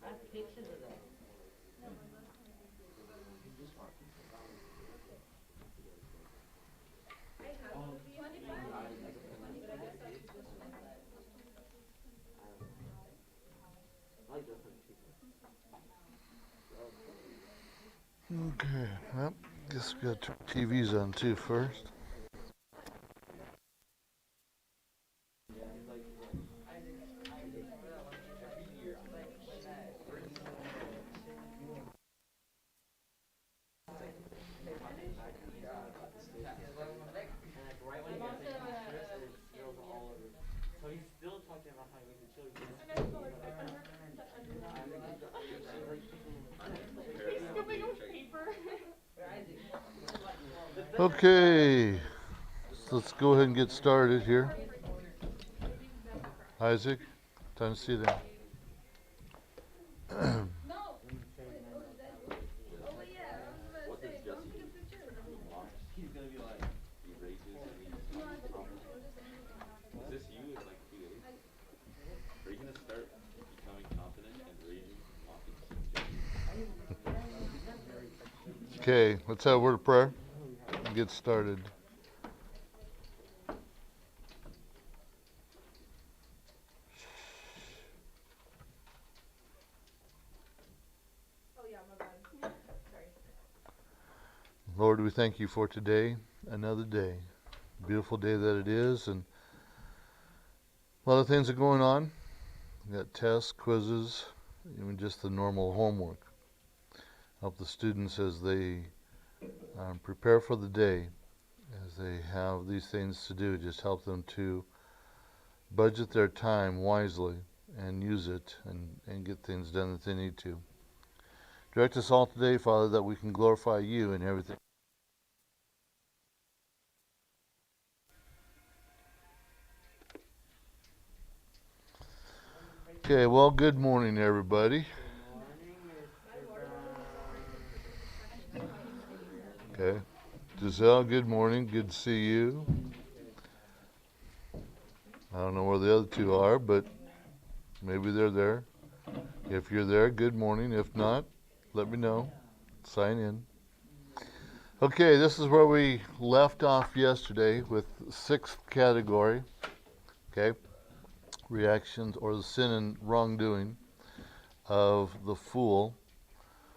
I have pictures of that. I like those kind of people. Okay, well, guess we got TVs on too first. And like right when he gets into his shirts and it spills all over. So he's still talking about how he makes the chili. He's like thinking, Okay, so let's go ahead and get started here. Isaac, time to see you there. he's gonna be like, Okay, let's have a word of prayer and get started. Lord, we thank you for today, another day, beautiful day that it is, and a lot of things are going on. We got tests, quizzes, even just the normal homework. Help the students as they prepare for the day, as they have these things to do. Just help them to budget their time wisely and use it and get things done that they need to. Direct us all today, Father, that we can glorify you in everything. Okay, well, good morning, everybody. morning, Mr. Brown. Okay. Giselle, good morning. Good to see you. I don't know where the other two are, but maybe they're there. If you're there, good morning. If not, let me know. Sign in. Okay, this is where we left off yesterday with the sixth category. Okay, reactions or the sin and wrongdoing of the fool.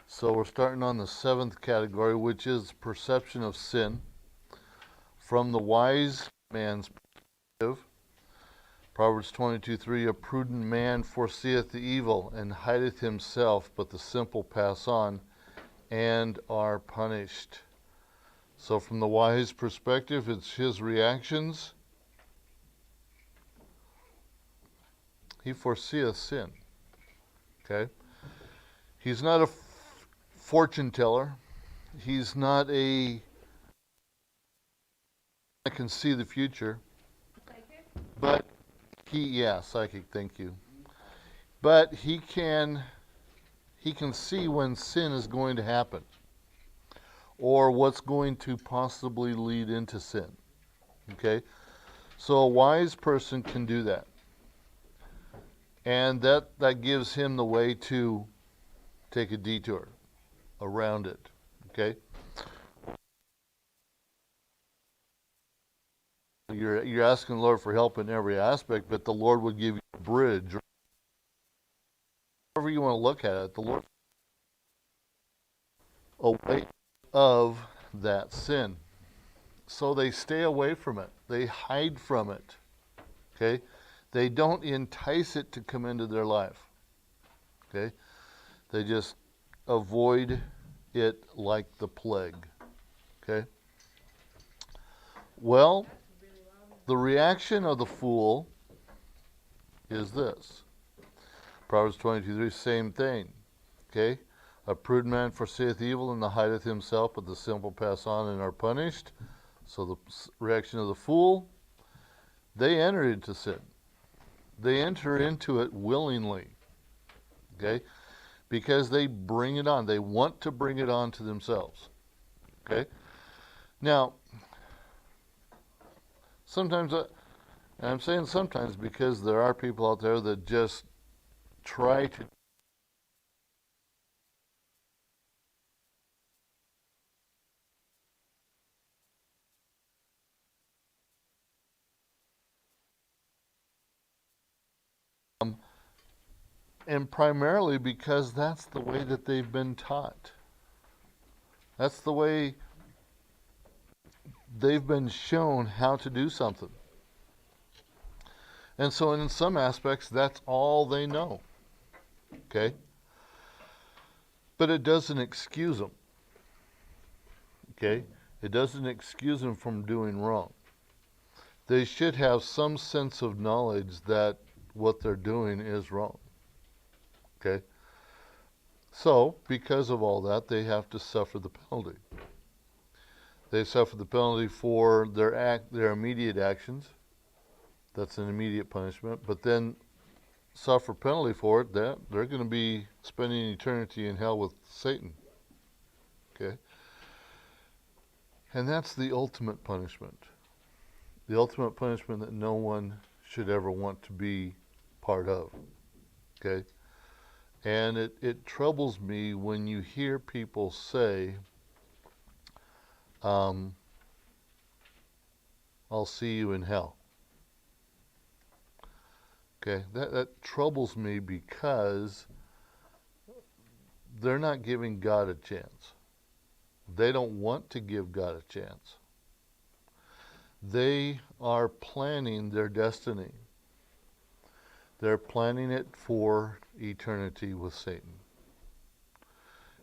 So we're starting on the seventh category, which is perception of sin from the wise man's perspective. Proverbs 22:3, a prudent man foreseeth the evil and hideth himself, but the simple pass on and are punished. So from the wise perspective, it's his reactions. He foreseeth sin. Okay? He's not a fortune teller. He's not a I can see the future. But psychic, thank you. But he can see when sin is going to happen or what's going to possibly lead into sin. Okay? So a wise person can do that. And that gives him the way to take a detour around it. Okay? You're asking the Lord for help in every aspect, but the Lord would give you a bridge. However you want to look at it, the Lord a way of that sin. So they stay away from it. They hide from it. Okay? They don't entice it to come into their life. Okay? They just avoid it like the plague. Okay? Well, the reaction of the fool is this. Proverbs 22:3, same thing. Okay? A prudent man foreseeth evil and hideth himself, but the simple pass on and are punished. So the reaction of the fool, they enter into sin. They enter into it willingly. Okay? Because they bring it on. They want to bring it on to themselves. Okay? Now, sometimes, and I'm saying sometimes because there are people out there that just try to and primarily because that's the way that they've been taught. That's the way they've been shown how to do something. And so in some aspects, that's all they know. Okay? But it doesn't excuse them. Okay? It doesn't excuse them from doing wrong. They should have some sense of knowledge that what they're doing is wrong. Okay? So, because of all that, they have to suffer the penalty. They suffer the penalty for their immediate actions. That's an immediate punishment. But then suffer penalty for it, that they're going to be spending eternity in hell with Satan. Okay? And that's the ultimate punishment. The ultimate punishment that no one should ever want to be part of. Okay? And it troubles me when you hear people say, I'll see you in hell. Okay? That troubles me because they're not giving God a chance. They don't want to give God a chance. They are planning their destiny. They're planning it for eternity with Satan.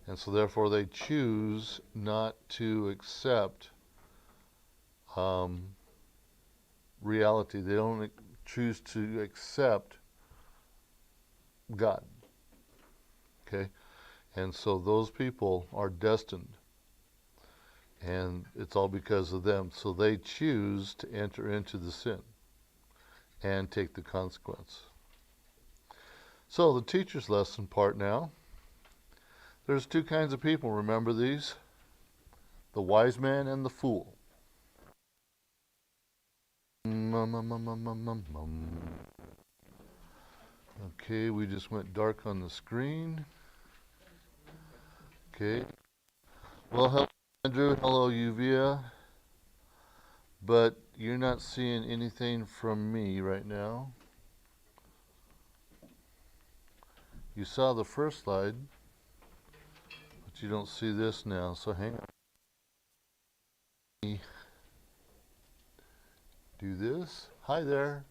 And so therefore they choose not to accept reality. They don't choose to accept God. Okay? And so those people are destined. And it's all because of them. So they choose to enter into the sin and take the consequence. So the teacher's lesson part now. There's two kinds of people, remember these? The wise man and the fool. Okay, we just went dark on the screen. Okay. Well, hello Andrew, hello Uvia. But you're not seeing anything from me right now. You saw the first slide, but you don't see this now, so hang on. Do this. Hi there.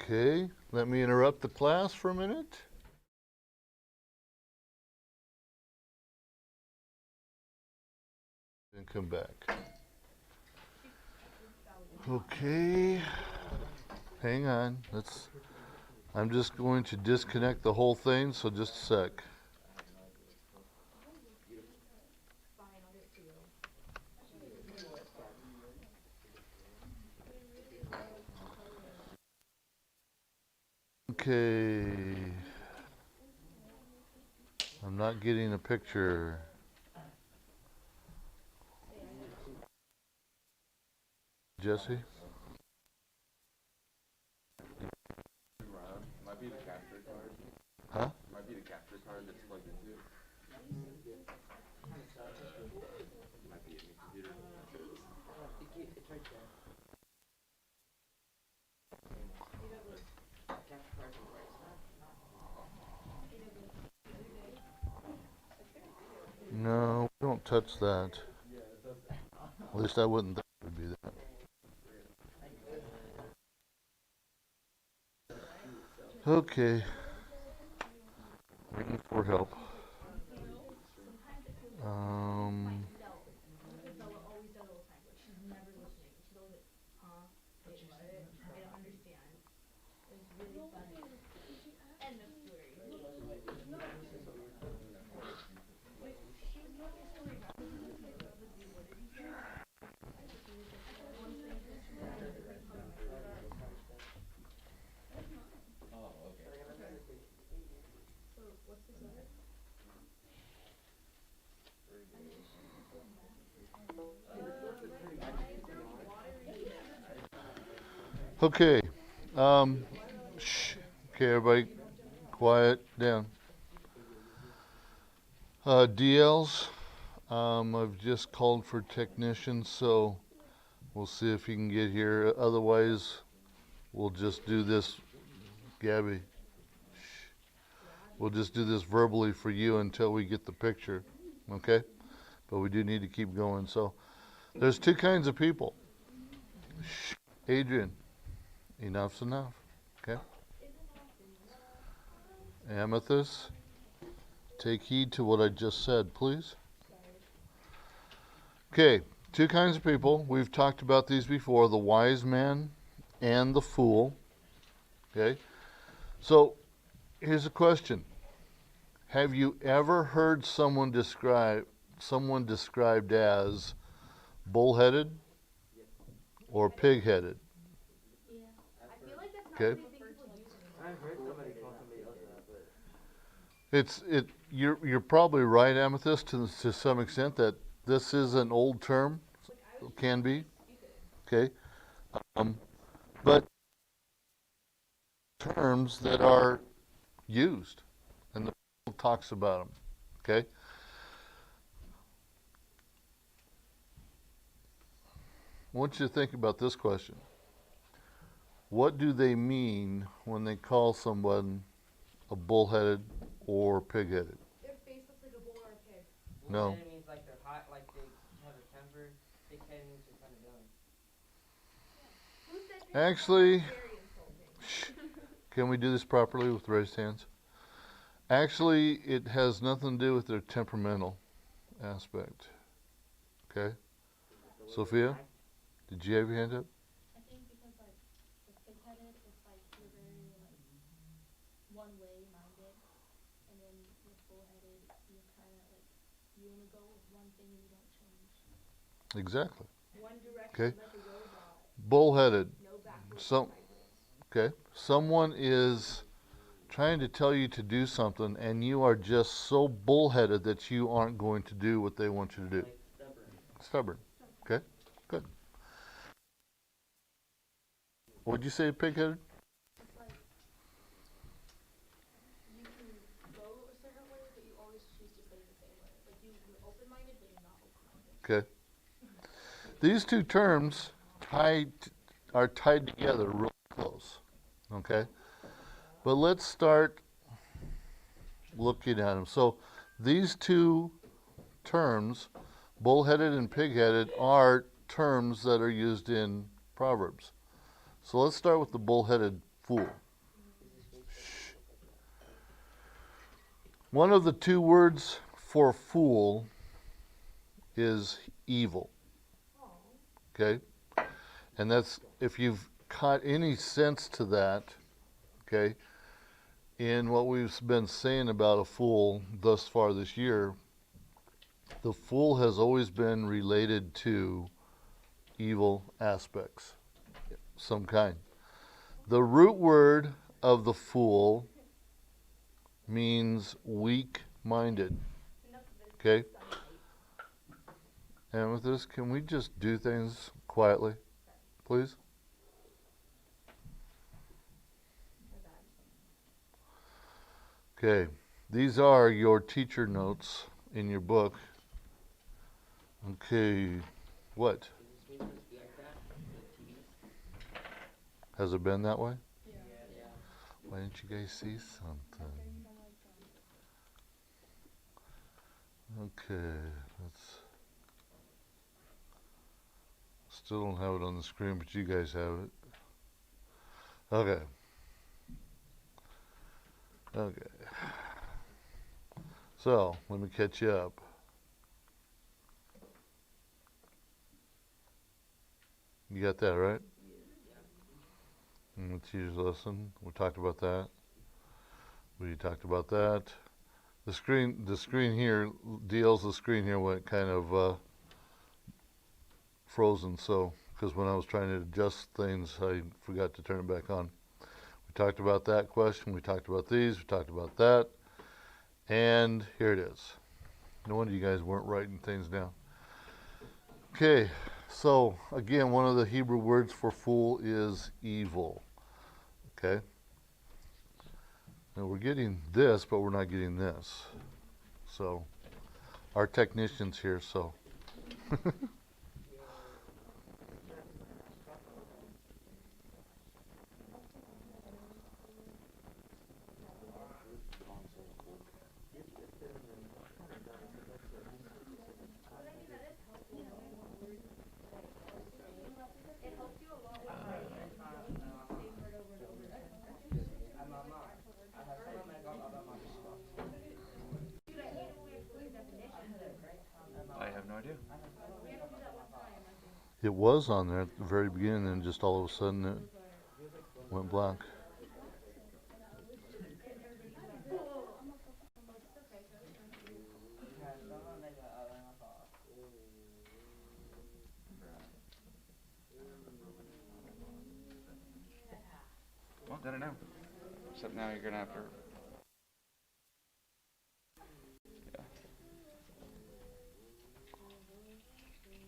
Okay, let me interrupt the class for a minute. And come back. Okay. Hang on. I'm just going to disconnect the whole thing, so just a sec. Okay. I'm not getting a picture. Jesse? Might be the capture card. Huh? Might be the capture card that's plugged into it. Might be in the computer. It's right there. No, don't touch that. At least I wouldn't think it would be that. Okay. Waiting for help. Okay. Shh. Okay, everybody, quiet down. DLs. I've just called for technicians, so we'll see if he can get here. Otherwise, we'll just do this, Gabby. Shh. We'll just do this verbally for you until we get the picture, okay? But we do need to keep going. So there's two kinds of people. Shh. Adrian, enough's enough, okay? Amethyst, take heed to what I just said, please. Okay, two kinds of people. We've talked about these before, the wise man and the fool. Okay, so here's a question. Have you ever heard someone described as bullheaded or pig-headed? Yeah. I feel like that's not Okay. something people use anymore. I've heard somebody call somebody else that, but You're probably right, Amethyst, to some extent that this is an old term, can be, okay, but terms that are used, and the Bible talks about them, okay. I want you to think about this question. What do they mean when they call someone a bullheaded or pig-headed? Their face looks like a bull or a pig. No. bullheaded means like they're hot, like they have a temper. Pig-headed means they're kind of dumb. Who said pig? Actually, Very insulting. can we do this properly with raised hands? Actually, it has nothing to do with their temperamental aspect. Okay? Sophia, did you have your hand up? I think because like with pig-headed, it's like you're very like one-way minded, and then with bull-headed, you're kind of like you only go with one thing and you don't change. Exactly. One direction Okay. like a robot. Bullheaded. No backwards. Some, okay. Someone is trying to tell you to do something, and you are just so bullheaded that you aren't going to do what they want you to do. Like stubborn. Stubborn. Okay? Good. What'd you say, pig-headed? It's like you can go a certain way, but you always choose to stay the same way. Like you're open-minded, but you're not open-minded. Okay. These two terms are tied together real close. Okay? But let's start looking at them. So these two terms, bullheaded and pig-headed, are terms that are used in Proverbs. So let's start with the bullheaded fool. Shh. One of the two words for fool is evil. Okay? And that's, if you've caught any sense to that, okay, in what we've been saying about a fool thus far this year, the fool has always been related to evil aspects, some kind. The root word of the fool means weak-minded. Okay? And with this, can we just do things quietly, please? Okay, these are your teacher notes in your book. Okay, what? Is this mean supposed to be like that? The T's? Has it been that way? Yeah. Why didn't you guys see something? Okay, let's. Still don't have it on the screen, but you guys have it. Okay. Okay. So, let me catch you up. You got that, right? And let's use lesson. We talked about that. We talked about that. The screen here, the screen here went kind of frozen, so, because when I was trying to adjust things, I forgot to turn it back on. We talked about that question, we talked about these, we talked about that, and here it is. No wonder you guys weren't writing things down. Okay, So, again, one of the Hebrew words for fool is evil. Okay? Now we're getting this, but we're not getting this. So, our technician's here, so. I have no idea. It was on there at the very beginning, and just all of a sudden it went blank. Well, done it now. Except now you're gonna have to. Yeah.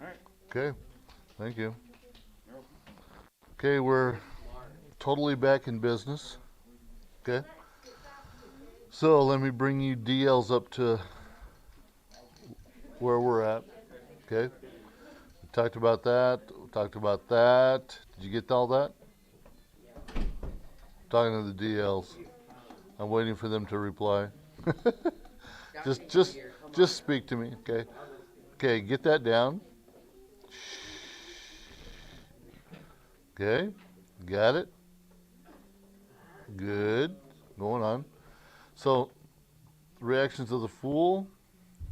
All right. Okay, thank you. You're welcome. Okay, we're totally back in business. Okay. So let me bring you DLs up to where we're at. Okay. We talked about that. We talked about that. Did you get all that? Talking to the DLs. I'm waiting for them to reply. just speak to me, okay? Okay, get that down. Okay, got it. Good. Going on. So, reactions of the fool,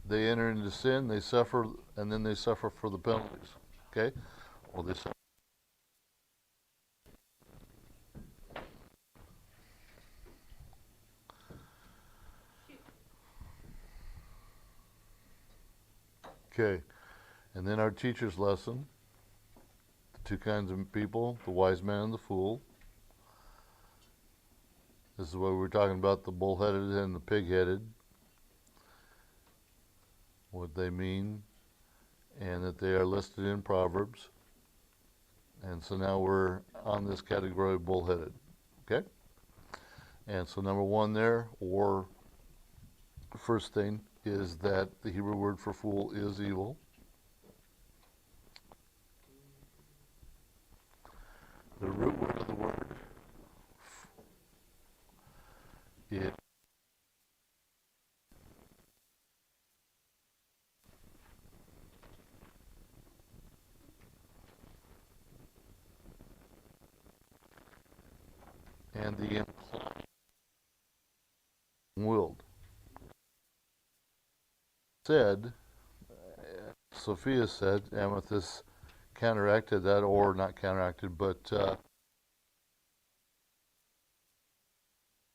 they enter into sin, they suffer, and then they suffer for the penalties. Okay? Well, they suffer. Okay. And then our teacher's lesson. The two kinds of people, the wise man and the fool. This is what we were talking about, the bull-headed and the pig-headed. What they mean, and that they are listed in Proverbs. And so now we're on this category of bull-headed. Okay? And so number one there, or first thing, is that the Hebrew word for fool is evil. The root word of the word is and the implied willed. Said, Sophia said, Amethyst counteracted that, or not counteracted, but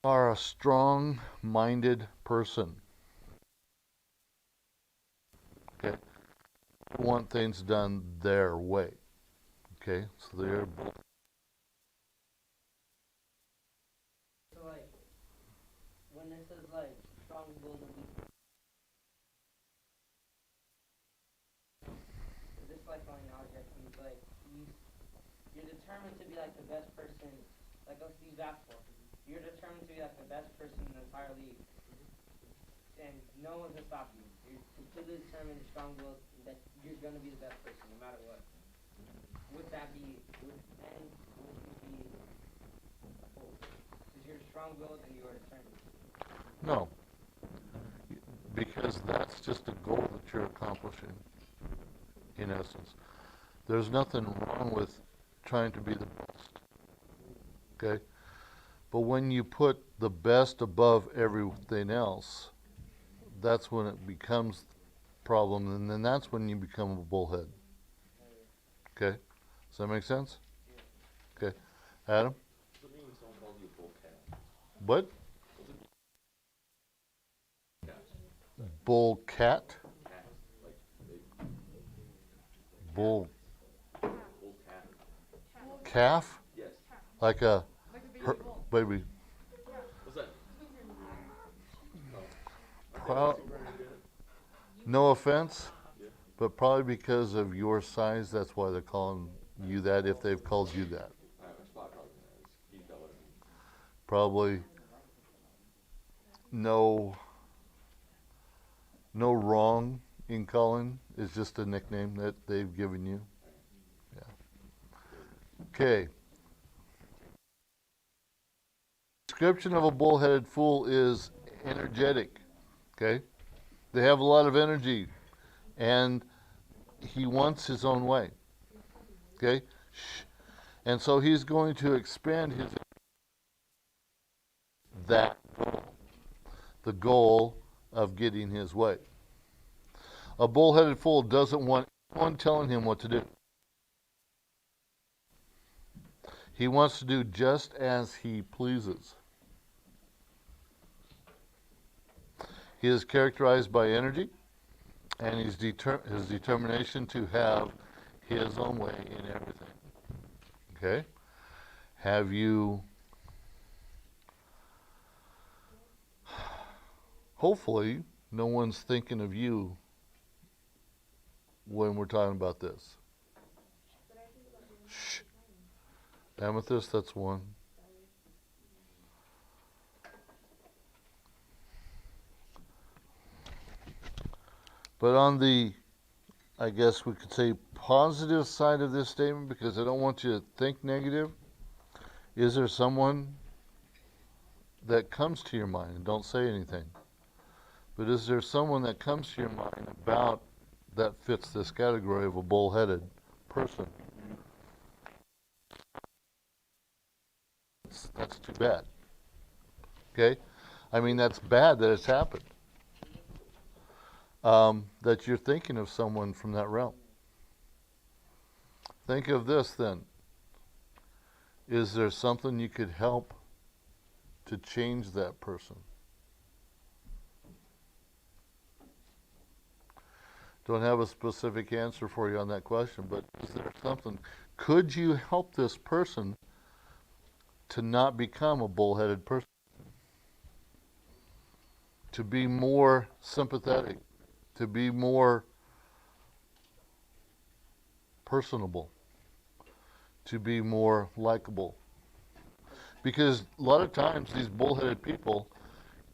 are a strong-minded person. Okay, want things done their way. Okay, so they're So like, when it says like strong-willed and weak, this like my analogy I think like you're determined to be like the best person. Like let's use basketball. You're determined to be like the best person in the entire league, and no one can stop you. You're completely determined, strong-willed, that you're gonna be the best person no matter what. Would that be? Would you be? Because you're strong-willed and you are determined. no, because that's just a goal that you're accomplishing. In essence, there's nothing wrong with trying to be the best. Okay, but when you put the best above everything else, that's when it becomes a problem, and then that's when you become a bullhead. Okay, does that make sense? Okay, Adam. Does it mean when someone calls you a bull cat? What? Bull cat? Cat. Like they Bull bull cat. calf? Yes. Like a baby. What's that? Pro- no offense. but probably because of your size, that's why they're calling you that, if they've called you that. Probably no wrong in calling. It's just a nickname that they've given you. Yeah. Okay. Description of a bullheaded fool is energetic. Okay? They have a lot of energy, and he wants his own way. Okay? Shh. And so he's going to expand that goal, the goal of getting his way. A bullheaded fool doesn't want anyone telling him what to do. He wants to do just as he pleases. He is characterized by energy and his determination to have his own way in everything. Okay? Have you, hopefully, no one's thinking of you when we're talking about this. Shh. Amethyst, that's one. But on the, I guess we could say, positive side of this statement, because I don't want you to think negative, is there someone that comes to your mind? And don't say anything. But is there someone that comes to your mind about that fits this category of a bullheaded person? That's too bad. Okay? I mean, that's bad that it's happened. That you're thinking of someone from that realm. Think of this then. Is there something you could help to change that person? Don't have a specific answer for you on that question, but is there something? Could you help this person to not become a bullheaded person? To be more sympathetic, to be more personable, to be more likable. Because a lot of times these bullheaded people,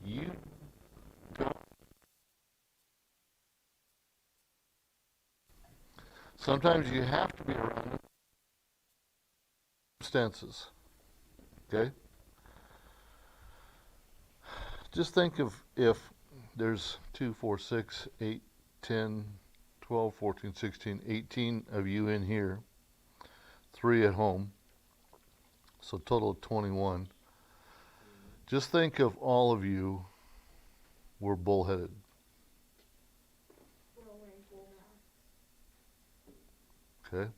you don't. Sometimes you have to be around circumstances. Okay? Just think of if there's 2, 4, 6, 8, 10, 12, 14, 16, 18 of you in here, 3 at home, so total of 21. Just think if all of you were bullheaded. We're all wearing full masks. Okay?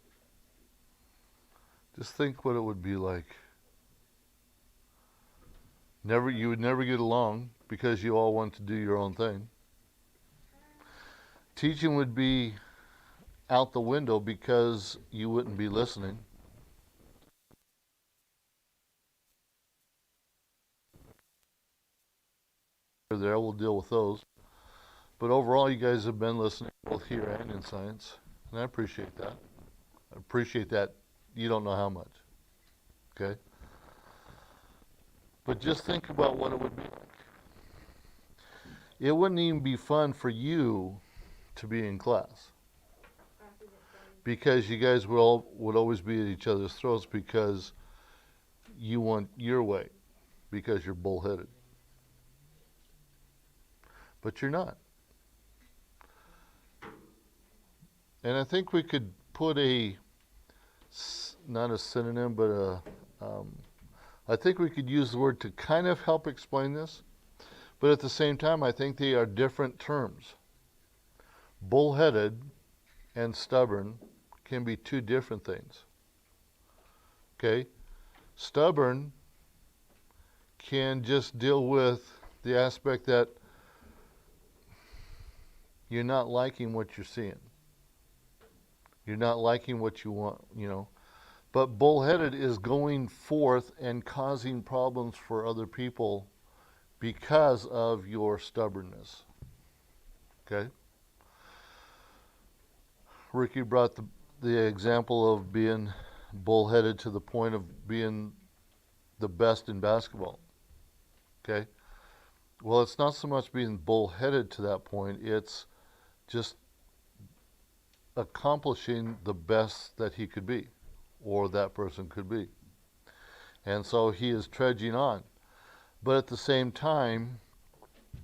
Just think what it would be like. You would never get along because you all want to do your own thing. Teaching would be out the window because you wouldn't be listening. There, we'll deal with those. But overall, you guys have been listening both here and in science, and I appreciate that. I appreciate that. You don't know how much. Okay? But just think about what it would be like. It wouldn't even be fun for you to be in class because you guys would always be at each other's throats because you want your way because you're bullheaded. But you're not. And I think we could put not a synonym, but I think we could use the word to kind of help explain this. But at the same time, I think they are different terms. Bullheaded and stubborn can be two different things. Okay? Stubborn can just deal with the aspect that you're not liking what you're seeing. You're not liking what you want, But bullheaded is going forth and causing problems for other people because of your stubbornness. Okay? Ricky brought the example of being bullheaded to the point of being the best in basketball. Okay? Well, it's not so much being bullheaded to that point, it's just accomplishing the best that he could be, or that person could be. And so he is trudging on. But at the same time,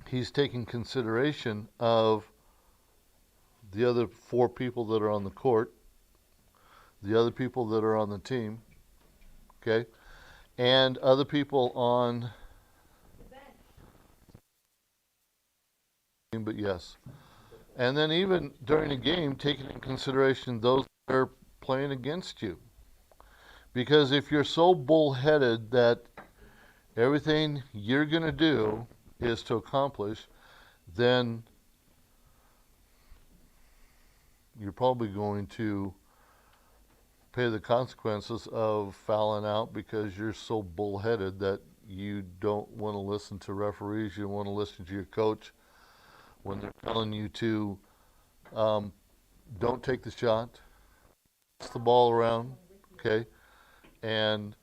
he's taking consideration of the other 4 people that are on the court, the other people that are on the team, okay, and other people on the bench. But yes. And then even during a game, taking into consideration those that are playing against you. Because if you're so bullheaded that everything you're going to do is to accomplish, then you're probably going to pay the consequences of fouling out because you're so bullheaded that you don't want to listen to referees, you don't want to listen to your coach when they're telling you to don't take the shot, pass the ball around, okay? And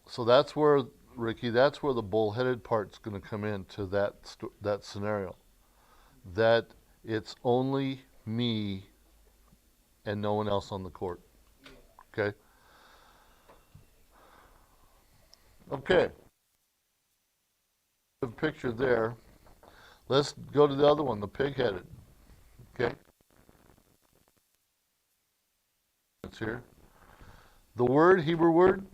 so that's where, Ricky, that's where the bullheaded part's going to come into that scenario. That it's only me and no one else on the court. Okay? Okay. The picture there. Let's go to the other one, the pig-headed. Okay? It's here. The word, Hebrew word,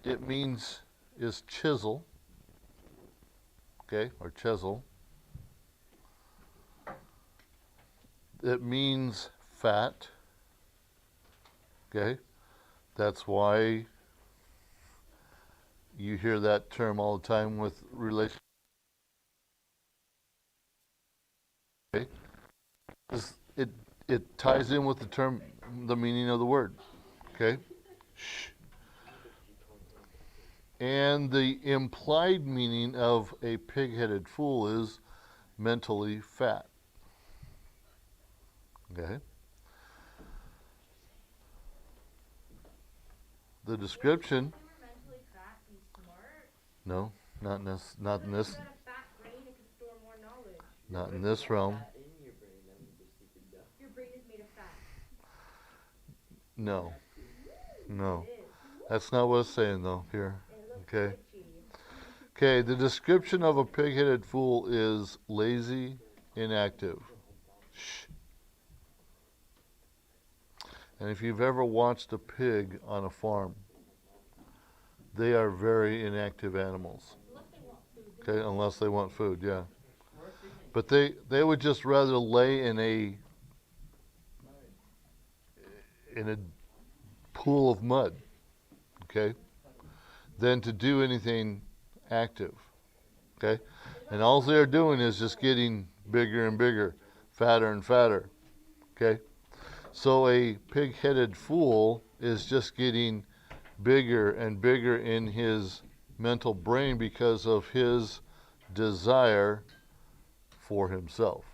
it means is chisel. Okay? Or chisel. It means fat. Okay? That's why you hear that term all the time with relation. Okay? It ties in with the term, the meaning of the word. Okay? Shh. And the implied meaning of a pig-headed fool is mentally fat. Okay? The description. Mentally fat and smart. No, not in this. Not in this. If you had a fat brain, it could store more knowledge. Not in this realm. Your brain is made of fat. No, no. It is. That's not what it's saying though. Here. It looks Okay. glitchy. Okay. The description of a pig-headed fool is lazy, inactive. Shh. And if you've ever watched a pig on a farm, they are very inactive animals. Unless they want food. Okay, unless they want food, yeah. But they would just rather lay in a pool of mud, okay, than to do anything active. Okay? And all they're doing is just getting bigger and bigger, fatter and fatter. Okay? So a pig-headed fool is just getting bigger and bigger in his mental brain because of his desire for himself.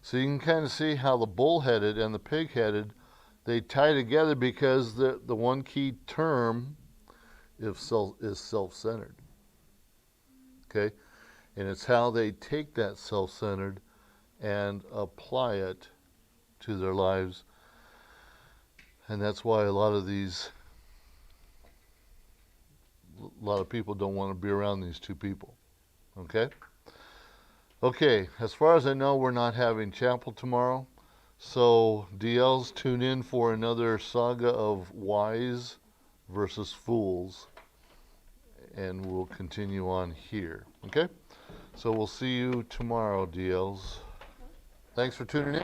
So you can kind of see how the bull-headed and the pig-headed, they tie together because the one key term is self-centered. Okay? And it's how they take that self-centered and apply it to their lives. And that's why a lot of people don't want to be around these two people. Okay? Okay, as far as I know, we're not having chapel tomorrow. So DLs, tune in for another saga of wise versus fools. And we'll continue on here. Okay? So we'll see you tomorrow, DLs. Thanks for tuning in.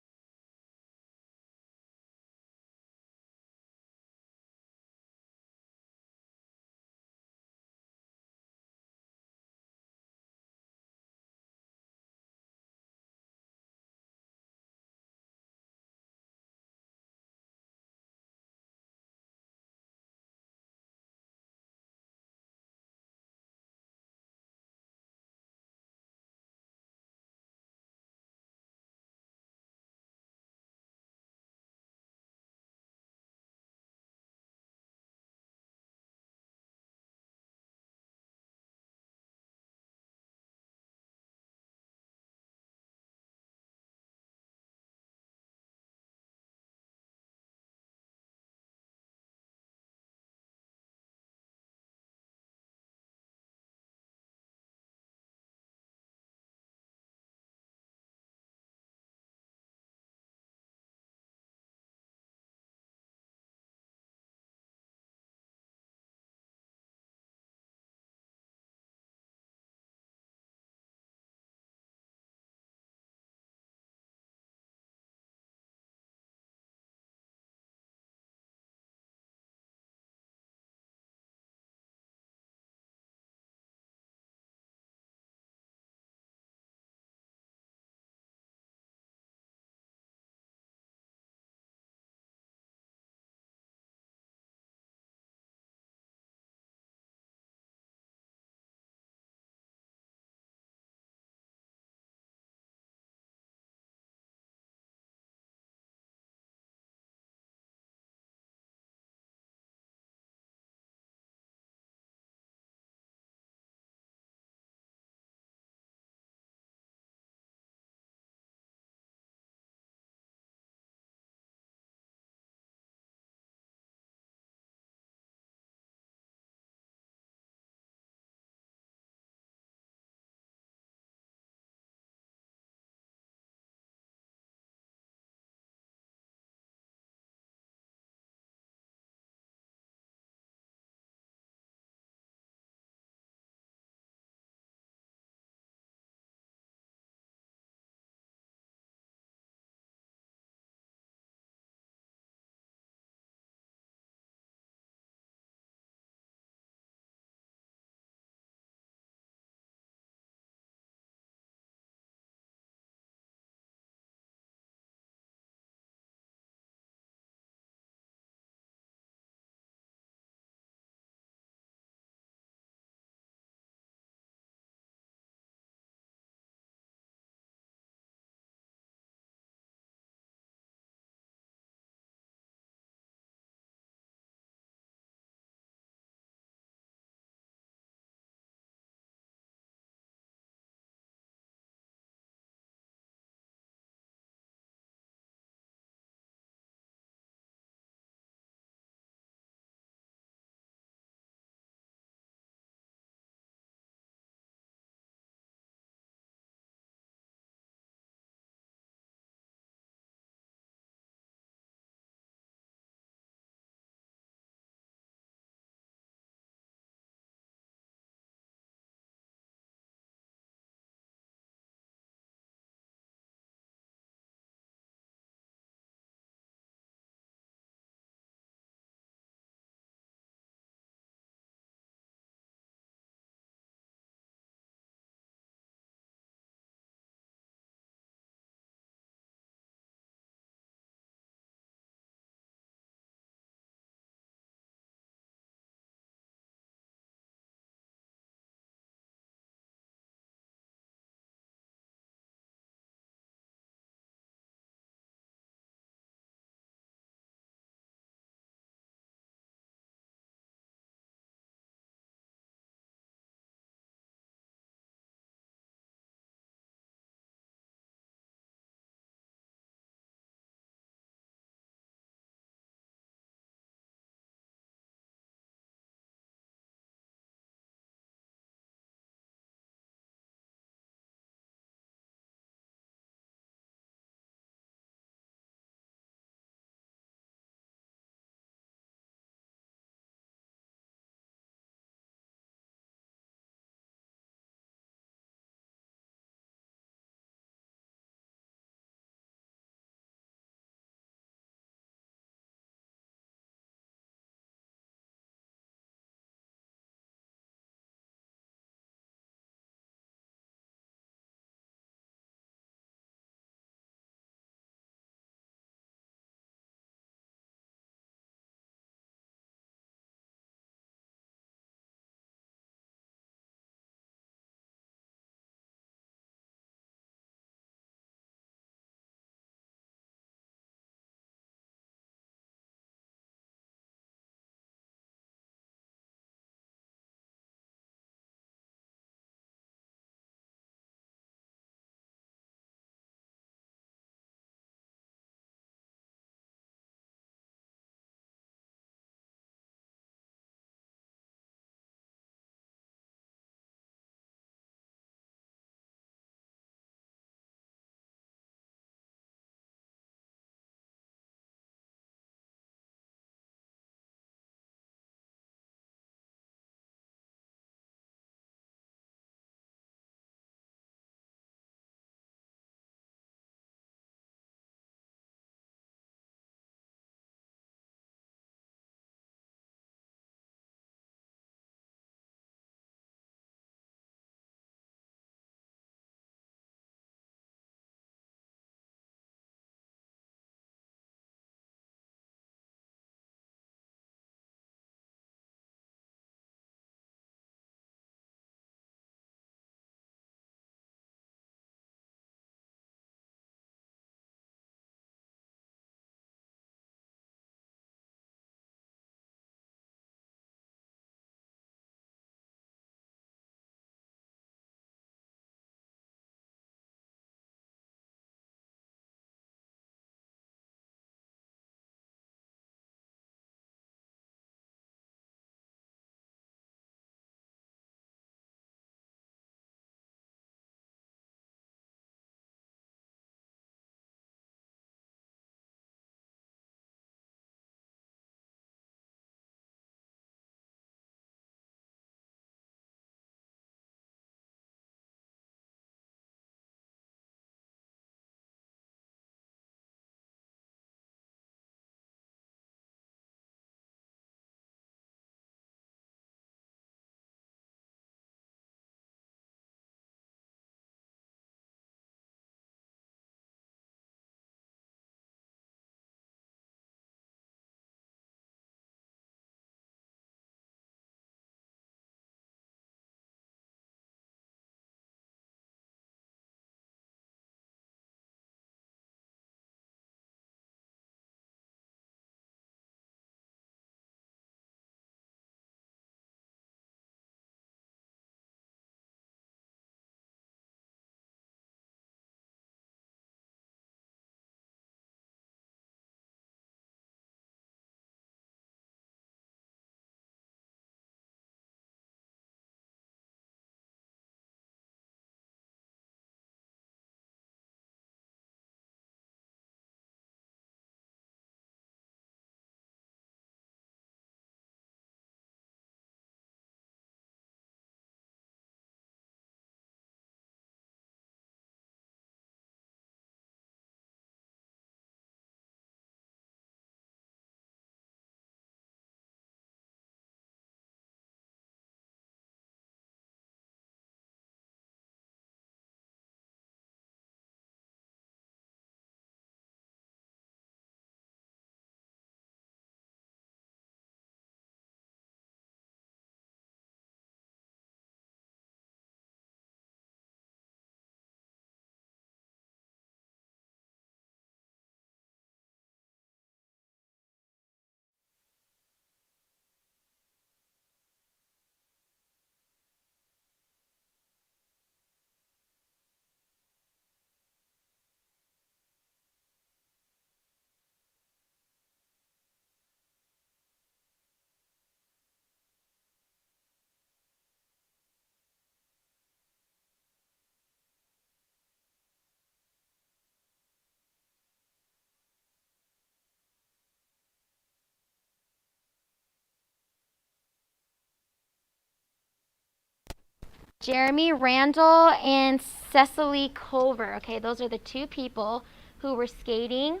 Jeremy Randall and Cecily Culver. Okay, those are the two people who were skating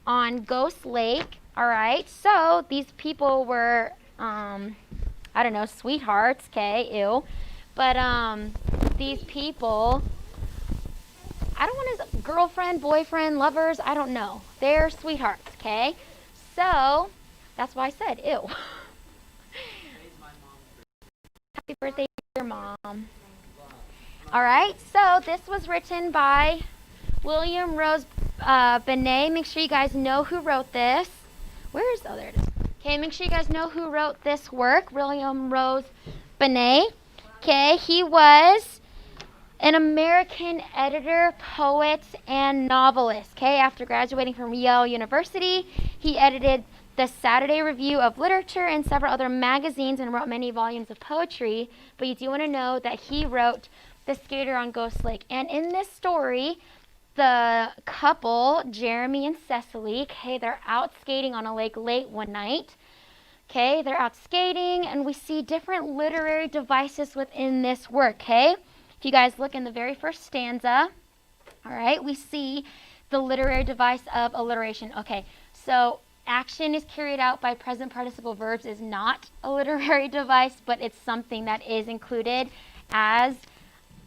on Ghost Lake. All right, so these people were, I don't know, sweethearts. Okay, ew. But these people, I don't want to, girlfriend, boyfriend, lovers, I don't know. They're sweethearts. Okay, so that's why I said ew. Happy birthday to your mom. All right, so this was written by William Rose Benet. Make sure you guys know who wrote this. Oh, there it is. Okay, make sure you guys know who wrote this work, William Rose Benet. Okay, he was an American editor, poet, and novelist. Okay, after graduating from Yale University, he edited the Saturday Review of Literature and several other magazines and wrote many volumes of poetry. But you do want to know that he wrote The Skater on Ghost Lake. And in this story, the couple, Jeremy and Cecily, okay, they're out skating on a lake late one night. Okay, they're out skating, and we see different literary devices within this work, okay? If you guys look in the very first stanza, all right, we see the literary device of alliteration. Okay, so action is carried out by present participle verbs is not a literary device, but it's something that is included as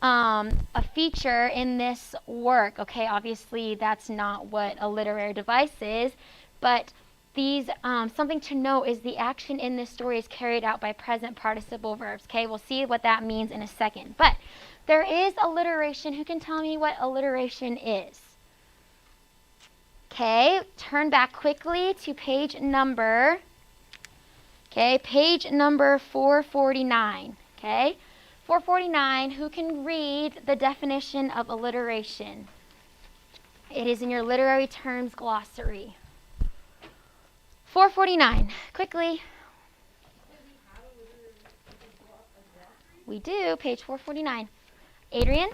a feature in this work. Okay, obviously that's not what a literary device is, but these something to know is the action in this story is carried out by present participle verbs. Okay, we'll see what that means in a second. But there is alliteration. Who can tell me what alliteration is? Okay, turn back quickly to page number 449. Okay, 449, who can read the definition of alliteration? It is in your literary terms glossary. 449, quickly. We do, page 449. Adrian?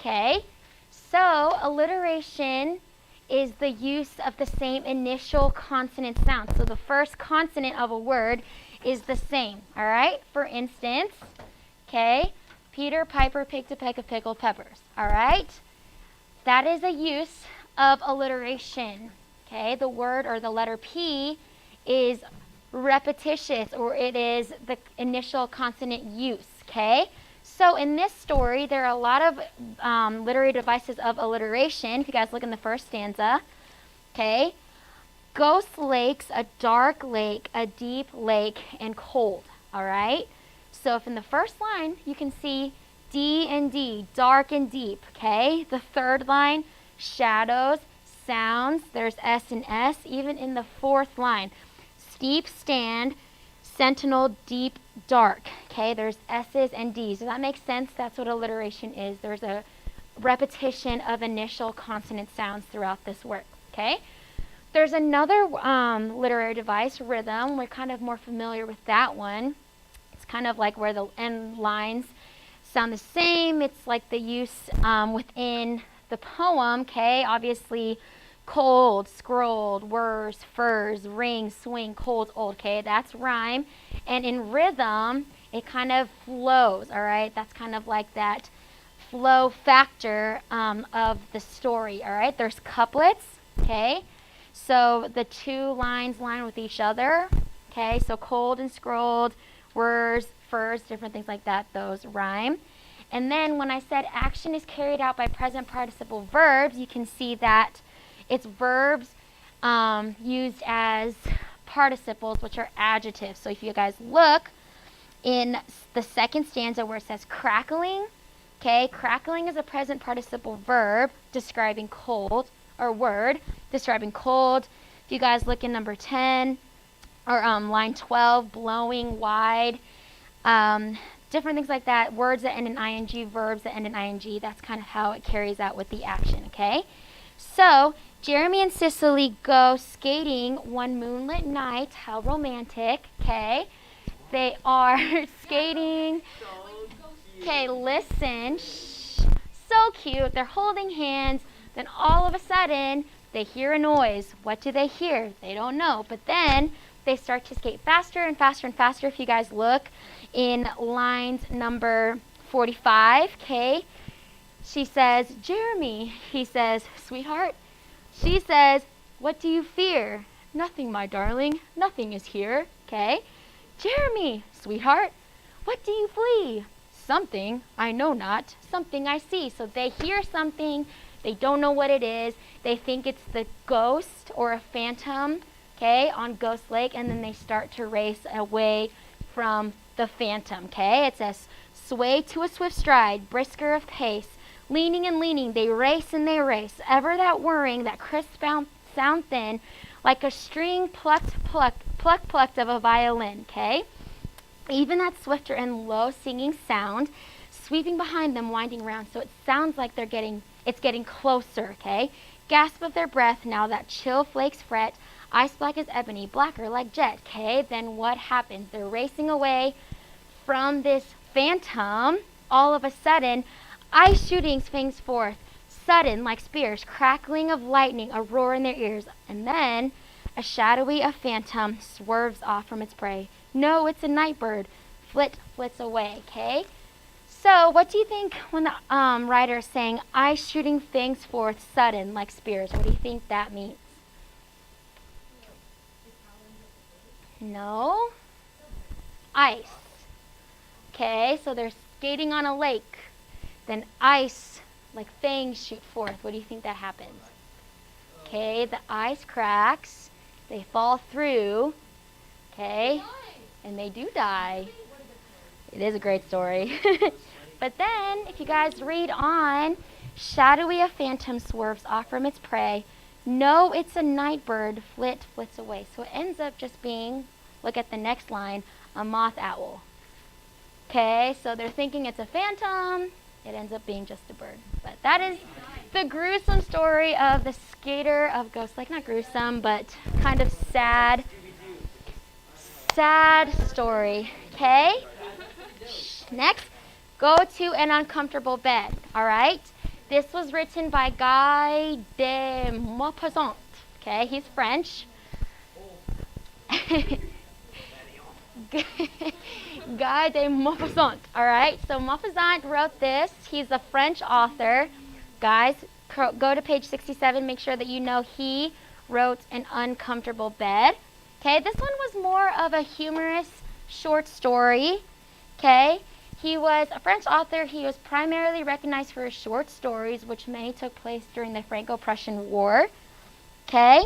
Okay, so alliteration is the use of the same initial consonant sound. So the first consonant of a word is the same, all right? For instance, okay, Peter Piper picked a peck of pickled peppers, all right? That is a use of alliteration, okay? The word or the letter P is repetitious, or it is the initial consonant use, okay? So in this story, there are a lot of literary devices of alliteration. If you guys look in the first stanza, okay? Ghost lakes, a dark lake, a deep lake, and cold, all right? So if in the first line, you can see D and D, dark and deep, okay? The third line, shadows, sounds, there's S and S. Even in the fourth line, steep stand, sentinel, deep, dark, okay? There's S's and D's. Does that make sense? That's what alliteration is. There's a repetition of initial consonant sounds throughout this work, okay? There's another literary device, rhythm. We're kind of more familiar with that one. It's kind of like where the end lines sound the same. It's like the use within the poem, okay? Obviously, cold, scrolled, worse, furs, ring, swing, cold, old, okay? That's rhyme. And in rhythm, it kind of flows, all right? That's kind of like that flow factor of the story, all right? There's couplets, okay? So the two lines line with each other, okay? So cold and scrolled, words, furs, different things like that, those rhyme. And then when I said action is carried out by present participle verbs, you can see that it's verbs used as participles, which are adjectives. So if you guys look in the second stanza where it says crackling, okay, crackling is a present participle verb describing cold, or word describing cold. If you guys look in number 10 or line 12, blowing, wide, different things like that, words that end in ing, verbs that end in ing, that's kind of how it carries out with the action, okay? So Jeremy and Cecily go skating one moonlit night. How romantic, okay? They are skating. Okay, listen. Shh. So cute. They're holding hands. Then all of a sudden, They hear a noise. What do they hear? They don't know. But then they start to skate faster and faster and faster. If you guys look in lines number 45, okay, she says, Jeremy. He says, sweetheart. She says, what do you fear? Nothing, my darling. Nothing is here, okay? Jeremy, sweetheart. What do you flee? Something, I know not. Something I see. So they hear something. They don't know what it is. They think it's the ghost or a phantom, okay, on Ghost Lake, and then they start to race away from the phantom, okay? It says, sway to a swift stride, brisker of pace, leaning and leaning, they race and they race, ever that whirring, that crisp sound thin, like a string plucked of a violin, okay? Even that swifter and low singing sound, sweeping behind them, winding round, so it sounds like it's getting closer, okay? Gasp of their breath, now that chill flakes fret, ice black as ebony, blacker like jet, okay? Then what happens? They're racing away from this phantom. All of a sudden, ice shootings fangs forth, sudden like spears, crackling of lightning, a roar in their ears. And then a shadowy a phantom swerves off from its prey. No, it's a night bird. Flits away, okay? So what do you think when the writer is saying, ice shooting fangs forth, sudden like spears? What do you think that means? No. Ice. Okay, so they're skating on a lake. Then ice, like fangs, shoot forth. What do you think that happens? Okay, the ice cracks. They fall through. Okay, and they do die. It is a great story. But then, if you guys read on, shadowy a phantom swerves off from its prey. No, it's a night bird, flits away. So it ends up just being, look at the next line, a moth owl. Okay, so they're thinking it's a phantom. It ends up being just a bird. But that is the gruesome story of the skater of Ghost Lake. Not gruesome, but kind of sad story. Okay? Next, go to an uncomfortable bed. All right? This was written by Guy de Maupassant. Okay, he's French. Guy de Maupassant. All right, so Maupassant wrote this. He's a French author. Guys, go to page 67. Make sure that you know he wrote An Uncomfortable Bed. Okay, this one was more of a humorous short story. Okay, he was a French author. He was primarily recognized for his short stories, which many took place during the Franco-Prussian War. Okay,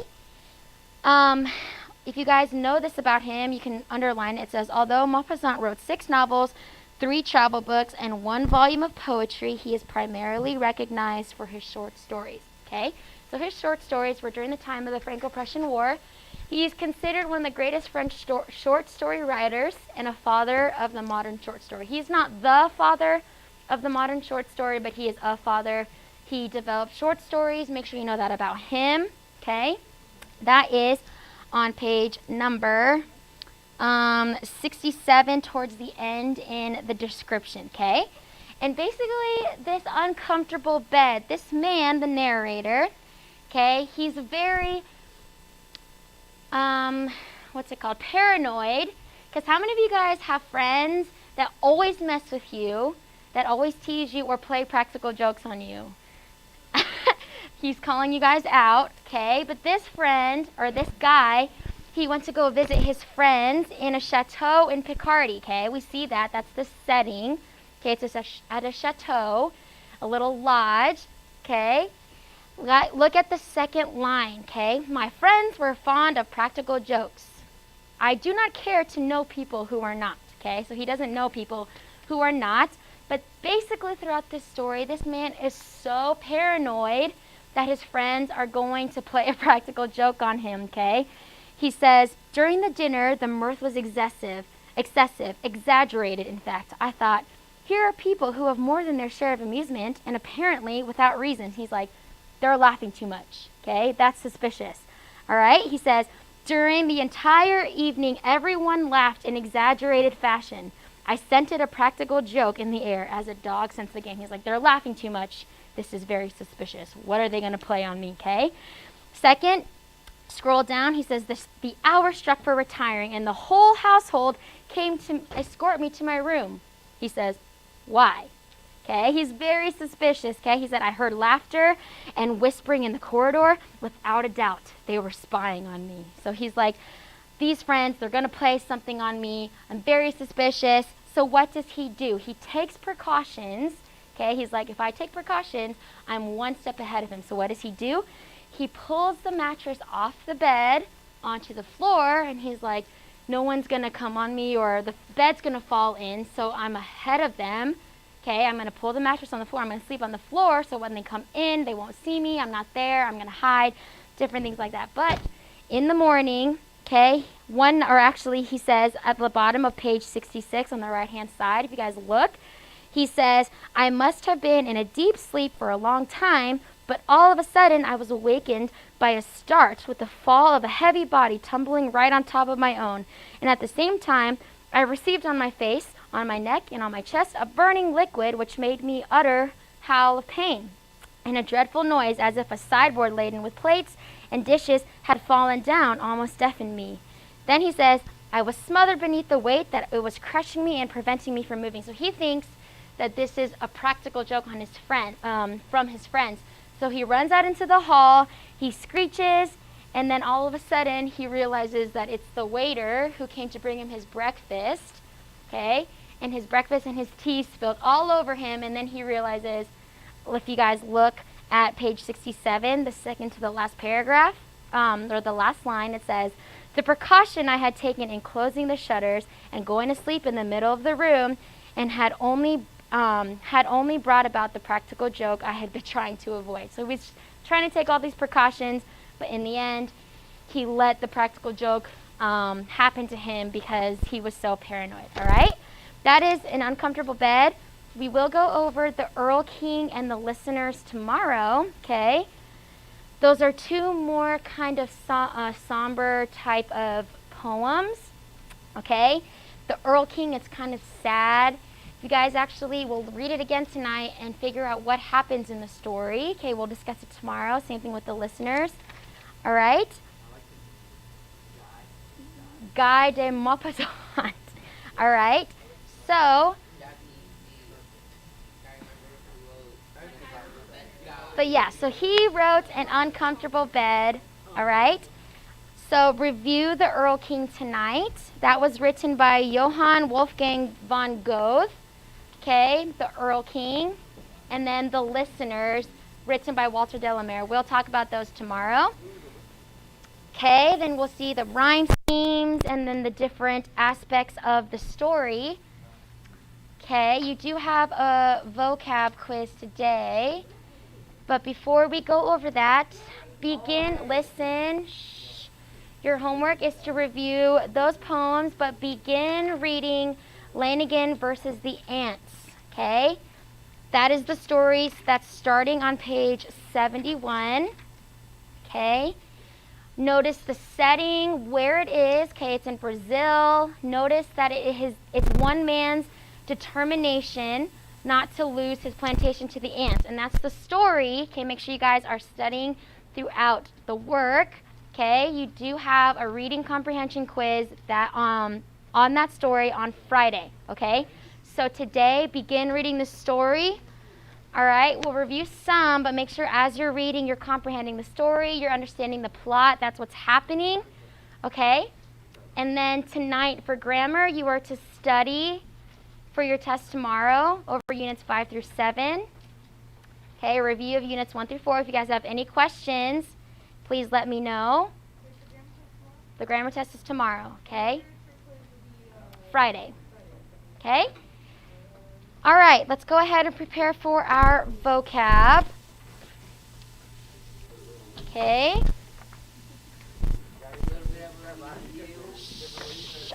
if you guys know this about him, you can underline it. It says, although Maupassant wrote 6 novels, 3 travel books, and 1 volume of poetry, he is primarily recognized for his short stories. Okay, so his short stories were during the time of the Franco-Prussian War. He is considered one of the greatest French short story writers and a father of the modern short story. He's not the father of the modern short story, but he is a father. He developed short stories. Make sure you know that about him. Okay, that is on page number 67 towards the end in the description. Okay, and basically this uncomfortable bed, this man, the narrator, okay, he's very paranoid, because how many of you guys have friends that always mess with you, that always tease you or play practical jokes on you? He's calling you guys out, okay? But this friend, or this guy, he went to go visit his friends in a chateau in Picardy, okay? We see that. That's the setting. Okay, it's at a chateau, a little lodge, okay? Look at the second line, okay? My friends were fond of practical jokes. I do not care to know people who are not, okay? So he doesn't know people who are not. But basically throughout this story, this man is so paranoid that his friends are going to play a practical joke on him, okay? He says, during the dinner, the mirth was excessive, exaggerated, in fact. I thought, here are people who have more than their share of amusement, and apparently without reason. He's like, they're laughing too much, okay? That's suspicious, all right? He says, during the entire evening, everyone laughed in exaggerated fashion. I scented a practical joke in the air as a dog scents the game. He's like, they're laughing too much. This is very suspicious. What are they going to play on me, okay? Second, scroll down. He says, the hour struck for retiring, and the whole household came to escort me to my room. He says, why? Okay, he's very suspicious. Okay, he said, I heard laughter and whispering in the corridor. Without a doubt, they were spying on me. So he's like, these friends, they're going to play something on me. I'm very suspicious. So what does he do? He takes precautions. Okay, he's like, if I take precautions, I'm one step ahead of him. So what does he do? He pulls the mattress off the bed onto the floor, and he's like, no one's going to come on me, or the bed's going to fall in, so I'm ahead of them. Okay, I'm going to pull the mattress on the floor. I'm going to sleep on the floor, so when they come in, they won't see me. I'm not there. I'm going to hide, different things like that. But in the morning, okay, he says at the bottom of page 66 on the right-hand side, if you guys look, he says, I must have been in a deep sleep for a long time, but all of a sudden I was awakened by a start with the fall of a heavy body tumbling right on top of my own. And at the same time, I received on my face, on my neck, and on my chest a burning liquid which made me utter howl of pain, and a dreadful noise as if a sideboard laden with plates and dishes had fallen down almost deafened me. Then he says, I was smothered beneath the weight that it was crushing me and preventing me from moving. So he thinks that this is a practical joke on his friend, from his friends. So he runs out into the hall, he screeches, and then all of a sudden he realizes that it's the waiter who came to bring him his breakfast, okay? And his breakfast and his tea spilled all over him, and then he realizes, if you guys look at page 67, the second to the last paragraph, or the last line, it says, the precaution I had taken in closing the shutters and going to sleep in the middle of the room and had only brought about the practical joke I had been trying to avoid. So he's trying to take all these precautions, but in the end, he let the practical joke happen to him because he was so paranoid, all right? That is An Uncomfortable Bed. We will go over the Earl King and the Listeners tomorrow, okay? Those are two more kind of somber type of poems, okay? The Earl King, it's kind of sad. You guys actually will read it again tonight and figure out what happens in the story. Okay, we'll discuss it tomorrow. Same thing with the Listeners. All right? Guy de Maupassant. All right? So, but yeah, so he wrote An Uncomfortable Bed. All right? So review the Earl King tonight. That was written by Johann Wolfgang von Goethe. Okay, the Earl King, and then the Listeners, written by Walter de la Mare. We'll talk about those tomorrow. Okay, then we'll see the rhyme schemes and then the different aspects of the story. Okay, you do have a vocab quiz today, but before we go over that, listen. Your homework is to review those poems, but begin reading Lanigan versus the Ants. Okay, that is the stories that's starting on page 71. Okay, notice the setting, where it is. Okay, it's in Brazil. Notice that it's one man's determination not to lose his plantation to the ants, and that's the story. Okay, make sure you guys are studying throughout the work. Okay, you do have a reading comprehension quiz that on that story on Friday. Okay, so today, begin reading the story. All right, we'll review some, but make sure as you're reading, you're comprehending the story, you're understanding the plot, that's what's happening. Okay, and then tonight for grammar, you are to study for your test tomorrow over units 5 through 7. Okay, a review of units 1 through 4. If you guys have any questions, please let me know. The grammar test is tomorrow, okay? Friday. Okay? All right, let's go ahead and prepare for our vocab. Okay.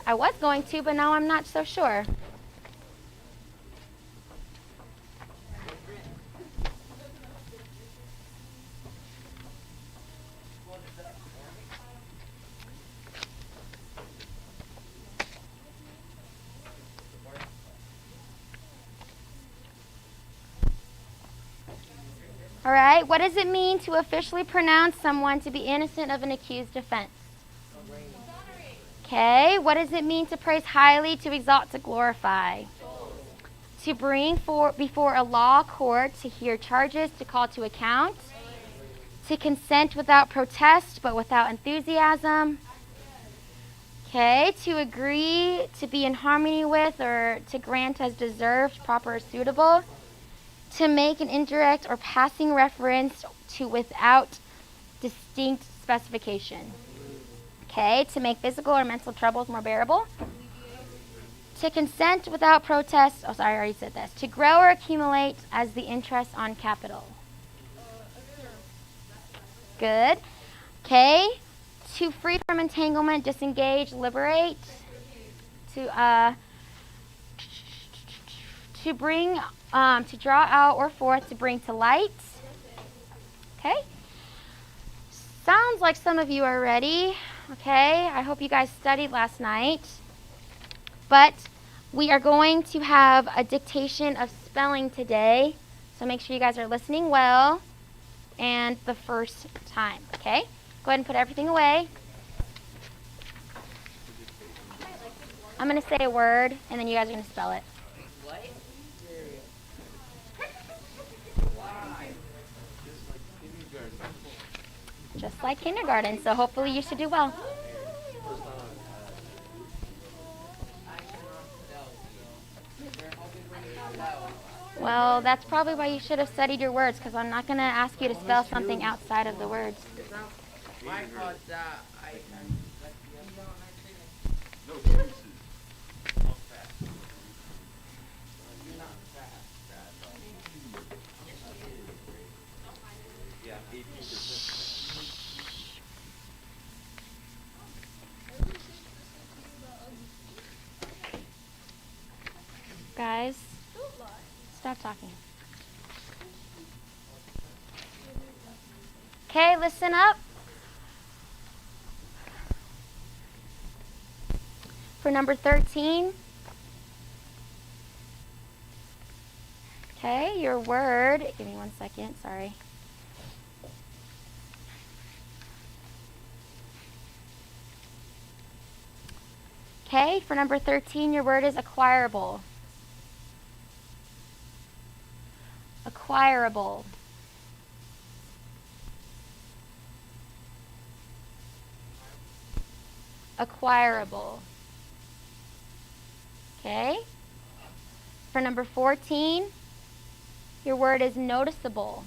I was going to, but now I'm not so sure. All right, what does it mean to officially pronounce someone to be innocent of an accused offense? Okay, what does it mean to praise highly, to exalt, to glorify? To bring before a law court, to hear charges, to call to account? To consent without protest but without enthusiasm? Okay, to agree, to be in harmony with, or to grant as deserved, proper, or suitable? To make an indirect or passing reference to without distinct specification. Okay, to make physical or mental troubles more bearable. To consent without protest. Oh, sorry, I already said this. To grow or accumulate as the interest on capital. Good. Okay, to free from entanglement, disengage, liberate. To bring, to draw out or forth, to bring to light. Okay. Sounds like some of you are ready. Okay, I hope you guys studied last night. But we are going to have a dictation of spelling today. So make sure you guys are listening well and the first time. Okay, go ahead and put everything away. I'm going to say a word and then you guys are going to spell it. Just like kindergarten, so hopefully you should do well. Well, that's probably why you should have studied your words, because I'm not going to ask you to spell something outside of the words. Guys, stop talking. Okay, listen up. For number 13. Okay, your word. Give me 1 second, sorry. Okay, for number 13, your word is acquirable. Acquirable. Acquirable. Okay. For number 14, your word is noticeable.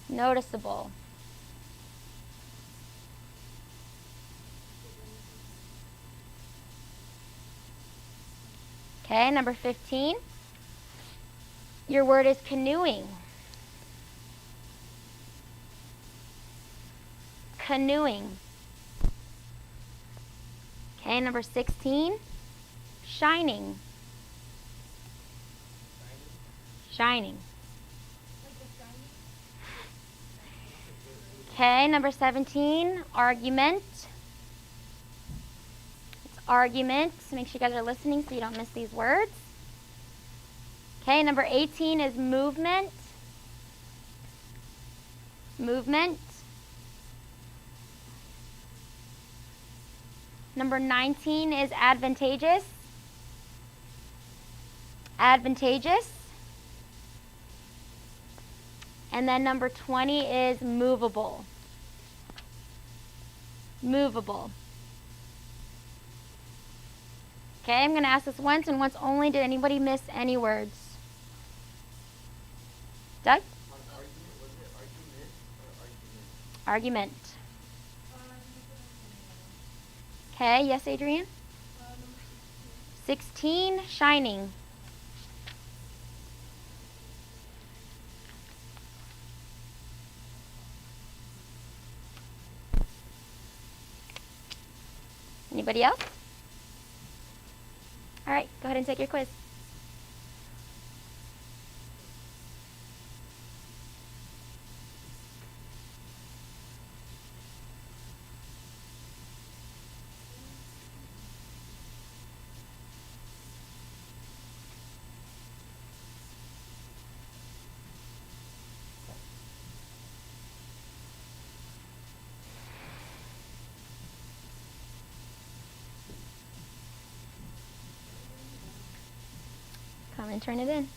Noticeable. Okay, number 15. Your word is canoeing. Canoeing. Okay, number 16. Shining. Shining. Okay, number 17. Argument. Argument. Make sure you guys are listening so you don't miss these words. Okay, number 18 is movement. Movement. Number 19 is advantageous. Advantageous. And then number 20 is movable. Movable. Okay, I'm going to ask this once and once only. Did anybody miss any words? Doug? Argument. Okay, yes, Adrian? 16, shining. Anybody else? All right, go ahead and take your quiz. Come and turn it in.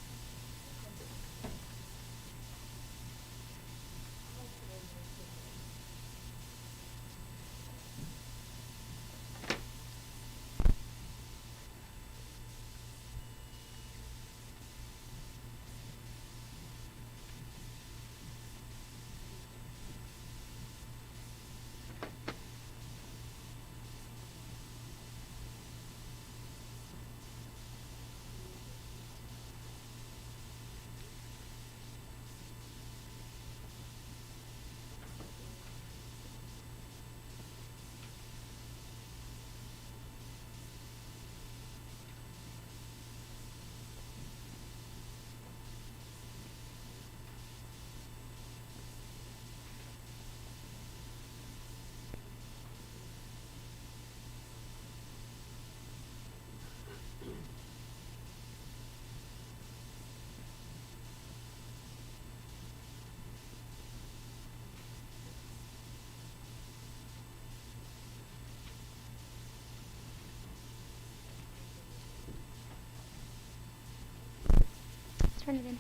Turn it in.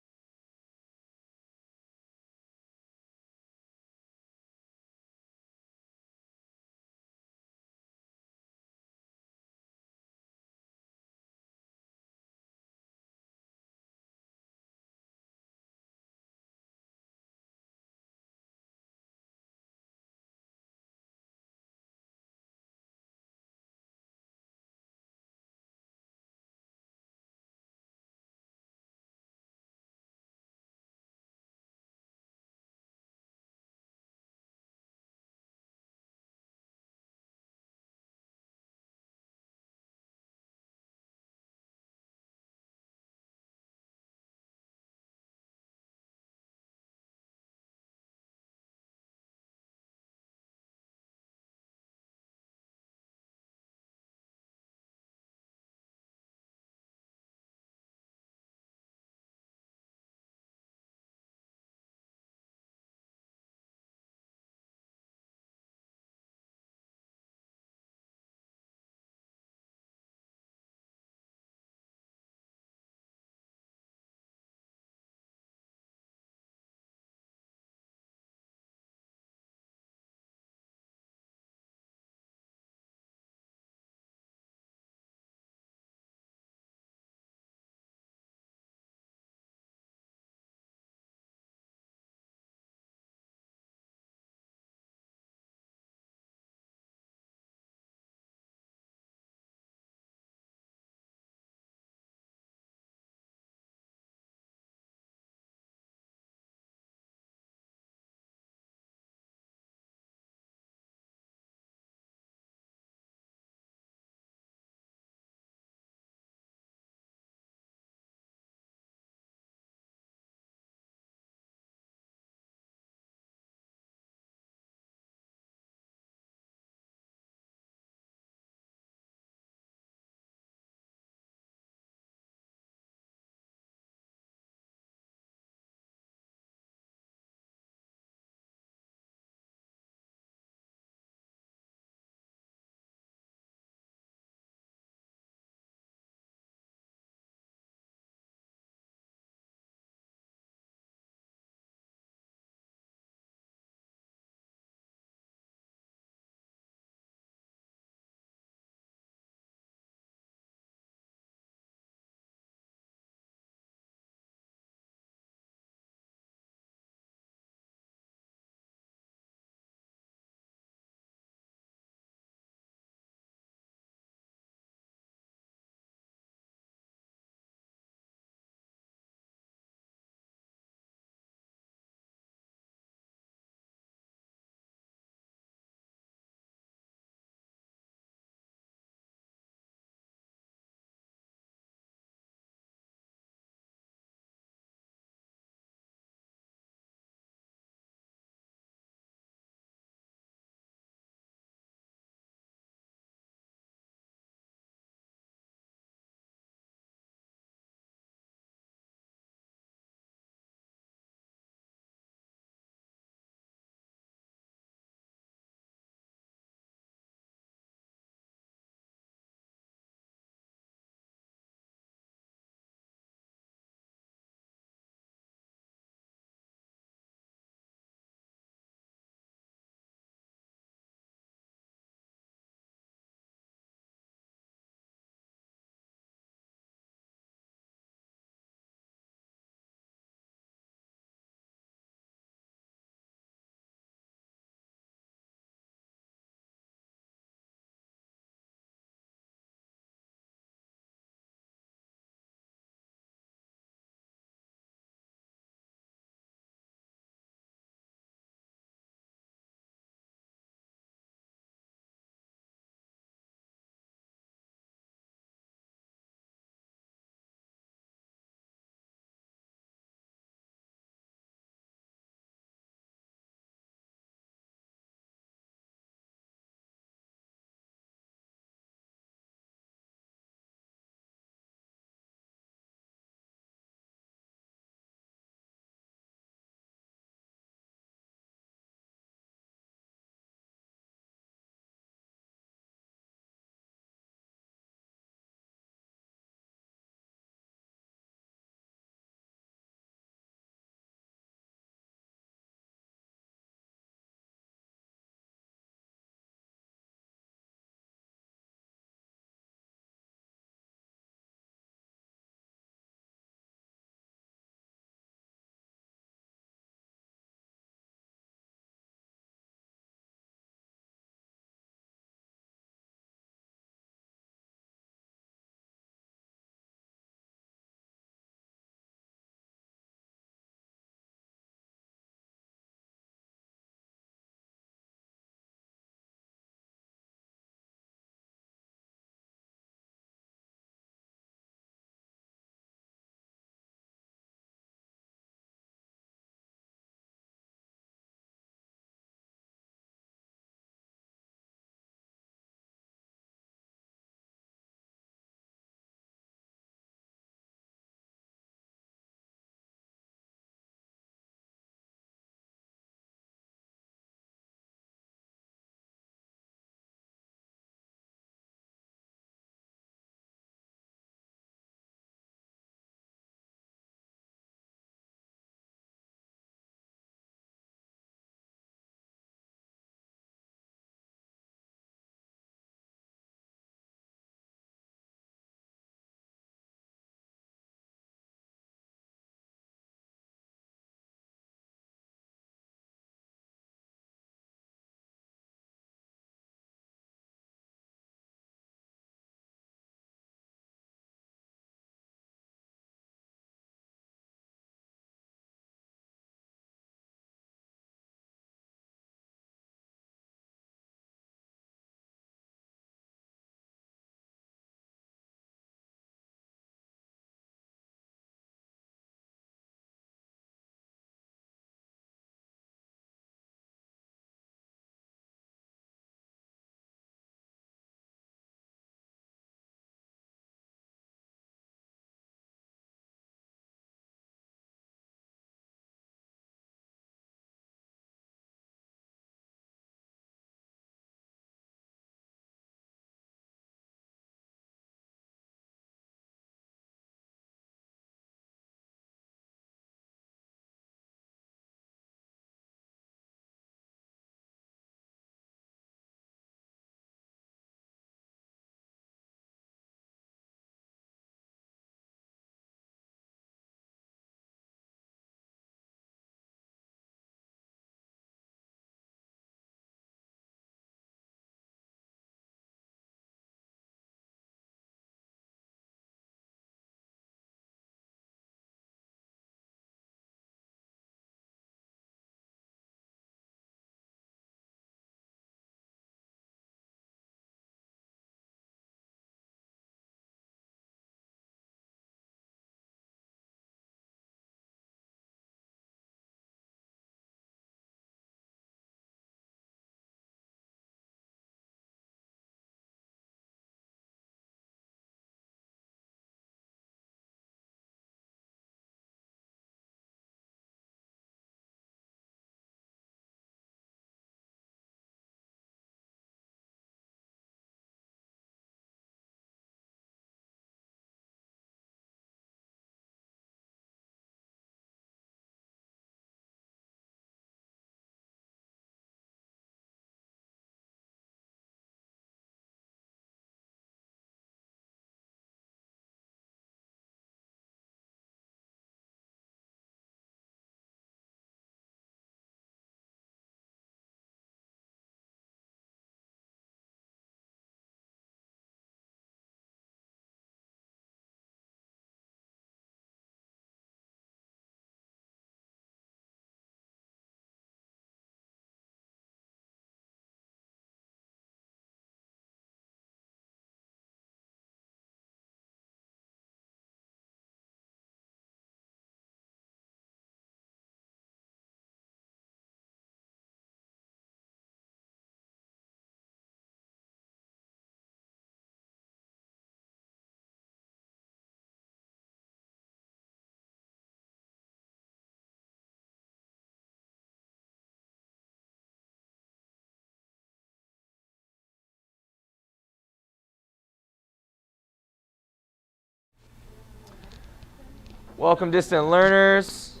Welcome, distant learners.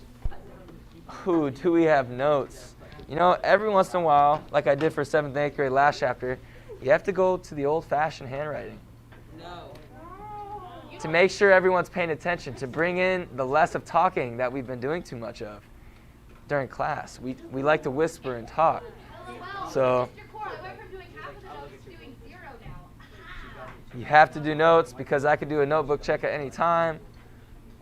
Who do we have notes? You know, every once in a while, like I did for 7th and 8th grade last chapter, you have to go to the old-fashioned handwriting. No. To make sure everyone's paying attention, to bring in the less of talking that we've been doing too much of during class. We like to whisper and talk. So you have to do notes because I could do a notebook check at any time,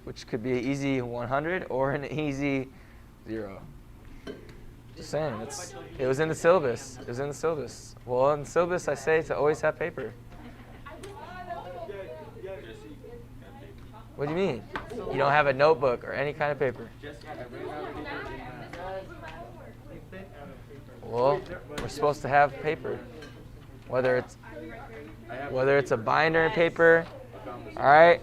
which could be an easy 100 or an easy 0. Just saying, it was in the syllabus. It was in the syllabus. Well, in the syllabus, I say to always have paper. What do you mean? You don't have a notebook or any kind of paper? Well, we're supposed to have paper. Whether it's a binder and paper. All right?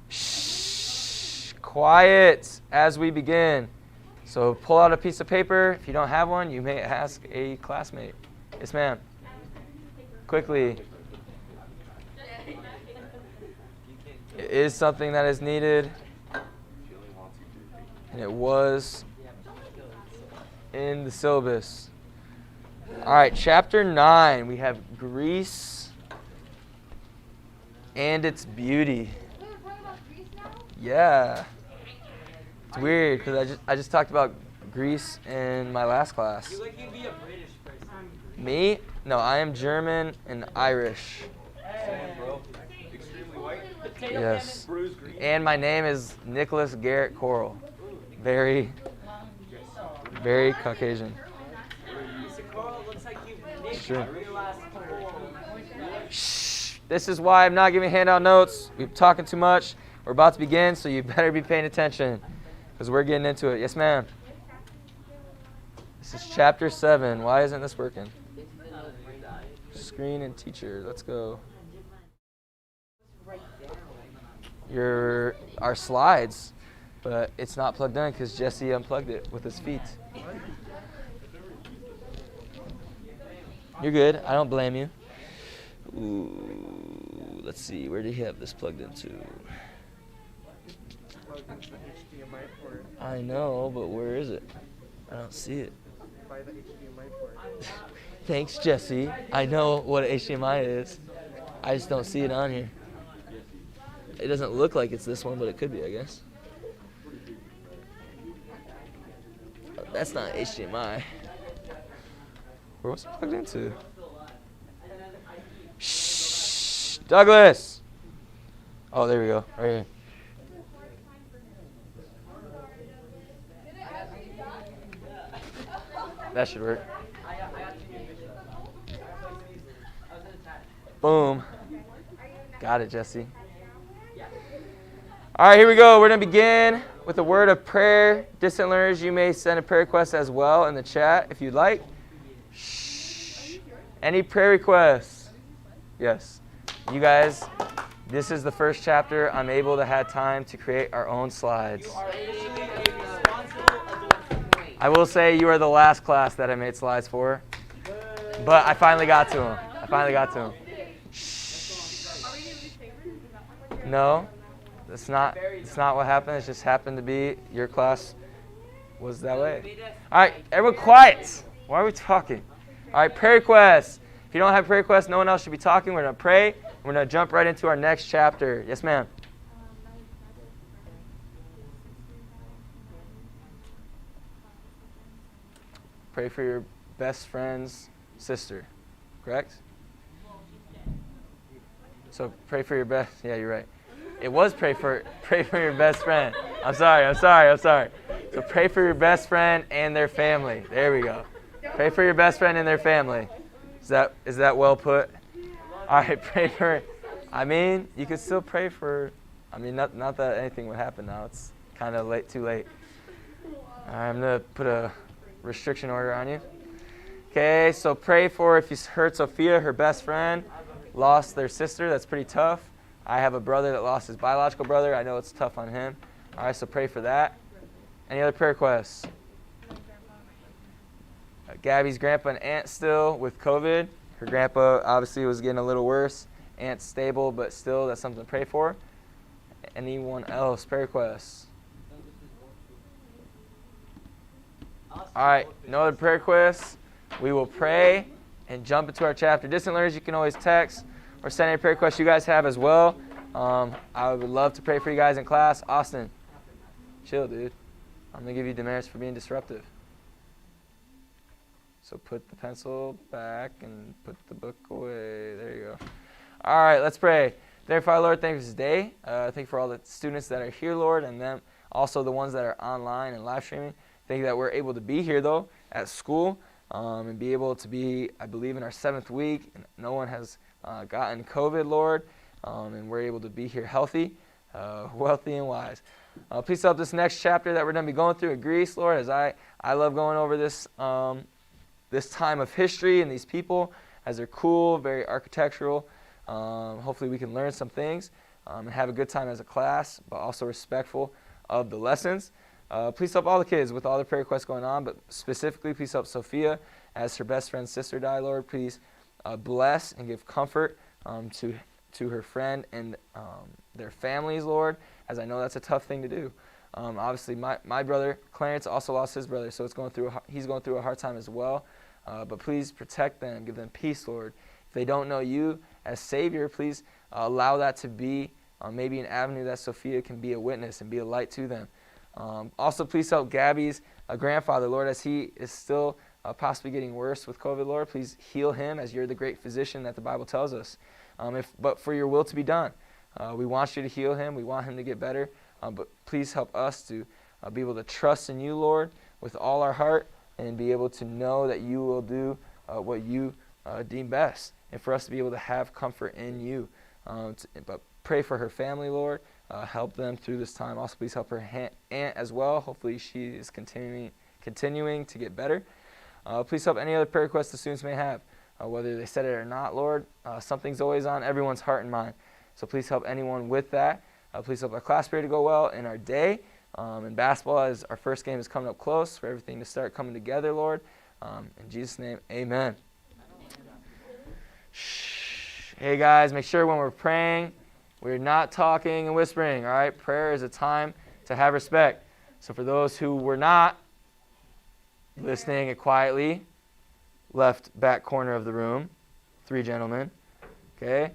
Shh. Quiet as we begin. So pull out a piece of paper. If you don't have one, you may ask a classmate. Yes, ma'am. Quickly. It is something that is needed. And it was in the syllabus. All right, chapter 9. We have Greece and its beauty. Yeah. It's weird because I just talked about Greece in my last class. You like you'd be a British person. Me? No, I am German and Irish. Yes. And my name is Nicholas Garrett Coral. Very, very Caucasian. Sure. Shh. This is why I'm not giving handout notes. We're talking too much. We're about to begin, so you better be paying attention because we're getting into it. Yes, ma'am. This is chapter 7. Why isn't this working? Screen and teacher. Let's go. Our slides, but it's not plugged in because Jesse unplugged it with his feet. You're good. I don't blame you. Ooh, let's see. Where did he have this plugged into? I know, but where is it? I don't see it. Thanks, Jesse. I know what HDMI is. I just don't see it on here. It doesn't look like it's this one, but it could be, I guess. Oh, that's not HDMI. Where was it plugged into? Shh, Douglas. Oh, there we go. Right here. That should work. Boom. Got it, Jesse. All right, here we go. We're going to begin with a word of prayer. Distant learners, you may send a prayer request as well in the chat if you'd like. Shh. Any prayer requests? Yes. You guys, this is the first chapter. I'm able to have time to create our own slides. I will say you are the last class that I made slides for, but I finally got to them. Shh. No. That's not what happened. It just happened to be your class was that way. All right, everyone quiet. Why are we talking? All right, prayer requests. If you don't have prayer requests, no one else should be talking. We're going to pray. We're going to jump right into our next chapter. Yes, ma'am. Pray for your best friend's sister, correct? So pray for your best. Yeah, you're right. It was pray for your best friend. I'm sorry. So pray for your best friend and their family. There we go. Pray for your best friend and their family. Is that well put? All right, pray for. I mean, you could still pray for. I mean, not that anything would happen now. It's kind of too late. All right, I'm gonna put a restriction order on you. Okay, so pray for if you heard Sophia, her best friend, lost their sister. That's pretty tough. I have a brother that lost his biological brother. I know it's tough on him. All right, so pray for that. Any other prayer requests? Gabby's grandpa and aunt still with COVID. Her grandpa obviously was getting a little worse. Aunt's stable, but still, that's something to pray for. Anyone else? Prayer requests? All right, no other prayer requests. We will pray and jump into our chapter. Distant learners, you can always text or send any prayer requests you guys have as well. I would love to pray for you guys in class. Austin, chill, dude. I'm going to give you demerits for being disruptive. So put the pencil back and put the book away. There you go. All right, let's pray. Dear Father, Lord, thank you for this day. Thank you for all the students that are here, Lord, and them also the ones that are online and live streaming. Thank you that we're able to be here, though, at school and be able to be, I believe, in our 7th week. And no one has gotten COVID, Lord, and we're able to be here healthy, wealthy, and wise. Please help this next chapter that we're going to be going through in Greece, Lord, as I love going over this this time of history and these people as they're cool, very architectural. Hopefully we can learn some things and have a good time as a class, but also respectful of the lessons. Please help all the kids with all the prayer requests going on, but specifically please help Sophia as her best friend's sister died, Lord. Please bless and give comfort to her friend and their families, Lord, as I know that's a tough thing to do. Obviously, my brother, Clarence, also lost his brother, so he's going through a hard time as well. But please protect them, give them peace, Lord. If they don't know you as Savior, please allow that to be maybe an avenue that Sophia can be a witness and be a light to them. Also, please help Gabby's grandfather, Lord, as he is still possibly getting worse with COVID, Lord. Please heal him as you're the great physician that the Bible tells us. But for your will to be done. We want you to heal him. We want him to get better. But please help us to be able to trust in you, Lord, with all our heart and be able to know that you will do what you deem best and for us to be able to have comfort in you. But pray for her family, Lord. Help them through this time. Also, please help her aunt as well. Hopefully she is continuing to get better. Please help any other prayer requests the students may have, whether they said it or not, Lord. Something's always on everyone's heart and mind. So please help anyone with that. Please help our class period to go well in our day. In basketball, as our first game is coming up close, for everything to start coming together, Lord. In Jesus' name, amen. Shh. Hey, guys, make sure when we're praying, we're not talking and whispering, all right? Prayer is a time to have respect. So for those who were not listening quietly, left back corner of the room, 3 gentlemen, okay?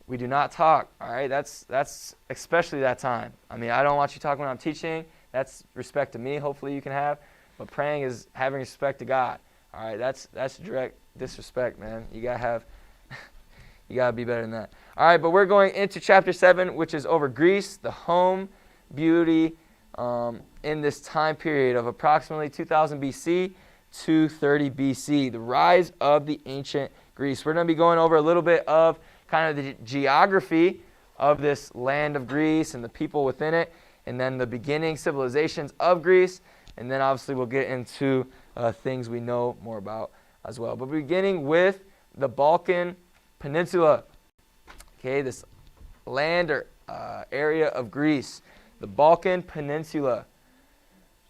We do not talk, all right? That's especially that time. I mean, I don't want you talking when I'm teaching. That's respect to me, hopefully you can have. But praying is having respect to God, all right? That's direct disrespect, man. You got to be better than that. All right, but we're going into chapter 7, which is over Greece, the home, beauty, in this time period of approximately 2000 BC to 30 BC, the rise of the ancient Greece. We're going to be going over a little bit of kind of the geography of this land of Greece and the people within it, and then the beginning civilizations of Greece, and then obviously we'll get into things we know more about as well. But beginning with the Balkan Peninsula, okay, this land or area of Greece, the Balkan Peninsula.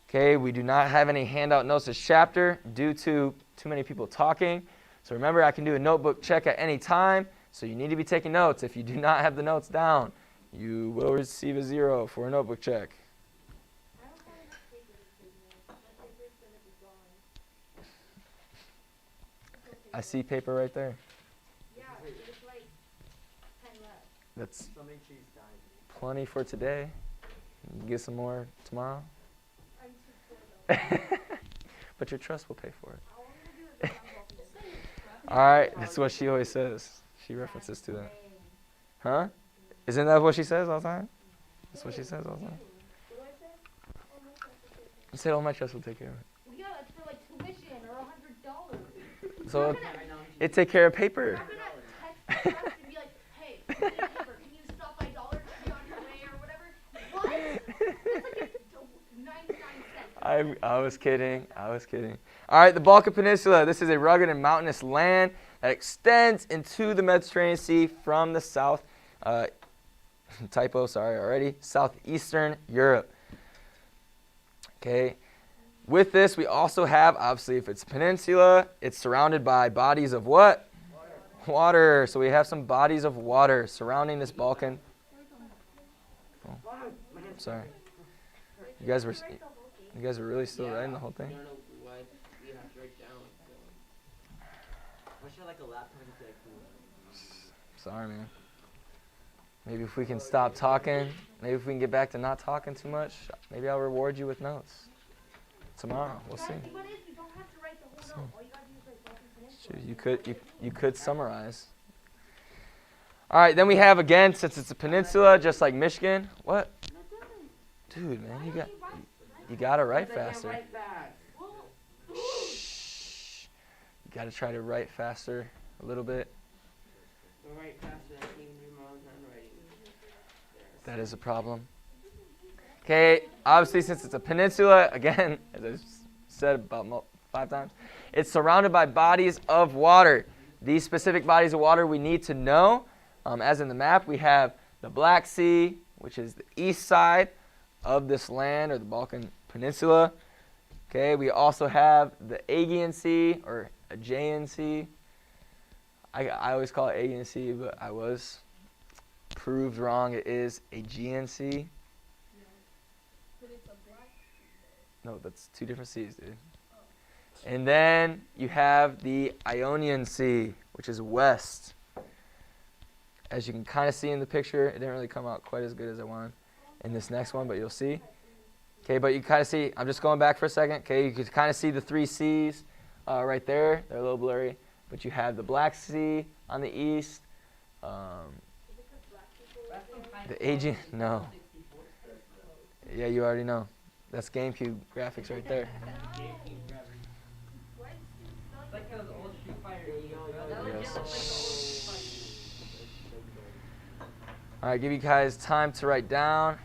Okay, we do not have any handout notes this chapter due to too many people talking. So remember, I can do a notebook check at any time. So you need to be taking notes. If you do not have the notes down, you will receive a 0 for a notebook check. I don't have enough paper to take notes. My paper's gonna be gone. I see paper right there. Yeah, there's like 10 left. That's plenty for today. You can get some more tomorrow. I'm too poor though. But your trust will pay for it. All I'm gonna do is I'm All right, that's what she always says. She references to that. Huh? Isn't that what she says all the time? That's what she says all the time. What do I say? Oh, my trust will take You said, oh, my trust will take care of it. Yeah, that's for like tuition or $100. So it take care of paper. I'm gonna text my trust and be like, hey, can you stop by Dollar Tree on your way or whatever? What? That's like 99 cents. I was kidding. I was kidding. All right, the Balkan Peninsula. This is a rugged and mountainous land that extends into the Mediterranean Sea from the south, southeastern Europe. Okay. With this, we also have, obviously, if it's a peninsula, it's surrounded by bodies of what? Water. So we have some bodies of water surrounding this Balkan Sorry. You guys were really still writing the whole thing? I don't know why we have to write down. I should have like a laptop to like Sorry, man. Maybe if we can stop talking, maybe if we can get back to not talking too much, maybe I'll reward you with notes. Tomorrow, we'll see. But you don't have to write the whole note. All you gotta do is write Dolphin Peninsula. Shoot, you could summarize. All right, then we have again, since it's a peninsula, just like Michigan. What? Dude, man, you gotta write faster. Shh. You gotta try to write faster a little bit. Write faster than I can even do my own handwriting. That is a problem. Okay, obviously since it's a peninsula, again, as I said about 5 times, it's surrounded by bodies of water. These specific bodies of water we need to know. As in the map, we have the Black Sea, which is the east side of this land, or the Balkan Peninsula. Okay, we also have the Aegean Sea, or Aegean Sea. I always call it Aegean Sea, but I was proved wrong. It is Aegean Sea. But it's a black. No, that's 2 different seas, dude. And then you have the Ionian Sea, which is west. As you can kind of see in the picture, it didn't really come out quite as good as I wanted in this next one, but you'll see. Okay, but you kind of see, I'm just going back for a second. Okay, you can kind of see the 3 seas right there. They're a little blurry. But you have the Black Sea on the east. The Aegean, no. Yeah, you already know. That's GameCube graphics right there. Like those old Street Fighter All right, give you guys time to write down.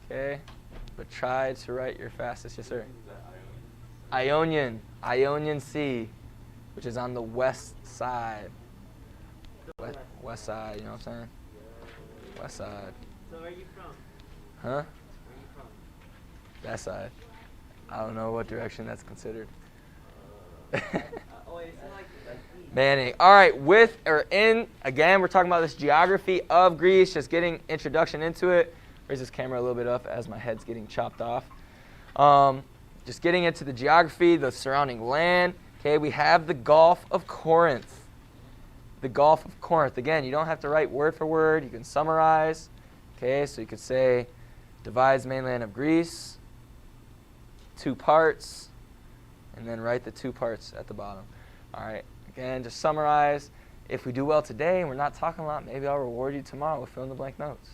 Okay, but try to write your fastest. Yes, sir. Ionian Sea, which is on the west side. West side, you know what I'm saying? West side. So where are you from? Huh? Where are you from? That side. I don't know what direction that's considered. Oh, it's like Manning. All right, again, we're talking about this geography of Greece, just getting introduction into it. Raise this camera a little bit up as my head's getting chopped off. Just getting into the geography, the surrounding land. Okay, we have the Gulf of Corinth. The Gulf of Corinth. Again, you don't have to write word for word. You can summarize. Okay, so you could say, divides mainland of Greece, 2 parts, and then write the 2 parts at the bottom. All right, again, just summarize. If we do well today and we're not talking a lot, maybe I'll reward you tomorrow with fill-in-the-blank notes.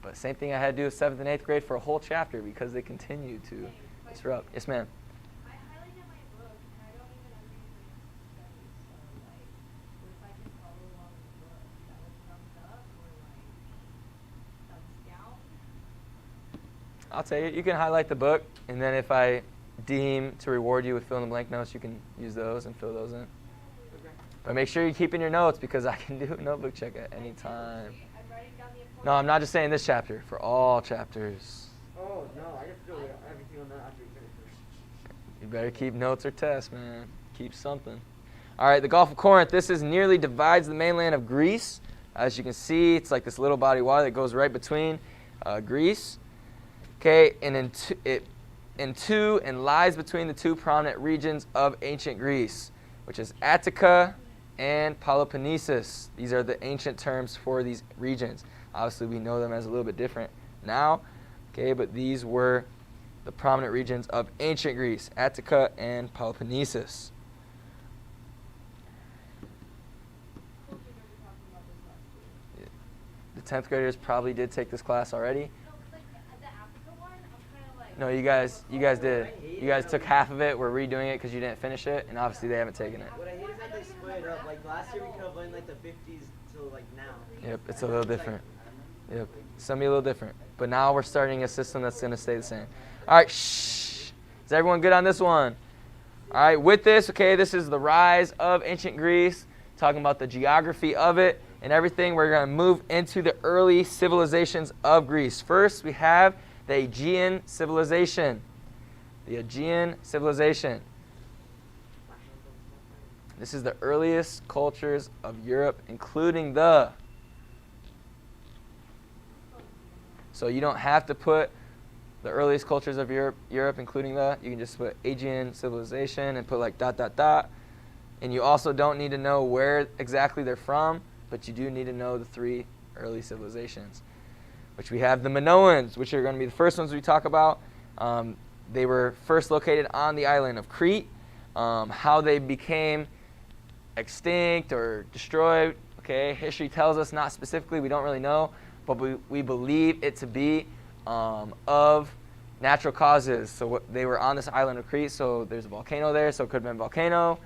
But same thing I had to do with 7th and 8th grade for a whole chapter because they continue to disrupt. Yes, ma'am. I highlighted my book, and I don't even understand the studies. So, like, what if I just follow along with the book? Is that like thumbs up or like thumbs down? I'll tell you, you can highlight the book, and then if I deem to reward you with fill-in-the-blank notes, you can use those and fill those in. But make sure you're keeping your notes because I can do a notebook check at any time. I'm writing down the important. No, I'm not just saying this chapter, for all chapters. oh no, I just do everything on that after you finish first. You better keep notes or tests, man. Keep something. All right, the Gulf of Corinth. This nearly divides the mainland of Greece. As you can see, it's like this little body of water that goes right between Greece. Okay, and and lies between the 2 prominent regions of ancient Greece, which is Attica and Peloponnesus. These are the ancient terms for these regions. Obviously, we know them as a little bit different now. Okay, but these were the prominent regions of ancient Greece, Attica and Peloponnesus. The 10th graders probably did take this class already. No, 'cause like the Africa one, I'm kind of like. No, you guys did. You guys took half of it. We're redoing it because you didn't finish it, and obviously they haven't taken it. What I hate is that they split it up. Like last year we could have learned like the 50s till like now. Yep, it's a little different. Yep, it's gonna be a little different. But now we're starting a system that's gonna stay the same. All right, shh. Is everyone good on this one? All right, with this, okay, this is the rise of ancient Greece, talking about the geography of it and everything. We're gonna move into the early civilizations of Greece. First, we have the Aegean civilization. The Aegean civilization. This is the earliest cultures of Europe, including the So you don't have to put the earliest cultures of Europe, including you can just put Aegean civilization and put like ... And you also don't need to know where exactly they're from, but you do need to know the 3 early civilizations, which we have the Minoans, which are going to be the first ones we talk about. They were first located on the island of Crete. How they became extinct or destroyed, okay, history tells us not specifically, we don't really know, but we believe it to be of natural causes. So they were on this island of Crete, so there's a volcano there, so it could have been a volcano,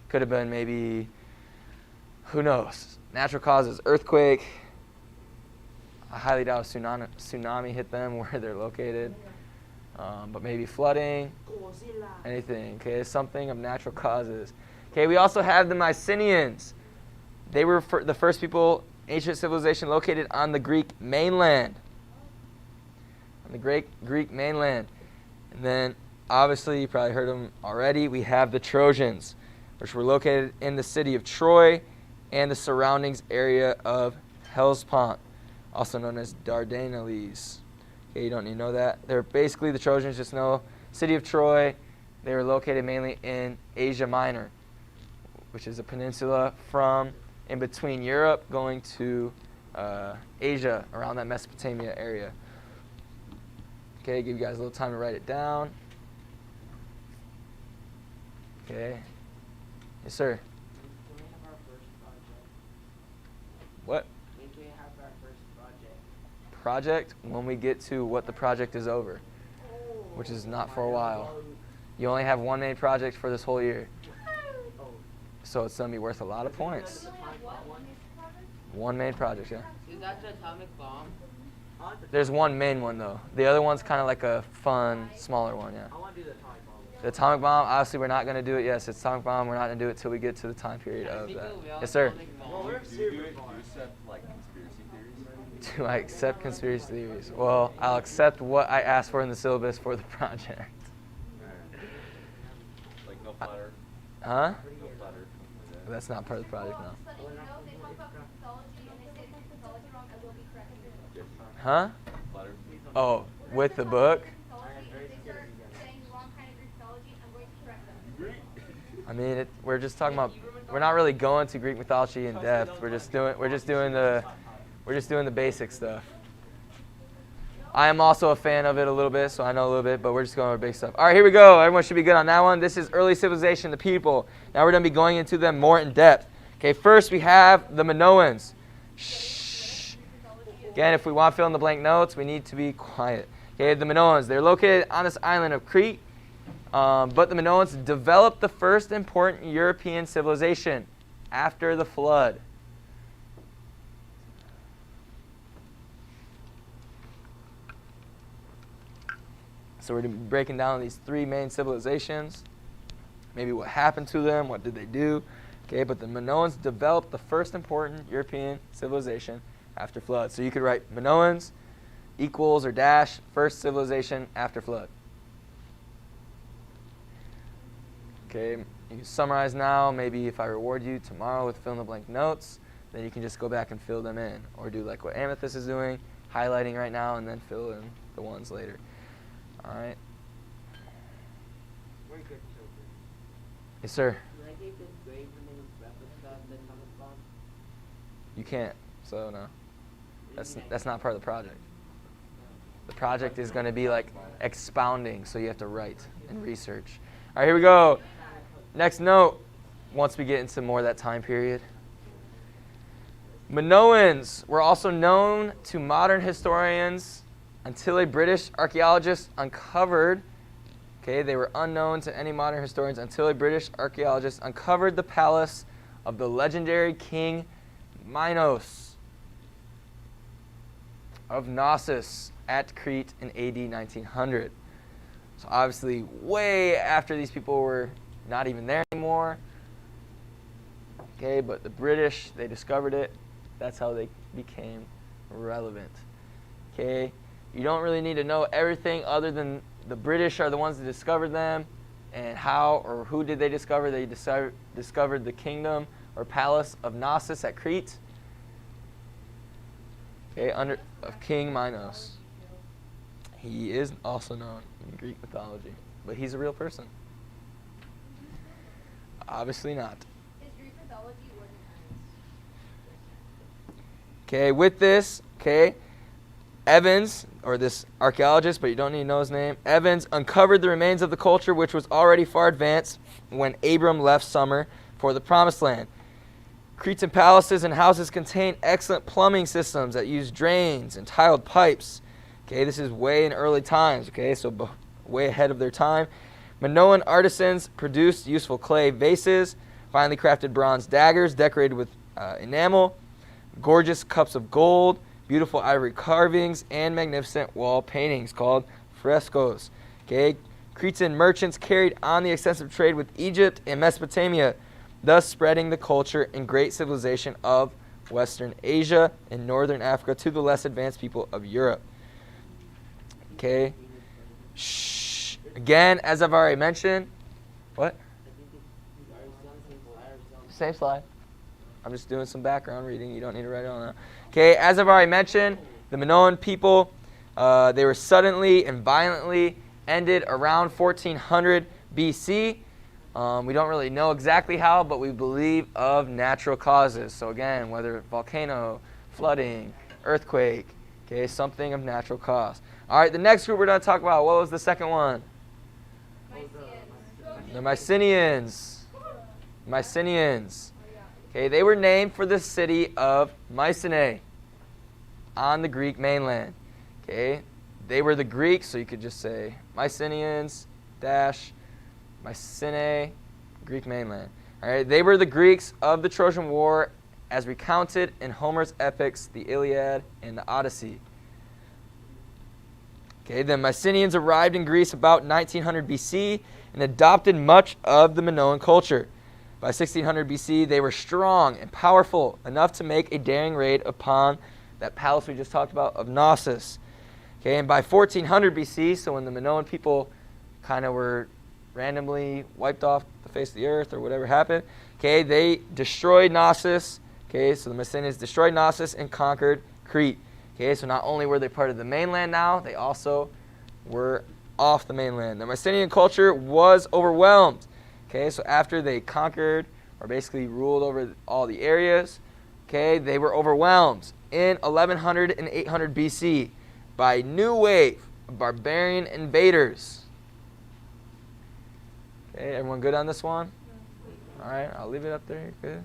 could have been maybe, who knows, natural causes, earthquake. I highly doubt a tsunami hit them where they're located, but maybe flooding, anything, okay, something of natural causes. Okay, we also have the Mycenaeans. They were the first people, ancient civilization located on the Greek mainland. On the Greek mainland. And then, obviously, you probably heard them already, we have the Trojans, which were located in the city of Troy and the surroundings area of Hellespont, also known as Dardanelles. Okay, you don't need to know that. They're basically, the Trojans, just know, city of Troy. They were located mainly in Asia Minor, which is a peninsula from in between Europe going to Asia, around that Mesopotamia area. Okay, give you guys a little time to write it down. Okay. Yes, sir. When we have our first project? What? When do we have our first project? Project? When we get to what the project is over, which is not for a while. You only have one main project for this whole year. So it's going to be worth a lot of points. One main project, yeah. Is that the atomic bomb? There's one main one, though. The other one's kind of like a fun, smaller one, yeah. I want to do the atomic bomb. The atomic bomb, obviously, we're not going to do it. Yes, it's atomic bomb. We're not going to do it till we get to the time period of that. Yes, sir. Well, we're Do you accept like conspiracy theories? Do I accept conspiracy theories? Well, I'll accept what I asked for in the syllabus for the project. Like no flat Earth? Huh? No flat Earth? That's not part of the project, no. Just letting you know, they talk about Greek mythology and they say Greek mythology wrong, I will be corrected. Huh? Flat Earth? Oh, with the book? If they start saying the wrong kind of Greek mythology, I'm going to correct them. I mean, we're just talking about. We're not really going to Greek mythology in depth. We're just doing the basic stuff. I am also a fan of it a little bit, so I know a little bit, but we're just going over basic stuff. All right, here we go. Everyone should be good on that one. This is early civilization, the people. Now we're going to be going into them more in depth. Okay, first we have the Minoans. Shh. Again, if we want to fill in the blank notes, we need to be quiet. Okay, the Minoans. They're located on this island of Crete, but the Minoans developed the first important European civilization after the flood. So we're going to be breaking down these 3 main civilizations, maybe what happened to them, what did they do. Okay, but the Minoans developed the first important European civilization after flood. So you could write Minoans equals or dash first civilization after flood. Okay, you can summarize now. Maybe if I reward you tomorrow with fill in the blank notes, then you can just go back and fill them in. Or do like what Amethyst is doing, highlighting right now and then fill in the ones later. All right. We're good so good. Yes, sir. Do I get good grades when they replica of the atomic bomb? You can't. So no. That's not part of the project. The project is going to be like expounding, so you have to write and research. All right, here we go. Next note, once we get into more of that time period. Minoans were also known to modern historians until a British archaeologist uncovered, okay, they were unknown to any modern historians until a British archaeologist uncovered the palace of the legendary king Minos of Knossos at Crete in AD 1900. So obviously way after these people were not even there anymore. Okay, but the British, they discovered it. That's how they became relevant. Okay, you don't really need to know everything other than the British are the ones that discovered them, and how or who did they discover? They discovered the kingdom or palace of Knossos at Crete. Okay, of King Minos. He is also known in Greek mythology, but he's a real person. Obviously not. His Greek mythology wasn't Okay, with this, okay, Evans, or this archaeologist, but you don't need to know his name, Evans uncovered the remains of the culture which was already far advanced when Abram left Summer for the Promised Land. Cretan palaces and houses contain excellent plumbing systems that use drains and tiled pipes. Okay, this is way in early times, okay, so way ahead of their time. Minoan artisans produced useful clay vases, finely crafted bronze daggers decorated with enamel, gorgeous cups of gold, beautiful ivory carvings, and magnificent wall paintings called frescoes. Okay, Cretan merchants carried on the extensive trade with Egypt and Mesopotamia, thus spreading the culture and great civilization of Western Asia and Northern Africa to the less advanced people of Europe. Okay. Shh. Again, as I've already mentioned, what? Same slide. I'm just doing some background reading. You don't need to write it all down. Okay, as I've already mentioned, the Minoan people, they were suddenly and violently ended around 1400 BC. We don't really know exactly how, but we believe of natural causes. So again, whether volcano, flooding, earthquake, okay, something of natural cause. All right, the next group we're going to talk about, what was the second one? The Mycenaeans. Mycenaeans. Okay, they were named for the city of Mycenae on the Greek mainland. Okay, they were the Greeks, so you could just say Mycenaeans dash Mycenae, Greek mainland. All right, they were the Greeks of the Trojan War as recounted in Homer's epics, the Iliad and the Odyssey. Okay, the Mycenaeans arrived in Greece about 1900 BC and adopted much of the Minoan culture. By 1600 BC, they were strong and powerful enough to make a daring raid upon that palace we just talked about of Knossos. Okay, and by 1400 BC, so when the Minoan people kind of were randomly wiped off the face of the earth or whatever happened, okay, they destroyed Knossos. Okay, so the Mycenaeans destroyed Knossos and conquered Crete. Okay, so not only were they part of the mainland now, they also were off the mainland. The Mycenaean culture was overwhelmed. Okay, so after they conquered or basically ruled over all the areas, okay, they were overwhelmed in 1100 and 800 BC by a new wave of barbarian invaders. Okay, everyone good on this one? All right, I'll leave it up there. Good.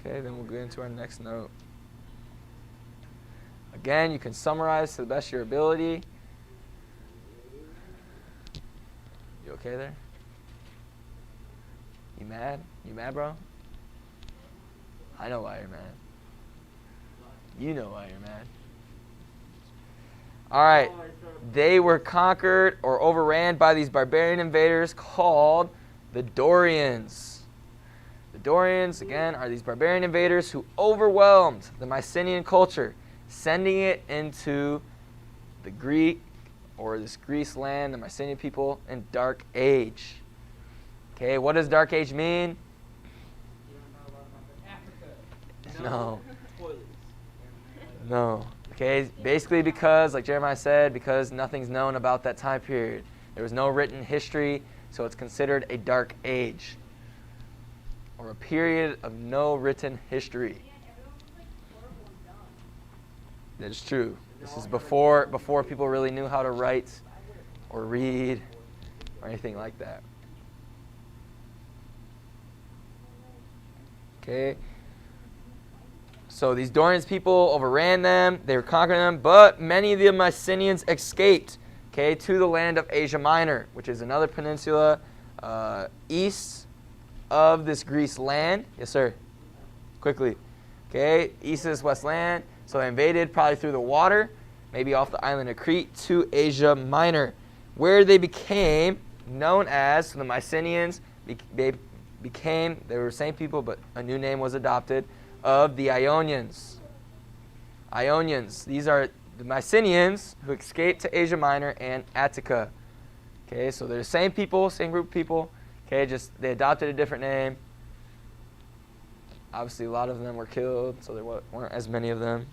Okay, then we'll get into our next note. Again, you can summarize to the best of your ability. You okay there? You mad? You mad, bro? I know why you're mad. You know why you're mad. All right. They were conquered or overran by these barbarian invaders called the Dorians. The Dorians, again, are these barbarian invaders who overwhelmed the Mycenaean culture, sending it into the Greek or this Greece land, the Mycenaean people, in Dark Age. Okay, what does Dark Age mean? No. No. Okay, basically because, like Jeremiah said, because nothing's known about that time period. There was no written history, so it's considered a dark age. Or a period of no written history. That is true. This is before people really knew how to write or read or anything like that. Okay. So these Dorians people overran them, they were conquering them, but many of the Mycenaeans escaped, okay, to the land of Asia Minor, which is another peninsula east of this Greece land. Yes, sir. Quickly. Okay, east of this west land. So they invaded probably through the water, maybe off the island of Crete, to Asia Minor, where they became known as, so the Mycenaeans they were the same people, but a new name was adopted, of the Ionians. Ionians. These are the Mycenaeans who escaped to Asia Minor and Attica. Okay, so they're the same people, same group of people. Okay, just they adopted a different name. Obviously, a lot of them were killed, so there weren't as many of them.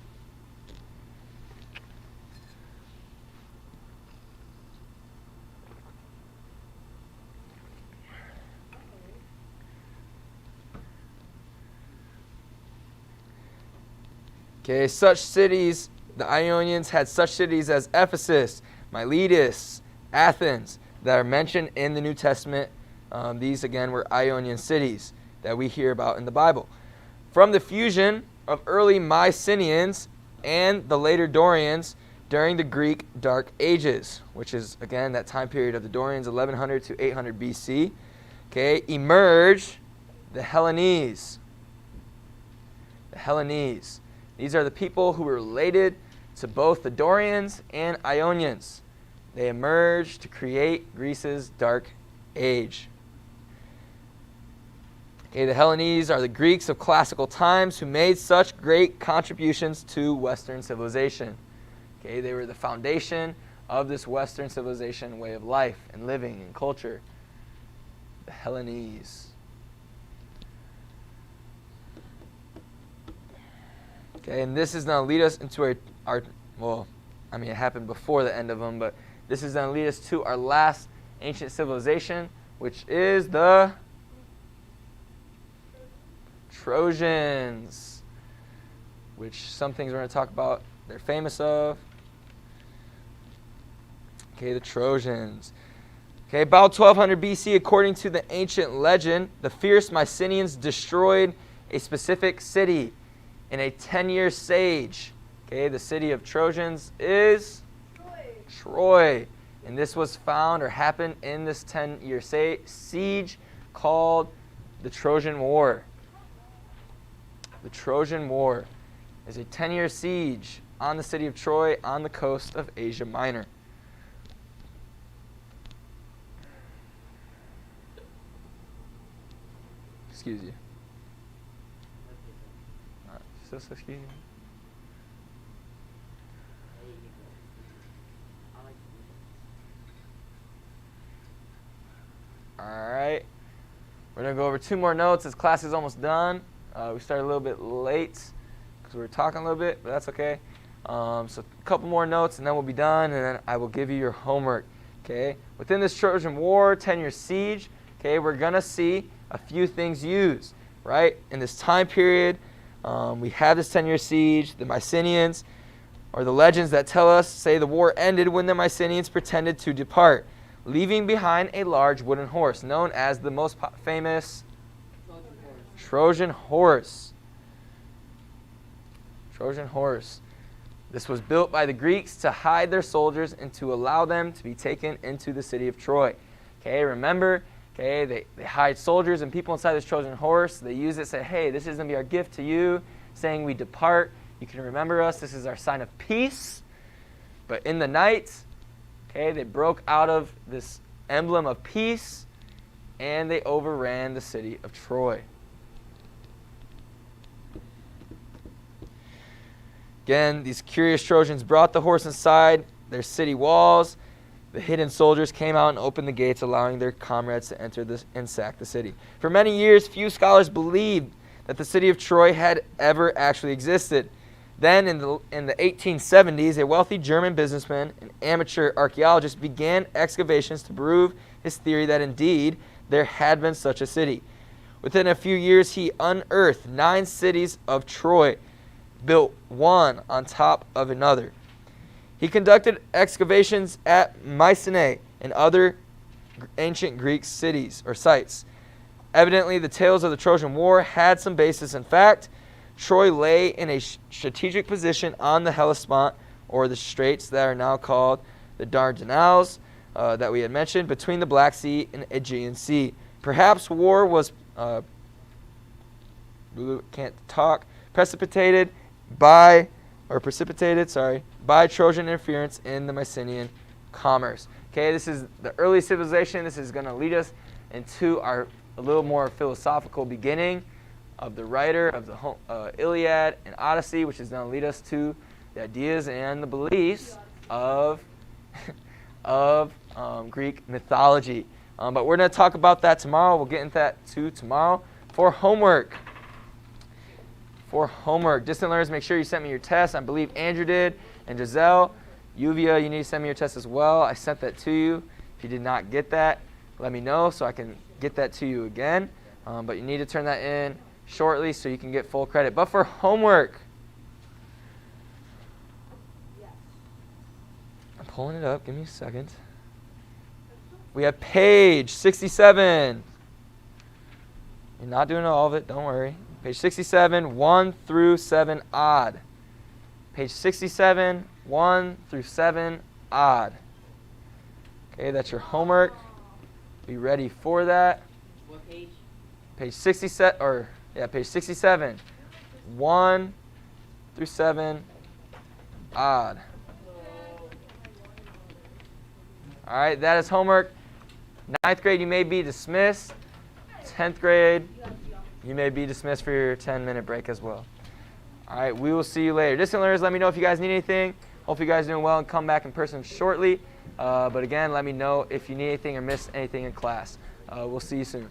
Okay, such cities, the Ionians had such cities as Ephesus, Miletus, Athens, that are mentioned in the New Testament. These, again, were Ionian cities that we hear about in the Bible. From the fusion of early Mycenaeans and the later Dorians during the Greek Dark Ages, which is, again, that time period of the Dorians, 1100 to 800 BC, okay, emerge the Hellenes. The Hellenes. These are the people who were related to both the Dorians and Ionians. They emerged to create Greece's Dark Age. Okay, the Hellenes are the Greeks of classical times who made such great contributions to Western civilization. Okay, they were the foundation of this Western civilization way of life and living and culture. The Hellenes. Okay, and this is going to lead us into our well, I mean, it happened before the end of them, but this is going to lead us to our last ancient civilization, which is the Trojans, which some things we're going to talk about they're famous of. Okay, the Trojans. Okay, about 1200 BC, according to the ancient legend, the fierce Mycenaeans destroyed a specific city in a 10-year siege. Okay, the city of Trojans is Troy. And this was found or happened in this 10-year siege called the Trojan War. The Trojan War is a 10-year siege on the city of Troy on the coast of Asia Minor. Excuse you. Excuse you. Alright. We're going to go over 2 more notes as class is almost done. We started a little bit late because we were talking a little bit, but that's okay. So a couple more notes and then we'll be done, and then I will give you your homework. Okay. Within this Trojan War, 10-year siege, okay, we're going to see a few things used, right? In this time period, we have this 10-year siege. The Mycenaeans, or the legends that tell us, say the war ended when the Mycenaeans pretended to depart, leaving behind a large wooden horse, known as the most famous Trojan horse. Trojan horse. This was built by the Greeks to hide their soldiers and to allow them to be taken into the city of Troy. Okay, remember, okay, they hide soldiers and people inside this Trojan horse. They use it, say, hey, this is going to be our gift to you, saying we depart. You can remember us. This is our sign of peace. But in the night, okay, they broke out of this emblem of peace and they overran the city of Troy. Again, these curious Trojans brought the horse inside their city walls. The hidden soldiers came out and opened the gates, allowing their comrades to enter and sack the city. For many years, few scholars believed that the city of Troy had ever actually existed. Then, in the 1870s, a wealthy German businessman and amateur archaeologist began excavations to prove his theory that indeed there had been such a city. Within a few years, he unearthed 9 cities of Troy, built one on top of another. He conducted excavations at Mycenae and other ancient Greek cities or sites. Evidently, the tales of the Trojan War had some basis in fact. Troy lay in a strategic position on the Hellespont, or the straits that are now called the Dardanelles, that we had mentioned, between the Black Sea and Aegean Sea. Perhaps war was precipitated by Trojan interference in the Mycenaean commerce. Okay, this is the early civilization. This is going to lead us into a little more philosophical beginning of the writer of the Iliad and Odyssey, which is going to lead us to the ideas and the beliefs of Greek mythology. But we're going to talk about that tomorrow. We'll get into that too tomorrow. For homework, distant learners, make sure you sent me your test. I believe Andrew did, and Giselle. Yuvia, you need to send me your test as well. I sent that to you. If you did not get that, let me know so I can get that to you again. But you need to turn that in shortly so you can get full credit. But for homework, pulling it up. Give me a second. We have page 67. You're not doing all of it. Don't worry. Page 67, 1 through 7 odd. Page 67, 1 through 7 odd. Okay, that's your homework. Be ready for that. What page? Page 67, page 67, 1 through 7 odd. All right, that is homework. 9th grade, you may be dismissed. 10th grade, you may be dismissed for your 10-minute break as well. All right, we will see you later. Distant learners, let me know if you guys need anything. Hope you guys are doing well and come back in person shortly. But again, let me know if you need anything or missed anything in class. We'll see you soon.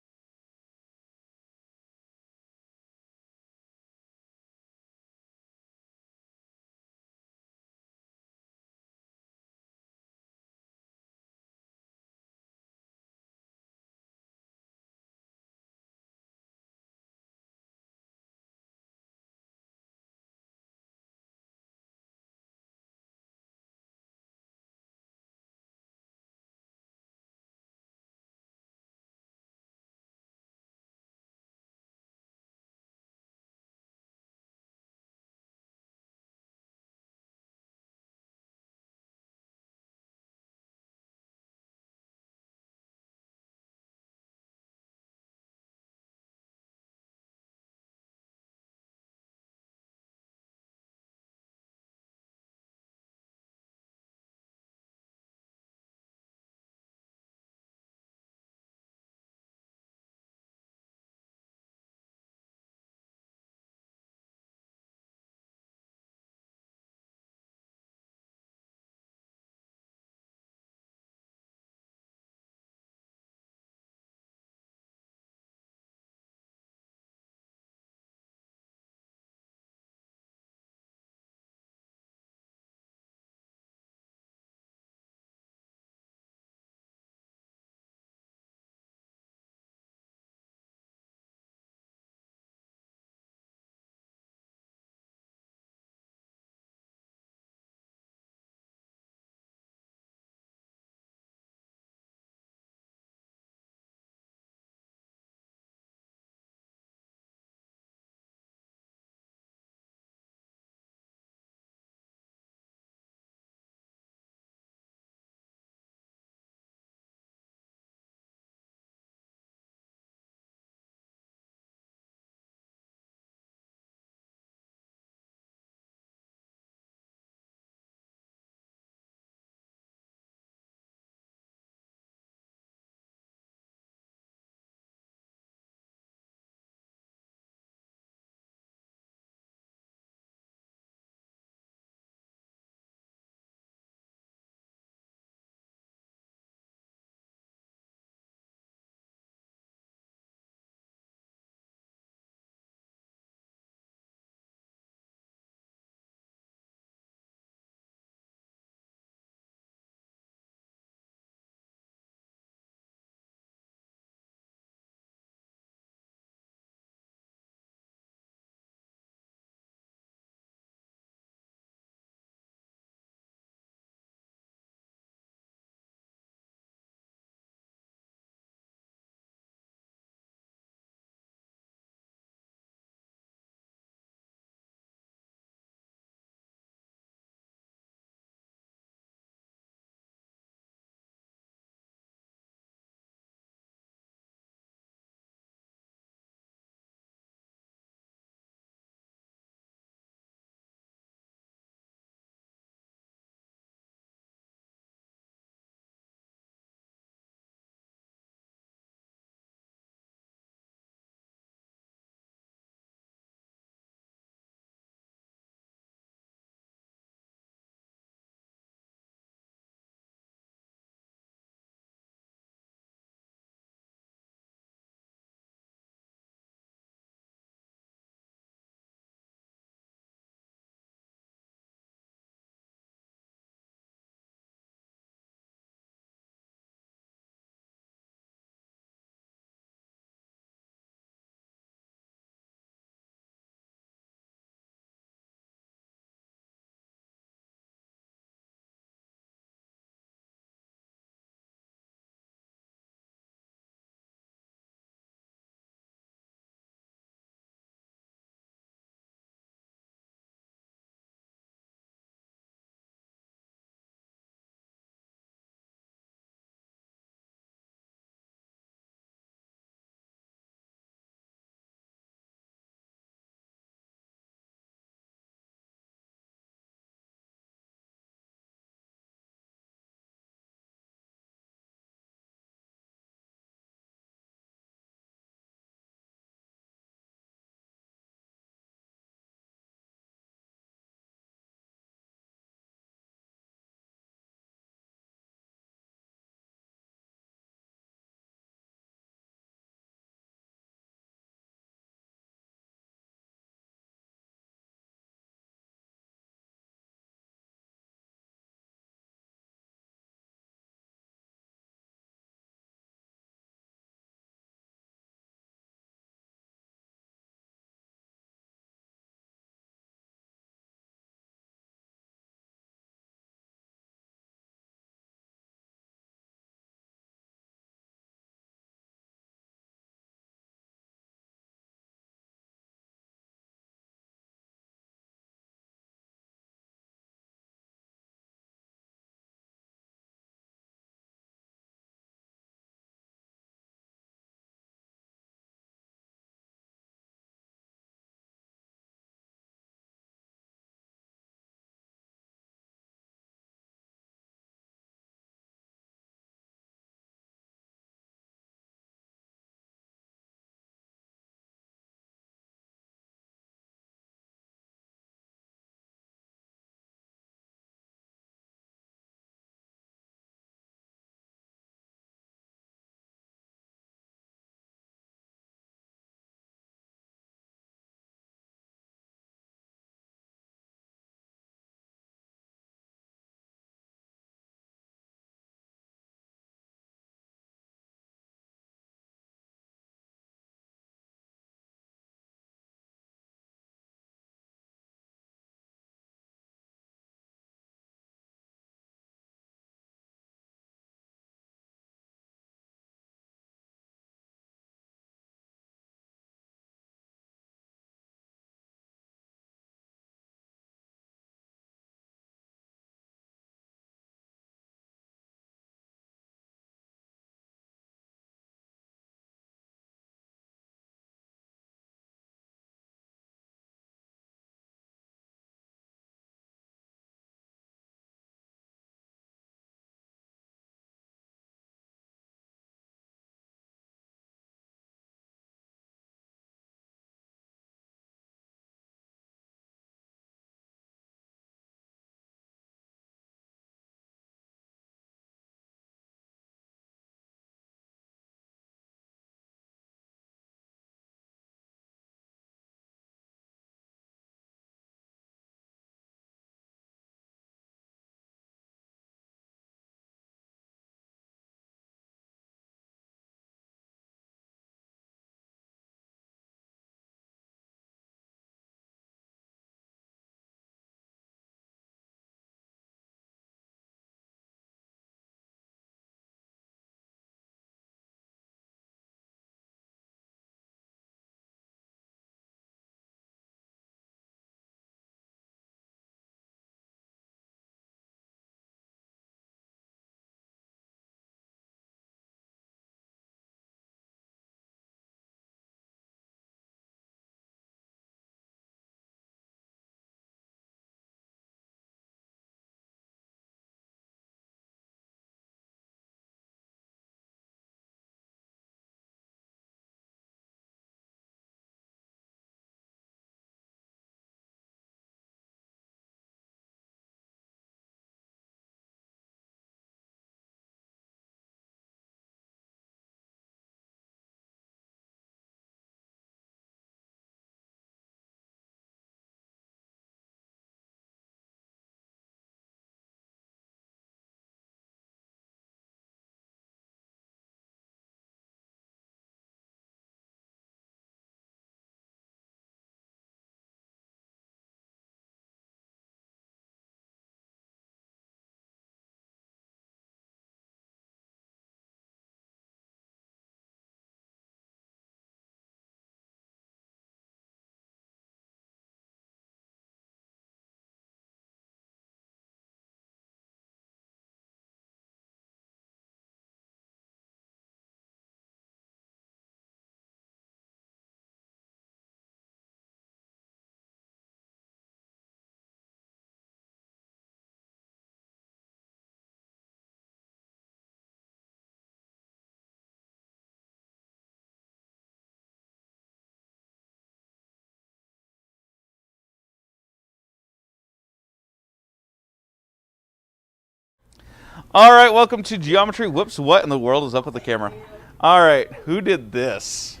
All right, welcome to Geometry. Whoops, what in the world is up with the camera? All right, who did this?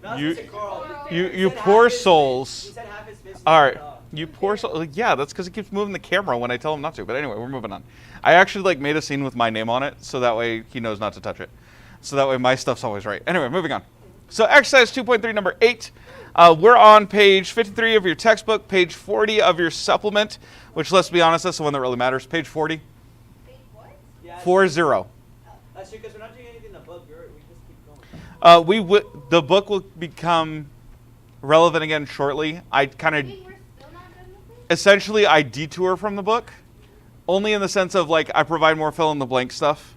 No, You- it's Carl. You He said poor half his souls. face. He said half his face was All right, cut off. you poor soul. Yeah, that's because he keeps moving the camera when I tell him not to. But anyway, we're moving on. I actually like made a scene with my name on it, so that way he knows not to touch it. So that way my stuff's always right. Anyway, moving on. So exercise 2.3, number 8. We're on page 53 of your textbook, page 40 of your supplement, which, let's be honest, that's the one that really matters. Page 40. Yeah, 40. that's true, because we're not doing anything in the book. We just keep going. The book will become relevant again shortly. I kind of, essentially, I detour from the book, only in the sense of like I provide more fill in the blank stuff,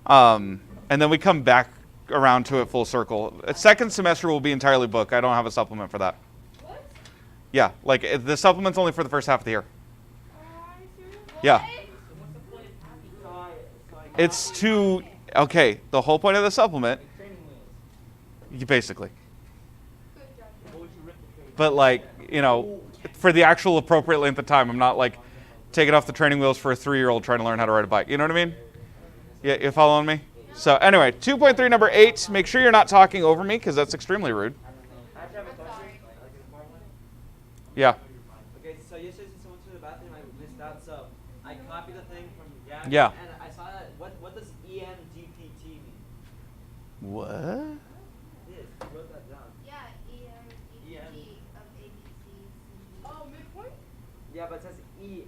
and then we come back around to it full circle. Second semester will be entirely book. I don't have a supplement for that. What? Yeah, like the supplement's only for the first half of the year. Yeah. It's to, okay, the whole point of the supplement, basically. But like, you know, for the actual appropriate length of time, I'm not like taking off the training wheels for a 3-year-old trying to learn how to ride a bike. You know what I mean? Yeah, you following me? So anyway, 2.3, number 8, make sure you're not talking over me because that's extremely rude. Yeah. Okay, so yesterday since I went to the bathroom, I missed out. So I copied the thing from Gavin. Yeah. And I saw that. What does EMDPT mean? What? Yes, I wrote that down. Yeah, EMDPT of ABCs. Oh, midpoint? Yeah, but it says EM.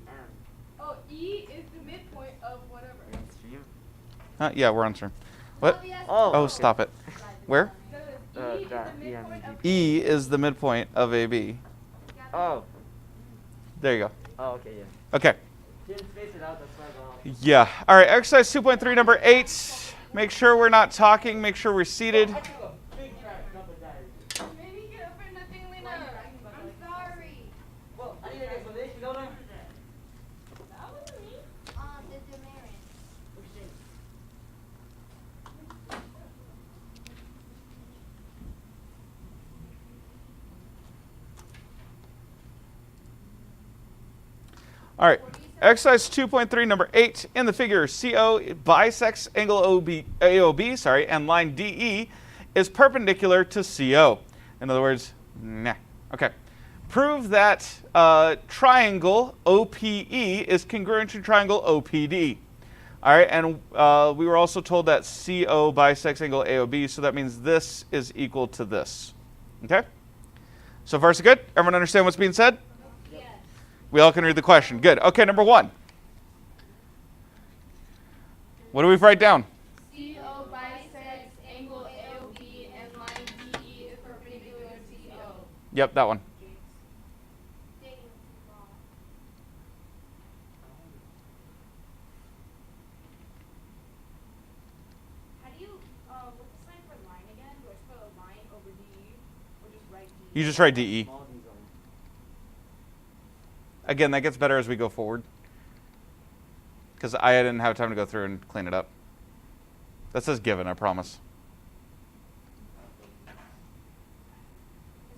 Oh, E is the midpoint of whatever. Yeah, we're on stream. What? Oh, stop it. Where? E is the midpoint of E is the midpoint of AB. Oh. There you go. Oh, okay, yeah. Okay. Didn't space it out, that's why I got off. Yeah. All right, exercise 2.3, number 8. Make sure we're not talking. Make sure we're seated. Maybe get up and nothing, Lena. I'm sorry. Well, I need to get some explanation, don't I? That wasn't me. The demerit. All right. Exercise 2.3, number 8. In the figure, CO bisects angle AOB, and line DE is perpendicular to CO. In other words, nah. Okay. Prove that triangle OPE is congruent to triangle OPD. All right, and we were also told that CO bisects angle AOB, so that means this is equal to this. Okay? So far, so good? Everyone understand what's being said? Yes. We all can read the question. Good. Okay, number 1. What do we write down? CO bisects angle AOB and line DE is perpendicular to CO. Yep, that one. How do you, what's the sign for line again? Do I spell a line over DE or just write DE? You just write DE. Small D's on. Again, that gets better as we go forward. Because I didn't have time to go through and clean it up. That says given, I promise.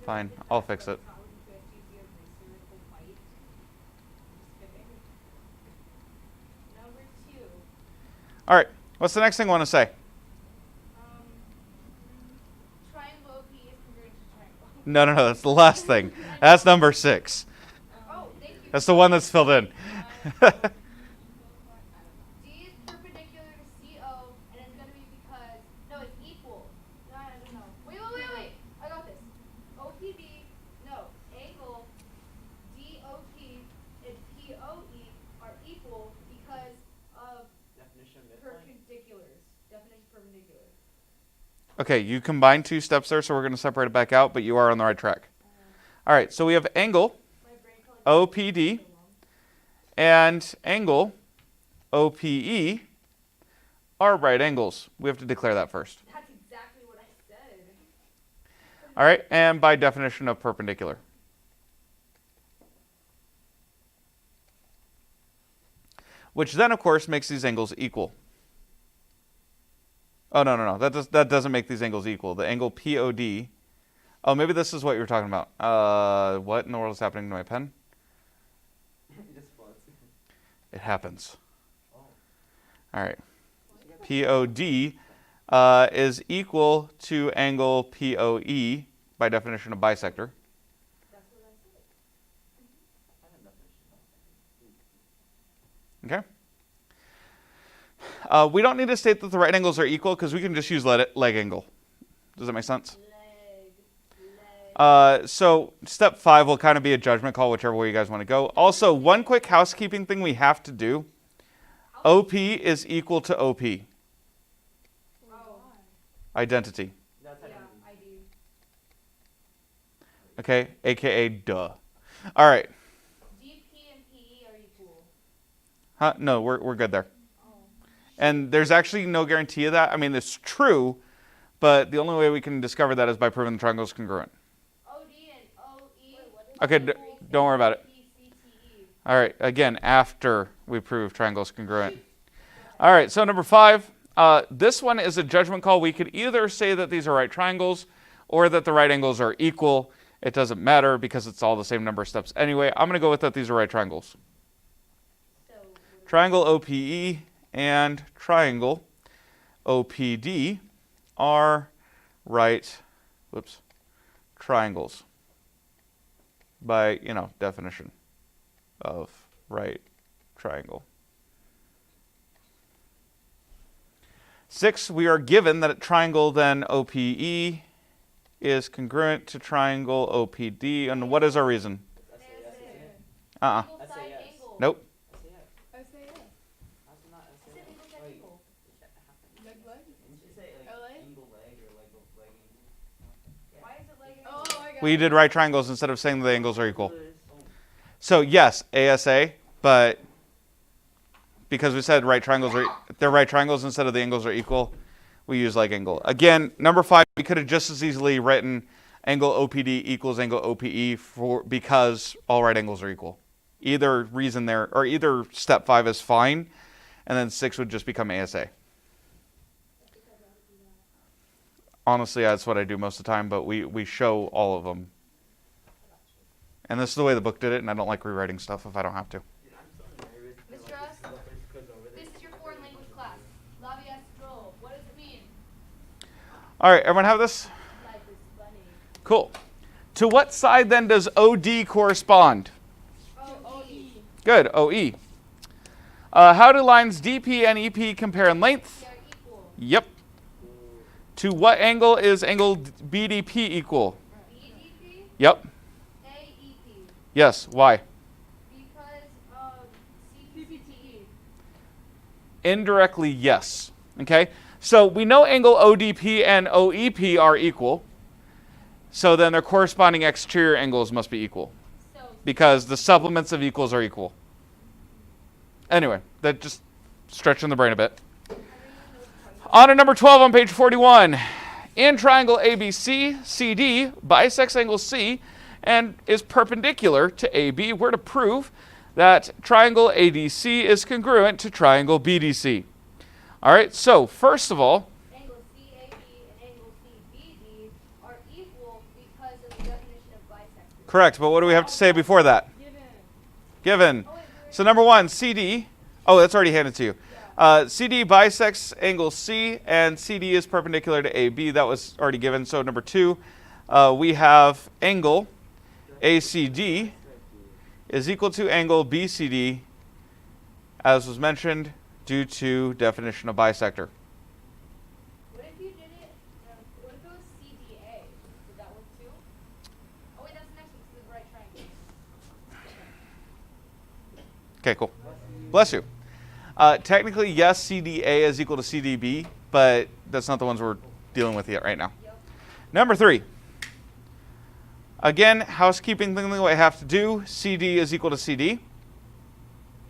Fine, I'll fix it. Number 2. All right, what's the next thing I want to say? Triangle OP is congruent to triangle. No, that's the last thing. That's number 6. Oh, thank you. That's the one that's filled in. D is perpendicular to CO, and it's going to be because, no, it's equal. No. Wait. I got this. OPB, no, angle DOP and POE are equal because of Definition of midpoint. perpendiculars. Definition of perpendicular. Okay, you combined 2 steps there, so we're going to separate it back out, but you are on the right track. All right, so we have angle My brain color OPD and angle OPE are right angles. We have to declare that first. That's exactly what I said. All right, and by definition of perpendicular. Which then, of course, makes these angles equal. Oh, no. That doesn't make these angles equal. The angle POD. Oh, maybe this is what you were talking about. What in the world is happening to my pen? It just floats. It happens. All right. POD is equal to angle POE by definition of bisector. Okay. We don't need to state that the right angles are equal because we can just use leg angle. Does that make sense? So step 5 will kind of be a judgment call, whichever way you guys want to go. Also, one quick housekeeping thing we have to do. OP is equal to OP. Identity. That's identity. Okay, aka duh. All right. DP and PE are equal. Huh? No, we're good there. And there's actually no guarantee of that. I mean, it's true, but the only way we can discover that is by proving the triangle is congruent. OD and OE. Okay, don't worry about it. All right, again, after we prove triangle is congruent. All right, so number 5. This one is a judgment call. We could either say that these are right triangles or that the right angles are equal. It doesn't matter because it's all the same number of steps anyway. I'm going to go with that these are right triangles. Triangle OPE and triangle OPD are right triangles by, definition of right triangle. 6, we are given that a triangle then OPE is congruent to triangle OPD. And what is our reason? Uh-uh. Nope. We did right triangles instead of saying the angles are equal. So yes, ASA, but because we said right triangles they're right triangles instead of the angles are equal, we use like angle. Again, number 5, we could have just as easily written angle OPD equals angle OPE because all right angles are equal. Either reason there, or either step 5 is fine, and then 6 would just become ASA. Honestly, that's what I do most of the time, but we show all of them. And this is the way the book did it, and I don't like rewriting stuff if I don't have to. Mr. S, this is your foreign language class. Lavia stroll. What does it mean? All right, everyone have this? Life is funny. Cool. To what side then does OD correspond? OE. Good, OE. How do lines DP and EP compare in length? They are equal. Yep. To what angle is angle BDP equal? BDP? Yep. AEP. Yes, why? Because CPTE. Indirectly, yes. Okay? So we know angle ODP and OEP are equal. So then their corresponding exterior angles must be equal. So Because the supplements of equals are equal. Anyway, that just stretching the brain a bit. On to number 12 on page 41. In triangle ABC, CD bisects angle C and is perpendicular to AB. We're to prove that triangle ADC is congruent to triangle BDC. All right, so first of all, angle CAB and angle CBD are equal because of the definition of bisector. correct, but what do we have to say before that? Given. Oh, wait, So number 1, CD. Oh, that's already handed to you. CD bisects angle C, and CD is perpendicular to AB. That was already given. So number 2, we have angle ACD is equal to angle BCD, as was mentioned, due to definition of bisector. What if you did it, what if it was CDA? Would that work too? Oh wait, that's the next one, because it's the right triangle. Okay, cool. Bless you. Technically, yes, CDA is equal to CDB, but that's not the ones we're dealing with yet right now. Yep. Number 3. Again, housekeeping thing that I have to do. CD is equal to CD.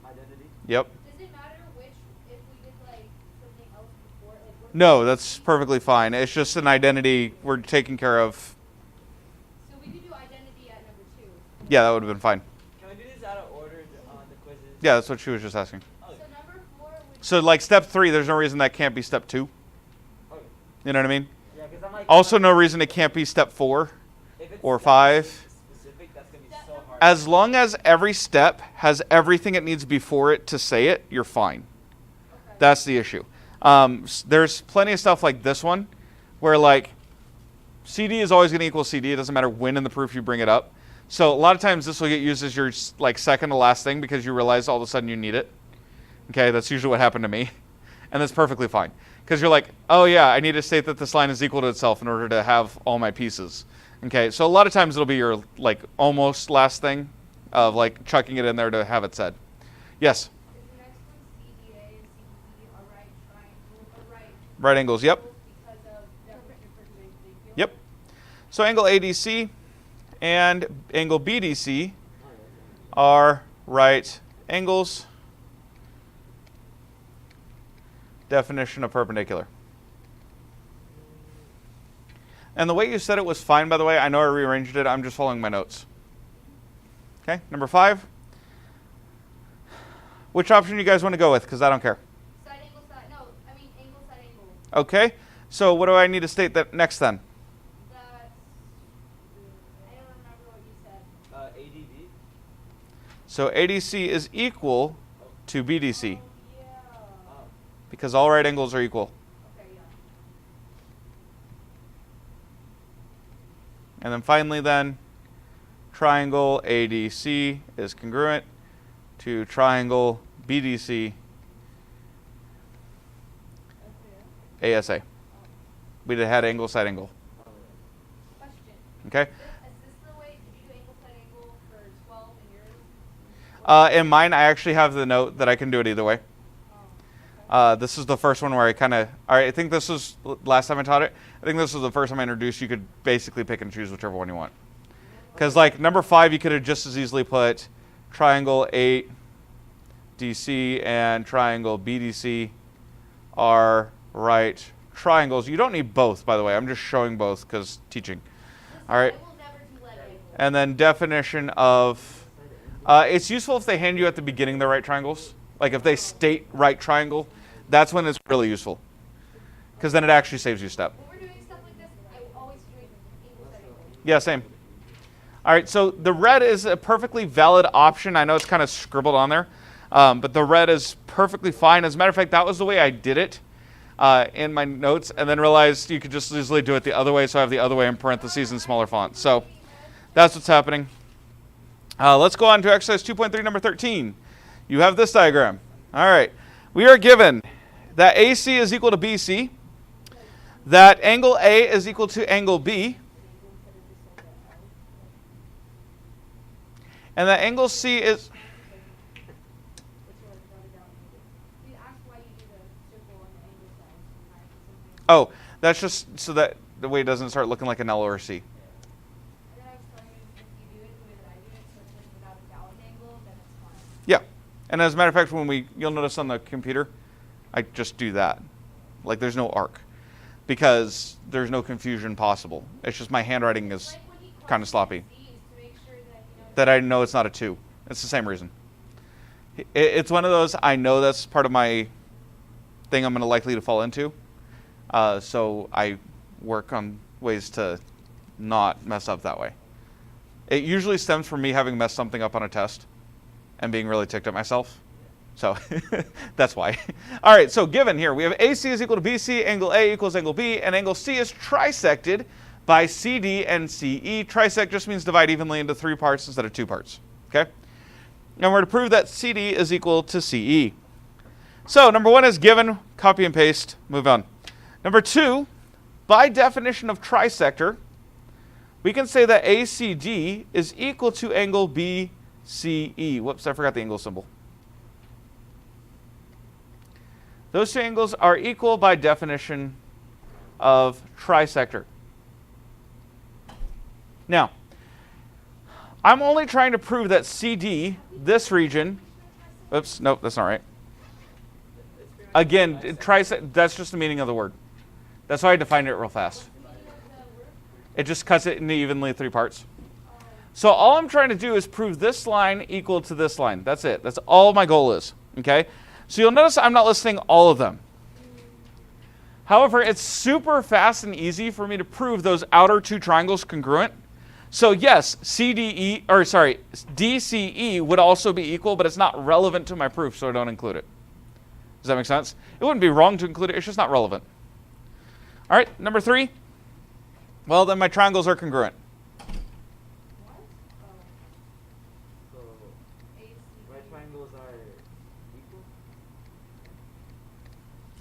Identity. Yep. Does it matter which, if we did like something else before, like what? No, that's perfectly fine. It's just an identity we're taking care of. So we could do identity at number 2. Yeah, that would have been fine. Can we do this out of order on the quizzes? Yeah, that's what she was just asking. So number 4 would So like step 3, there's no reason that can't be step 2. Okay. You know what I mean? Yeah, because I'm like. Also no reason it can't be step 4 if it's or step 5. Specific, that's gonna be so hard. As long as every step has everything it needs before it to say it, you're fine. okay. That's the issue. There's plenty of stuff like this one where like CD is always going to equal CD. It doesn't matter when in the proof you bring it up. So a lot of times this will get used as your like second to last thing because you realize all of a sudden you need it. Okay, that's usually what happened to me. And that's perfectly fine. Because you're like, oh yeah, I need to state that this line is equal to itself in order to have all my pieces. Okay, so a lot of times it'll be your like almost last thing of like chucking it in there to have it said. Yes? Is the next one CDA and CDE are right triangle, or right Right angles, yep. because of definition for same thing? Yep. So angle ADC and angle BDC are right angles. Definition of perpendicular. And the way you said it was fine, by the way. I know I rearranged it. I'm just following my notes. Okay, number 5. Which option you guys want to go with? Because I don't care. Side angle, side, no, I mean angle, side angle. Okay, so what do I need to state that next then? That's, I don't remember what you said. ADB. So ADC is equal to BDC Yeah. because all right angles are equal. Okay, yeah. And then finally then, triangle ADC is congruent to triangle BDC ASA. We had angle, side angle. Question. Okay? Is this the way, did you do angle, side angle for 12 in yours? In mine, I actually have the note that I can do it either way. This is the first one where I kind of, I think this was last time I taught it. I think this was the first time I introduced you could basically pick and choose whichever one you want. Because like number 5, you could have just as easily put triangle ADC and triangle BDC are right triangles. You don't need both, by the way. I'm just showing both because teaching. All right. I will never do lead angle. And then definition of, it's useful if they hand you at the beginning the right triangles. Like if they state right triangle, that's when it's really useful. Because then it actually saves you a step. When we're doing stuff like this, I always do angle, side angle. Yeah, same. All right, so the red is a perfectly valid option. I know it's kind of scribbled on there, but the red is perfectly fine. As a matter of fact, that was the way I did it in my notes, and then realized you could just easily do it the other way, so I have the other way in parentheses in smaller font. So that's what's happening. Let's go on to exercise 2.3, number 13. You have this diagram. All right. We are given that AC is equal to BC, that angle A is equal to angle B, and that angle C is... You asked why you do the circle on the angle side. Oh, that's just so that the way it doesn't start looking like an L or a C. And then I was wondering if you do it the way that I do it, so it's just without a valid angle, then it's fine. Yeah. And as a matter of fact, when you'll notice on the computer, I just do that. Like there's no arc because there's no confusion possible. It's just my handwriting is Like when he kind of sloppy. crosses these to make sure that he knows That I know it's not a 2. It's the same reason. It's one of those, I know that's part of my thing I'm going to likely to fall into. So I work on ways to not mess up that way. It usually stems from me having messed something up on a test and being really ticked at myself. So that's why. All right, so given here, we have AC is equal to BC, angle A equals angle B, and angle C is trisected by CD and CE. Trisect just means divide evenly into 3 parts instead of 2 parts. Okay? And we're to prove that CD is equal to CE. So number 1 is given, copy and paste, move on. Number 2, by definition of trisector, we can say that ACD is equal to angle BCE. Whoops, I forgot the angle symbol. Those 2 angles are equal by definition of trisector. Now, I'm only trying to prove that CD, this region, oops, nope, that's not right. Again, that's just the meaning of the word. That's why I defined it real fast. It just cuts it into evenly 3 parts. So all I'm trying to do is prove this line equal to this line. That's it. That's all my goal is. Okay? So you'll notice I'm not listing all of them. However, it's super fast and easy for me to prove those outer 2 triangles congruent. So yes, DCE would also be equal, but it's not relevant to my proof, so I don't include it. Does that make sense? It wouldn't be wrong to include it. It's just not relevant. All right, number 3. Well, then my triangles are congruent. So, right triangles are equal?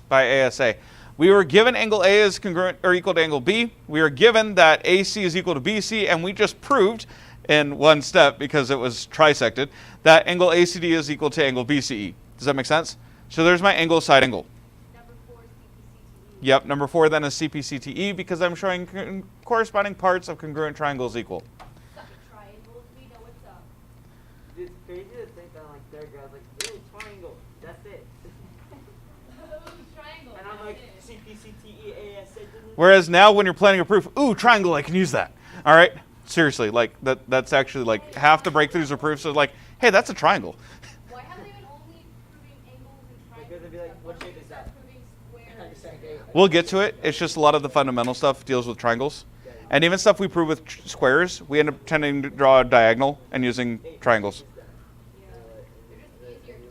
By ASA. We were given angle A is congruent or equal to angle B. We were given that AC is equal to BC, and we just proved in one step, because it was trisected, that angle ACD is equal to angle BCE. Does that make sense? So there's my angle side angle. Number 4 is CPCTE. Yep, number 4 then is CPCTE, because I'm showing corresponding parts of congruent triangles equal. Suck it, triangles. We know what's up. It's crazy to think that like third grade, like, ooh, triangle, that's it. Triangle. And I'm like, that's it. CPCTEASA. Whereas now when you're planning a proof, ooh, triangle, I can use that. All right? Seriously, like that's actually like half the breakthroughs of proofs are like, hey, that's a triangle. Why have they been only proving angles and triangles? Because they'd be like, what shape is Start that? proving squares. We'll get to it. It's just a lot of the fundamental stuff deals with triangles. And even stuff we prove with squares, we end up tending to draw a diagonal and using triangles. They're just easier to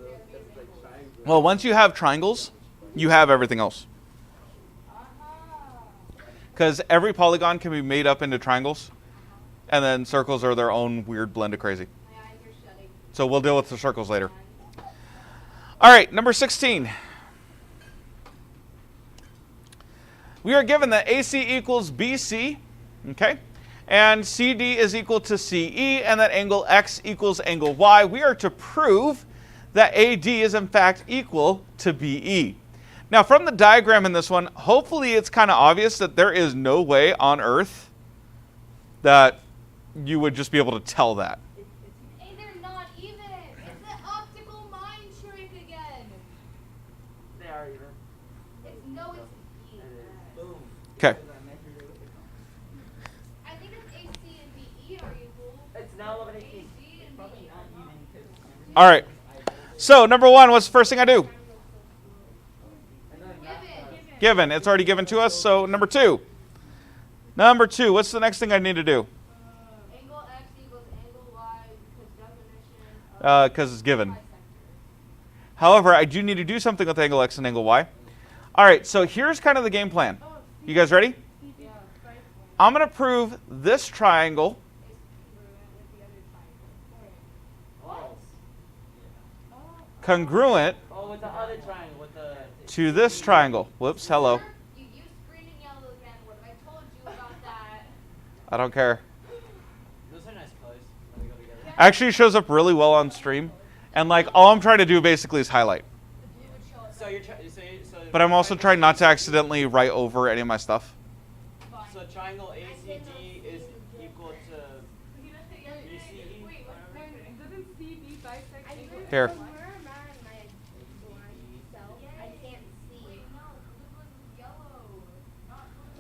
use. Well, once you have triangles, you have everything else. Because every polygon can be made up into triangles, and then circles are their own weird blend of crazy. My eyes are shutting. So we'll deal with the circles later. All right, number 16. We are given that AC equals BC, okay, and CD is equal to CE, and that angle X equals angle Y. We are to prove that AD is in fact equal to BE. Now, from the diagram in this one, hopefully it's kind of obvious that there is no way on Earth that you would just be able to tell that. Hey, they're not even. It's the optical mind trick again. They are even. It's no, it's B. Boom. Okay. I think it's AC and BE are equal. It's now 11:18. AC and BE are not. All right. So, number 1, what's the first thing I do? Given. It's already given to us. So, number 2. Number 2, what's the next thing I need to do? Angle X equals angle Y because definition Because it's given. bisector. However, I do need to do something with angle X and angle Y. All right, so here's kind of the game plan. You guys ready? Yeah. I'm going to prove this triangle congruent Oh, with the other triangle, with the. to this triangle. Whoops, hello. You used green and yellow again. What have I told you about that? I don't care. Those are nice colors when they go together. Actually, it shows up really well on stream. And like all I'm trying to do basically is highlight. The blue would show up. So you're so. But I'm also trying not to accidentally write over any of my stuff. So triangle ACD is equal to BCE. Wait, Doesn't CD bisect angle? Here.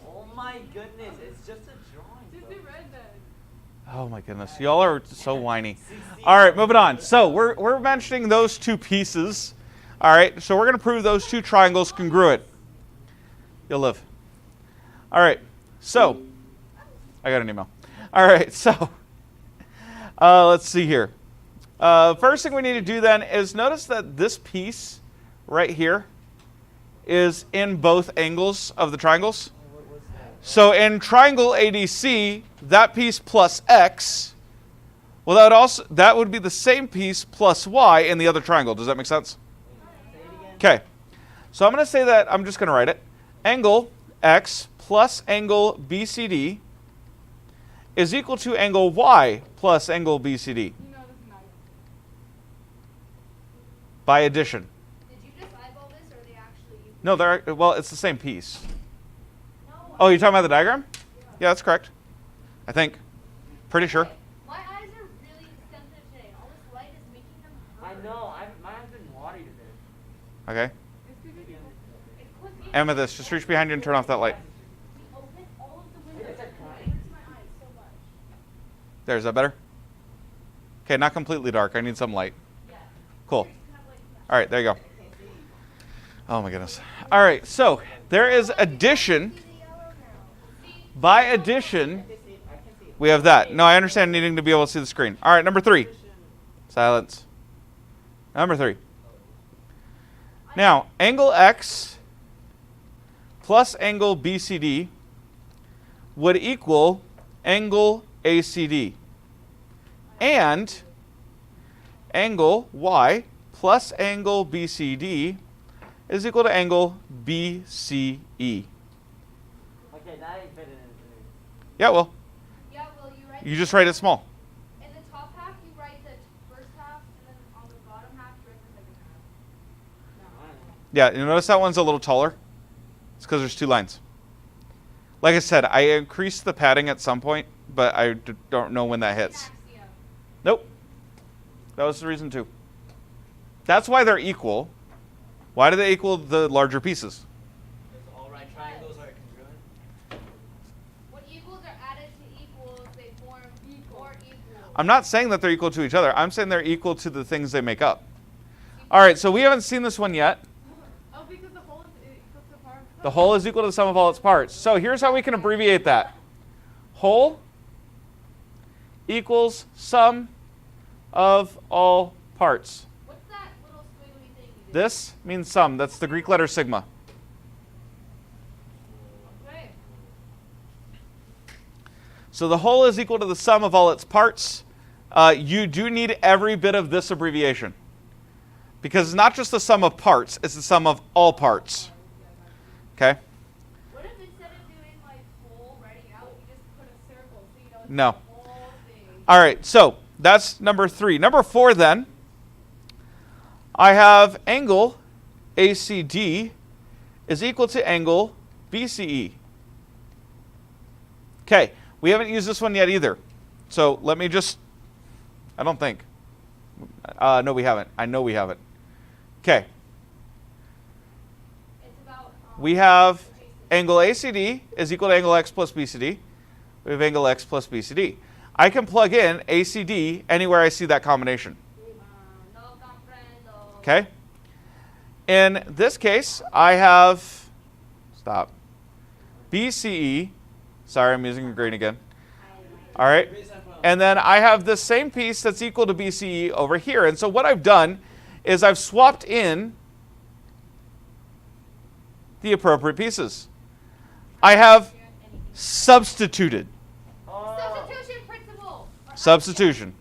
Oh my goodness, it's just a drawing. Just bro. the red then. Oh my goodness, y'all are so whiny. All right, moving on. So we're mentioning those two pieces. All right, so we're going to prove those two triangles congruent. You'll live. All right, so I got an email. All right, so let's see here. First thing we need to do then is notice that this piece right here is in both angles of the triangles. So in triangle ADC, that piece plus X, well, that would be the same piece plus Y in the other triangle. Does that make sense? Okay. So I'm going to say that, I'm just going to write it. Angle X plus angle BCD is equal to angle Y plus angle BCD You know this is not. by addition. Did you just eyeball this, or are they actually equal? No, well, it's the same piece. No. Oh, you're talking about the diagram? Yeah, that's correct. I think. Pretty sure. My eyes are really sensitive today. All this light is making them I hurt. know, mine's been watery today. Okay. It's because it's equal. It could be. Amethyst, just reach behind you and turn off that light. We open all of the windows. It's a It crime. hurts my eyes so much. There, is that better? Okay, not completely dark. I need some light. Yeah. Cool. You have like All right, there you go. Oh my goodness. All right, so there is addition. By addition, we have that. No, I understand needing to be able to see the screen. All right, number 3. Silence. Number 3. Now, angle X plus angle BCD would equal angle ACD. And angle Y plus angle BCD is equal to angle BCE. Okay, that ain't fitting in. Yeah, well, Yeah, well, you write. you just write it small. In the top half, you write the first half, and then on the bottom half, you write the second half. Yeah, you notice that one's a little taller? It's because there's 2 lines. Like I said, I increased the padding at some point, but I don't know when that hits. Axiom. Nope. That was the reason too. That's why they're equal. Why do they equal the larger pieces? If all right triangles are congruent. When equals are added to equals, they form more equals. I'm not saying that they're equal to each other. I'm saying they're equal to the things they make up. All right, so we haven't seen this one yet. Oh, because the whole is equal to part. The whole is equal to the sum of all its parts. So here's how we can abbreviate that. Whole equals sum of all parts. What's that little squiggly thing you did? This means sum. That's the Greek letter sigma. Okay. So the whole is equal to the sum of all its parts. You do need every bit of this abbreviation. Because it's not just the sum of parts, it's the sum of all parts. Okay? What if instead of doing like whole writing out, you just put a circle so you know it's No. the whole thing? All right, so that's number 3. Number 4 then, I have angle ACD is equal to angle BCE. Okay, we haven't used this one yet either. So let me just, I don't think. No, we haven't. I know we haven't. Okay, It's about. we have angle ACD is equal to angle X plus BCD. We have angle X plus BCD. I can plug in ACD anywhere I see that combination. No comprendo. Okay? In this case, I have, stop, BCE. Sorry, I'm using green again. All right? And then I have the same piece that's equal to BCE over here. And so what I've done is I've swapped in the appropriate pieces. I have substituted. Substitution principle. Substitution.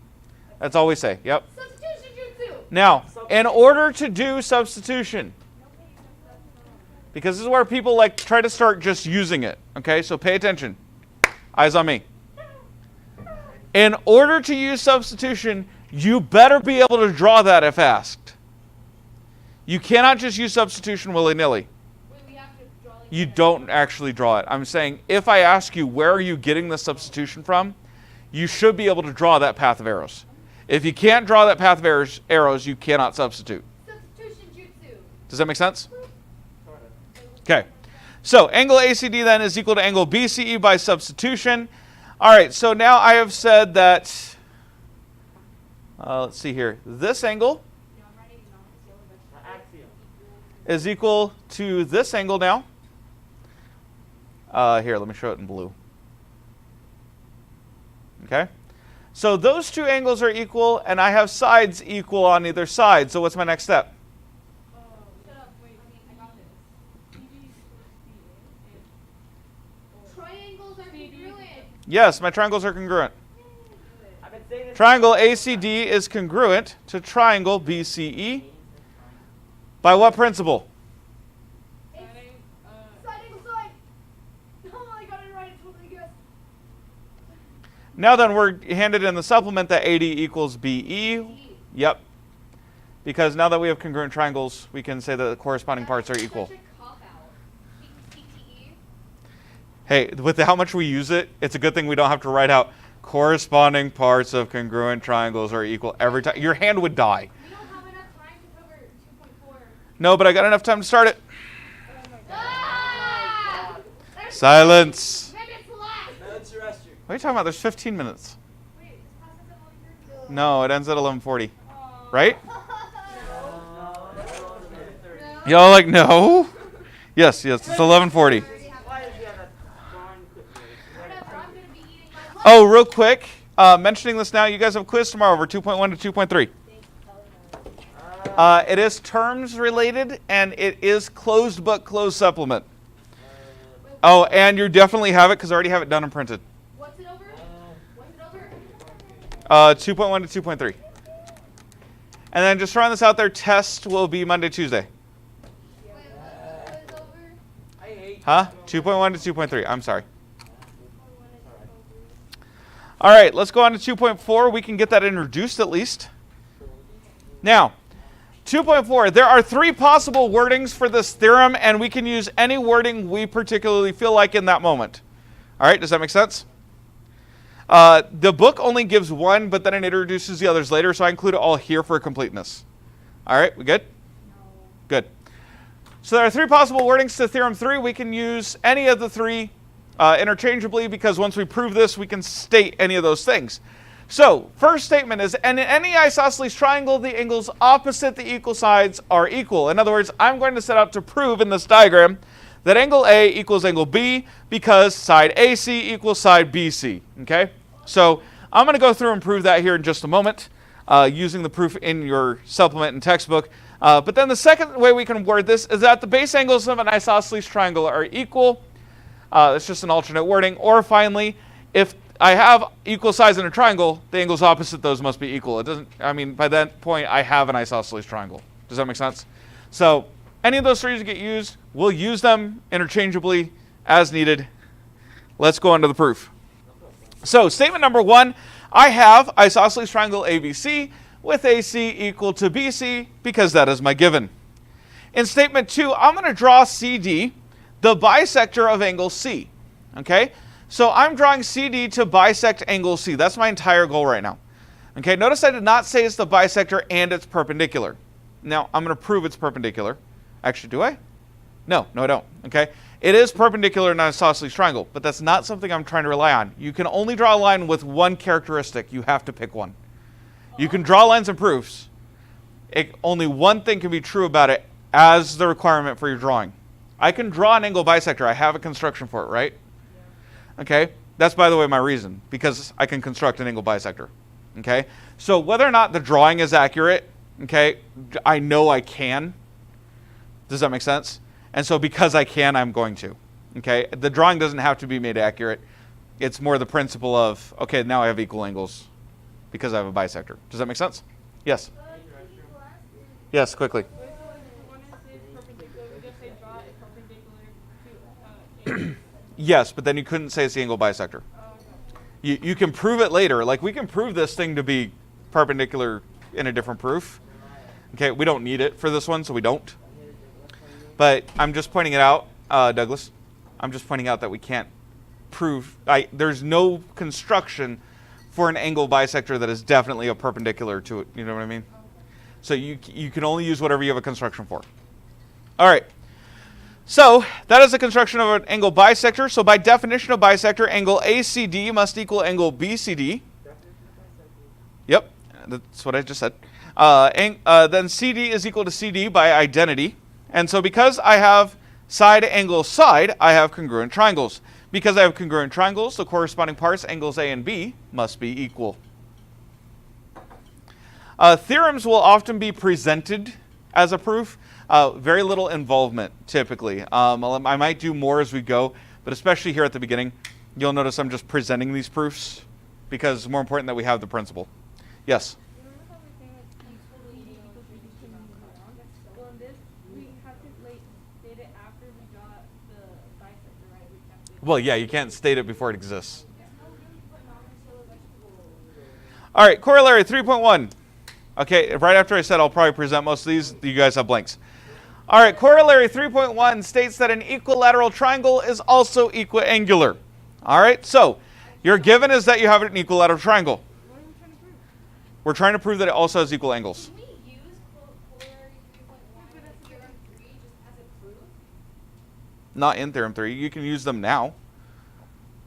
That's all we say. Yep. Substitution jutsu. Now, in order to do substitution, because this is where people like try to start just using it. Okay, so pay attention. Eyes on me. In order to use substitution, you better be able to draw that if asked. You cannot just use substitution willy-nilly. Wait, we have to draw like You don't actually draw it. I'm saying if I ask you where are you getting the substitution from, you should be able to draw that path of arrows. If you can't draw that path of arrows, you cannot substitute. substitution jutsu. Does that make sense? Okay. So angle ACD then is equal to angle BCE by substitution. All right, so now I have said that, let's see here, this angle is equal to this angle now. Here, let me show it in blue. Okay? So those 2 angles are equal, and I have sides equal on either side. So what's my next step? Shut up. Wait, I got this. Triangles are congruent. Yes, my triangles are congruent. I've been saying this. Triangle ACD is congruent to triangle BCE. By what principle? Side angle side. Oh, I got it right. It's totally good. Now then, we're handed in the supplement that AD equals BE. Yep. Because now that we have congruent triangles, we can say that the corresponding parts are equal. Such a cop-out. CTE. Hey, with how much we use it, it's a good thing we don't have to write out corresponding parts of congruent triangles are equal every time. Your hand would die. We don't have enough time to cover 2.4. No, but I got enough time to start it. Ah! Silence. Minutes left. Minutes to rest you. What are you talking about? There's 15 minutes. Wait, this class is at 1:30. No, it ends at 11:40. Aw. Right? No. Y'all like, no? Yes, it's 11:40. Why does he have that darn quick Whatever, I'm gonna be eating my lunch. Oh, real quick, mentioning this now, you guys have a quiz tomorrow over 2.1 to 2.3. It is terms related, and it is closed book, closed supplement. Oh, and you definitely have it because I already have it done and printed. What's it over? What's it over? 2.1 to 2.3. And then just throwing this out there, test will be Monday, Tuesday. Wait, what is over? I hate Huh? 2.1 to 2.3. I'm sorry. All right, let's go on to 2.4. We can get that introduced at least. Now, 2.4, there are 3 possible wordings for this theorem, and we can use any wording we particularly feel like in that moment. All right, does that make sense? The book only gives one, but then it introduces the others later, so I include it all here for completeness. All right, we good? Good. So there are 3 possible wordings to Theorem 3. We can use any of the 3 interchangeably because once we prove this, we can state any of those things. So, first statement is, in any isosceles triangle, the angles opposite the equal sides are equal. In other words, I'm going to set out to prove in this diagram that angle A equals angle B because side AC equals side BC. Okay? So, I'm going to go through and prove that here in just a moment using the proof in your supplement and textbook. But then the second way we can word this is that the base angles of an isosceles triangle are equal. That's just an alternate wording. Or finally, if I have equal sides in a triangle, the angles opposite those must be equal. It doesn't, I mean, by that point, I have an isosceles triangle. Does that make sense? So any of those 3 get used, we'll use them interchangeably as needed. Let's go on to the proof. So statement number 1, I have isosceles triangle ABC with AC equal to BC because that is my given. In statement 2, I'm going to draw CD, the bisector of angle C. Okay? So I'm drawing CD to bisect angle C. That's my entire goal right now. Okay, notice I did not say it's the bisector and it's perpendicular. Now, I'm going to prove it's perpendicular. Actually, do I? No, I don't. Okay, it is perpendicular in an isosceles triangle, but that's not something I'm trying to rely on. You can only draw a line with one characteristic. You have to pick one. You can draw lines and proofs. Only one thing can be true about it as the requirement for your drawing. I can draw an angle bisector. I have a construction for it, right? Okay, that's, by the way, my reason, because I can construct an angle bisector. Okay, so whether or not the drawing is accurate, okay, I know I can. Does that make sense? And so because I can, I'm going to. Okay, the drawing doesn't have to be made accurate. It's more the principle of, okay, now I have equal angles because I have a bisector. Does that make sense? Yes. Yes, quickly. Wait, so if you want to say perpendicular, we just say draw it perpendicular to A. Yes, but then you couldn't say it's the angle bisector. You can prove it later. Like, we can prove this thing to be perpendicular in a different proof. Okay, we don't need it for this one, so we don't. But I'm just pointing it out, Douglas. I'm just pointing out that we can't prove. There's no construction for an angle bisector that is definitely a perpendicular to it. You know what I mean? So you can only use whatever you have a construction for. All right. So that is the construction of an angle bisector. So by definition of bisector, angle ACD must equal angle BCD. Yep, that's what I just said. Then CD is equal to CD by identity. And so because I have side angle side, I have congruent triangles. Because I have congruent triangles, the corresponding parts, angles A and B, must be equal. Theorems will often be presented as a proof. Very little involvement, typically. I might do more as we go, but especially here at the beginning, you'll notice I'm just presenting these proofs because it's more important that we have the principle. Yes? Remember how we saying like equal CD equals BC can move around? Well, in this, we have to state it after we got the bisector, right? We can't state it. Well, yeah, you can't state it before it exists. All right, corollary 3.1. Okay, right after I said I'll probably present most of these, you guys have blanks. All right, corollary 3.1 states that an equilateral triangle is also equiangular. All right, so your given is that you have an equilateral triangle. What are we trying to prove? We're trying to prove that it also has equal angles. Can we use corollary 3.1 and theorem 3 just as a proof? Not in theorem 3. You can use them now.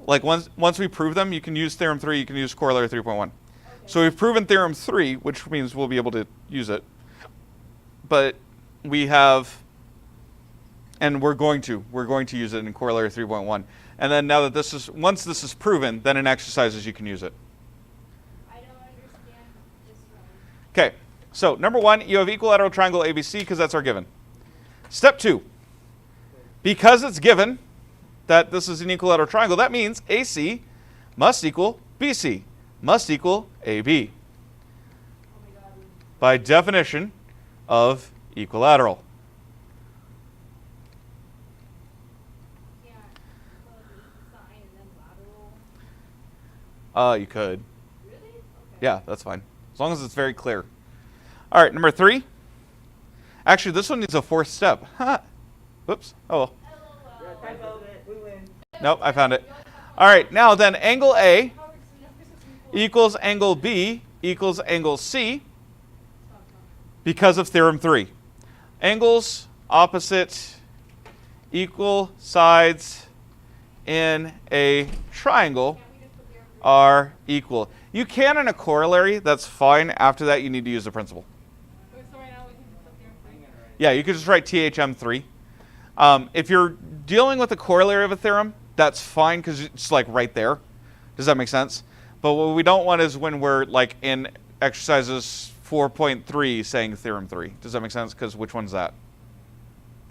Like once we prove them, you can use theorem 3, you can use corollary 3.1. Okay. So we've proven theorem 3, which means we'll be able to use it. But we have, and we're going to use it in corollary 3.1. And then now that once this is proven, then in exercises you can use it. I don't understand this one. Okay, So number 1, you have equilateral triangle ABC because that's our given. Step 2, because it's given that this is an equilateral triangle, that means AC must equal BC, must equal AB. By definition of equilateral. Yeah. Sine and then lateral. You could. Really? Okay. Yeah, that's fine. As long as it's very clear. All right, number 3. Actually, this one needs a 4th step. Whoops. Oh, well. We win. Nope, I found it. All right, now then, angle A equals angle B equals angle C because of theorem 3. Angles opposite equal sides in a triangle are equal. You can in a corollary, that's fine. After that, you need to use the principle. So right now we can just put theorem 3. Yeah, you could just write THM3. If you're dealing with a corollary of a theorem, that's fine because it's like right there. Does that make sense? But what we don't want is when we're like in exercises 4.3 saying theorem 3. Does that make sense? Because which one's that?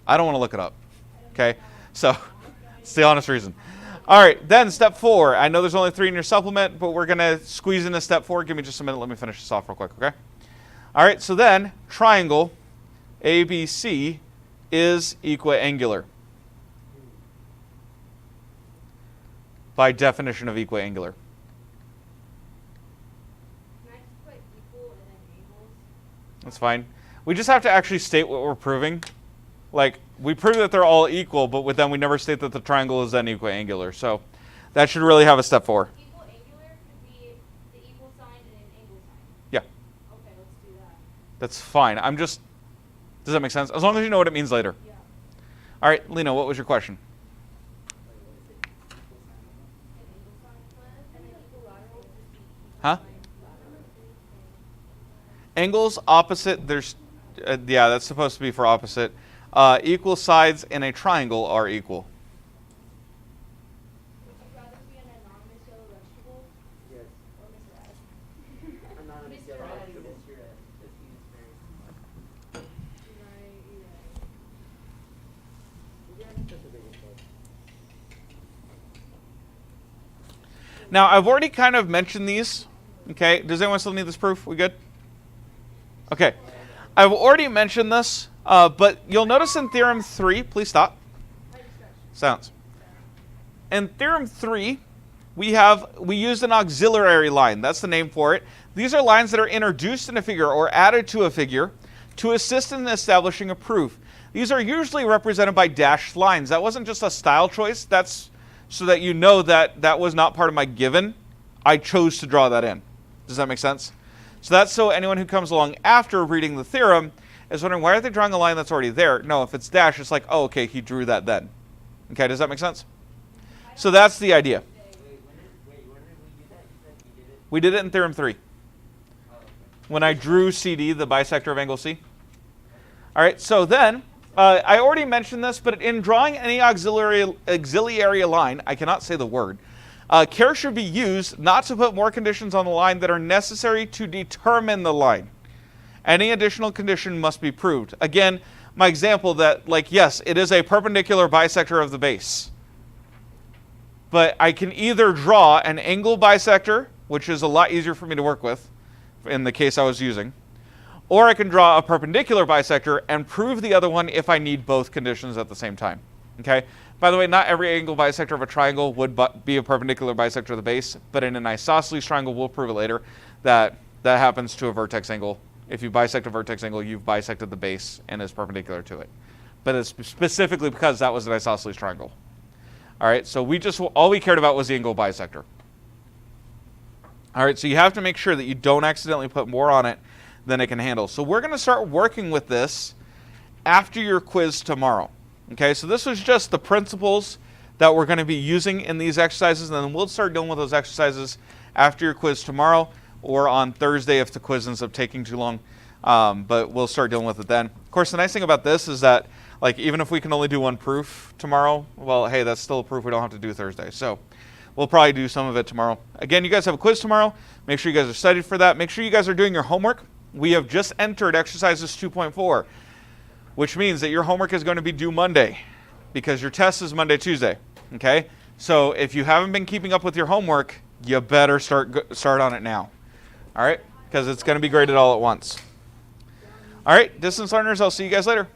I don't want to look it up. Okay? So it's the honest reason. All right, then step 4. I know there's only 3 in your supplement, but we're going to squeeze into step 4. Give me just a minute. Let me finish this off real quick, okay? All right, so then triangle ABC is equiangular. By definition of equiangular. Can I just put equal and then angles? That's fine. We just have to actually state what we're proving. Like, we prove that they're all equal, but then we never state that the triangle is then equiangular. So that should really have a step 4. Equal angular could be the equal sign and an angle sign. Yeah, Okay, let's do that. that's fine. Does that make sense? As long as you know what it means later. Yeah. All right, Lena, what was your question? An angle sign and then equilateral would just be equal Huh? sign, lateral. Angles opposite, yeah, that's supposed to be for opposite. Equal sides in a triangle are equal. Would you rather be an anonymous yellow vegetable Yes. or Mr. S? Anonymous Mr. yellow S. vegetable. You're right, you're right. Now, I've already kind of mentioned these. Okay, does anyone still need this proof? We good? Okay, I've already mentioned this, but you'll notice in theorem 3, please stop. Silence. In theorem 3, we used an auxiliary line. That's the name for it. These are lines that are introduced in a figure or added to a figure to assist in establishing a proof. These are usually represented by dashed lines. That wasn't just a style choice. That's so that you know that that was not part of my given. I chose to draw that in. Does that make sense? So that's so anyone who comes along after reading the theorem is wondering, why are they drawing a line that's already there? No, if it's dashed, it's like, oh, okay, he drew that then. Okay, does that make sense? So that's the idea. We did it in theorem 3. When I drew CD, the bisector of angle C. All right, so then, I already mentioned this, but in drawing any auxiliary line, I cannot say the word, care should be used not to put more conditions on the line that are necessary to determine the line. Any additional condition must be proved. Again, my example that, like, yes, it is a perpendicular bisector of the base. But I can either draw an angle bisector, which is a lot easier for me to work with in the case I was using, or I can draw a perpendicular bisector and prove the other one if I need both conditions at the same time. Okay? By the way, not every angle bisector of a triangle would be a perpendicular bisector of the base, but in an isosceles triangle, we'll prove it later, that happens to a vertex angle. If you bisect a vertex angle, you've bisected the base and is perpendicular to it. But it's specifically because that was an isosceles triangle. All right, so all we cared about was the angle bisector. All right, so you have to make sure that you don't accidentally put more on it than it can handle. So we're going to start working with this after your quiz tomorrow. Okay, so this was just the principles that we're going to be using in these exercises, and then we'll start dealing with those exercises after your quiz tomorrow or on Thursday if the quiz ends up taking too long. But we'll start dealing with it then. Of course, the nice thing about this is that, like, even if we can only do one proof tomorrow, well, hey, that's still a proof we don't have to do Thursday. So we'll probably do some of it tomorrow. Again, you guys have a quiz tomorrow. Make sure you guys are studied for that. Make sure you guys are doing your homework. we have just entered exercises 2.4, which means that your homework is going to be due Monday because your test is Monday, Tuesday. Okay? So if you haven't been keeping up with your homework, you better start on it now. All right? Because it's going to be graded all at once. All right, distance learners, I'll see you guys later.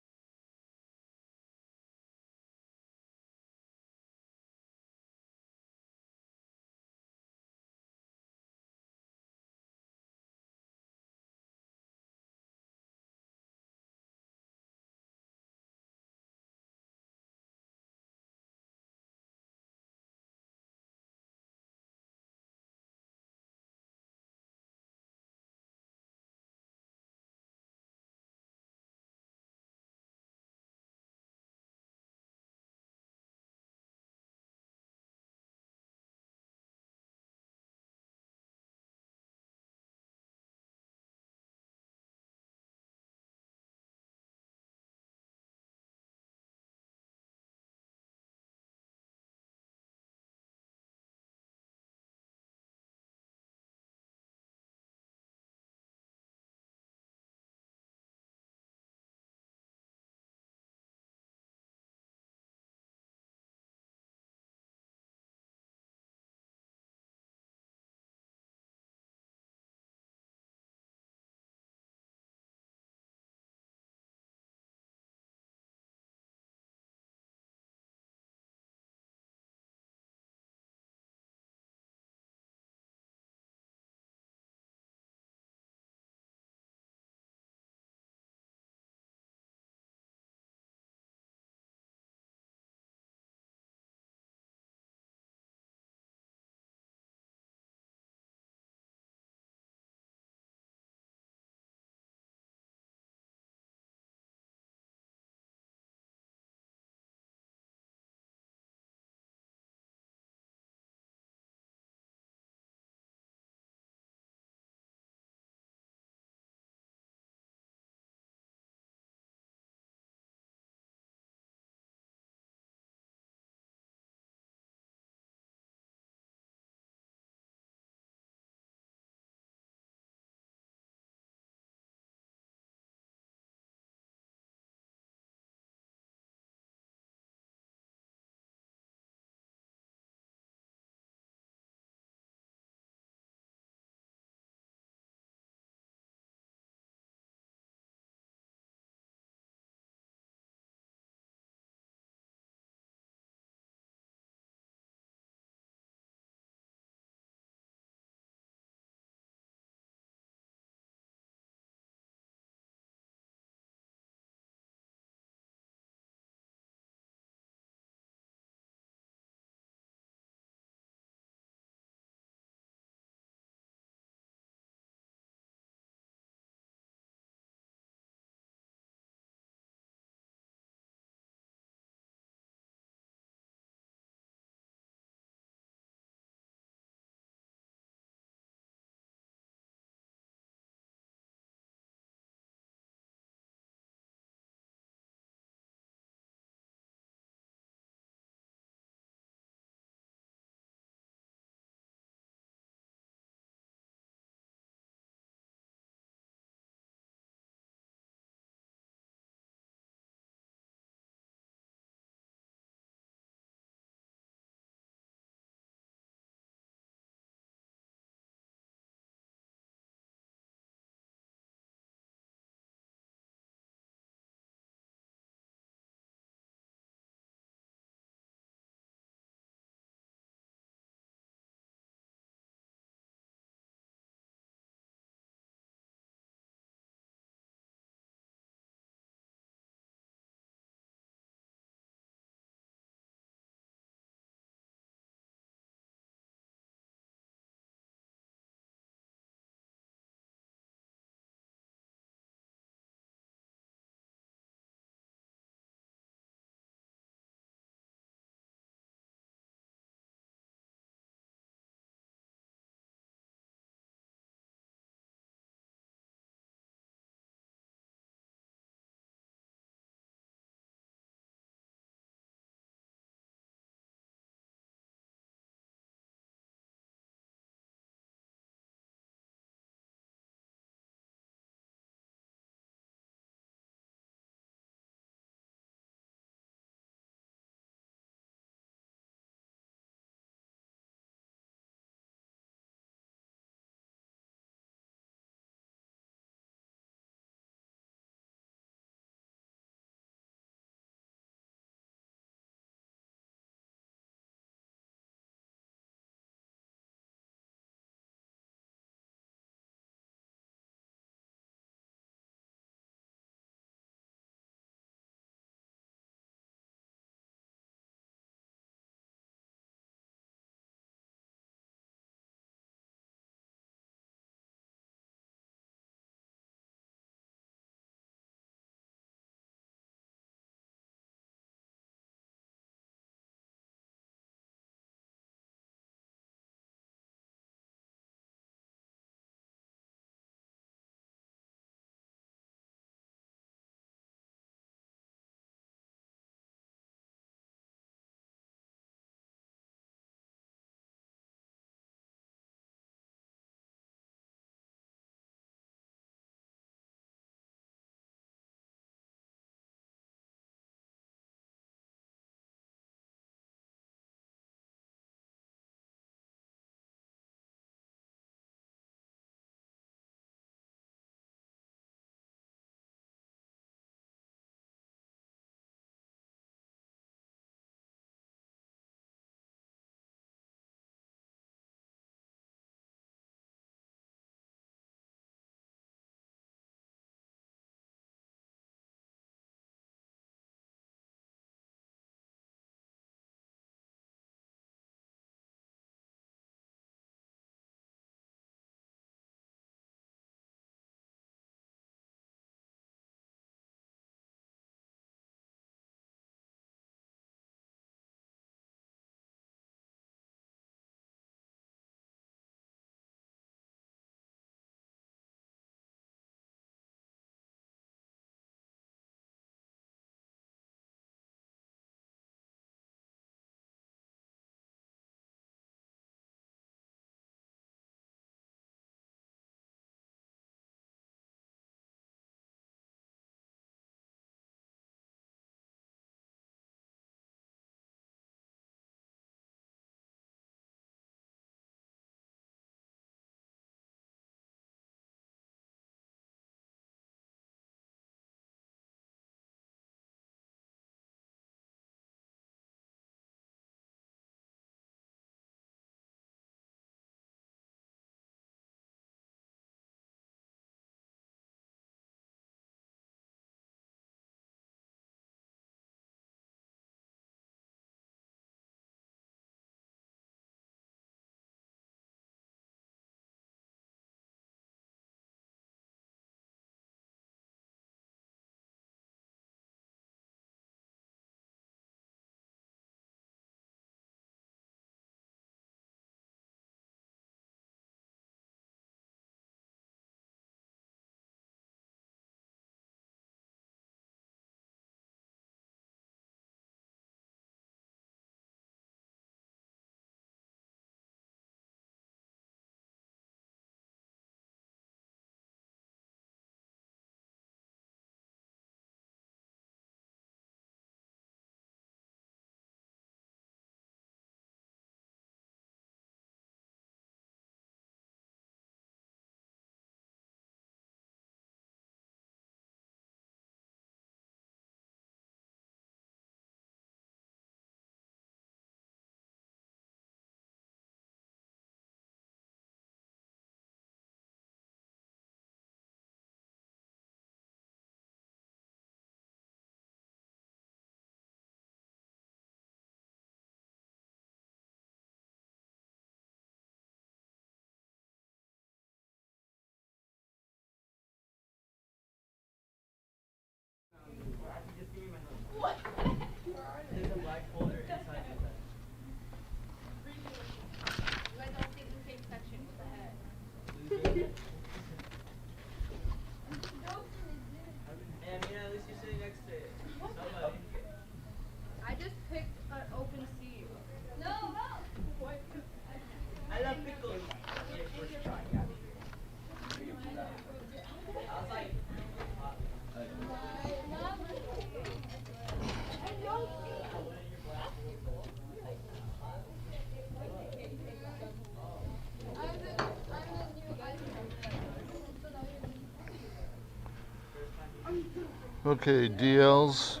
Okay, DLs.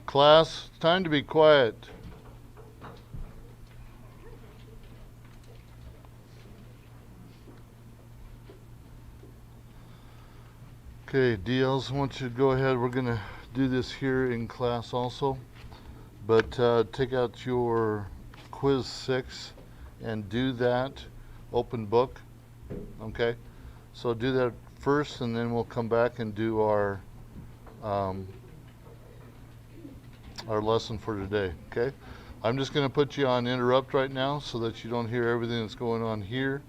Class, time to be quiet. Okay, DLs, I want you to go ahead. We're going to do this here in class also. But take out your quiz 6 and do that open book. Okay? So do that first, and then we'll come back and do our lesson for today. Okay? I'm just going to put you on interrupt right now so that you don't hear everything that's going on here.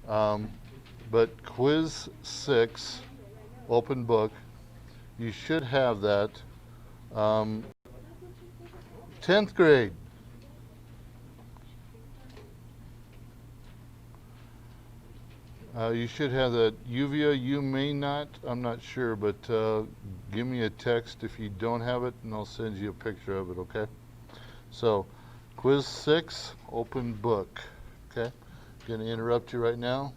But quiz 6, open book, you should have that. 10th grade. You should have that. Uvia, you may not. I'm not sure, but give me a text if you don't have it, and I'll send you a picture of it, okay? So, quiz 6, open book, okay? Going to interrupt you right now.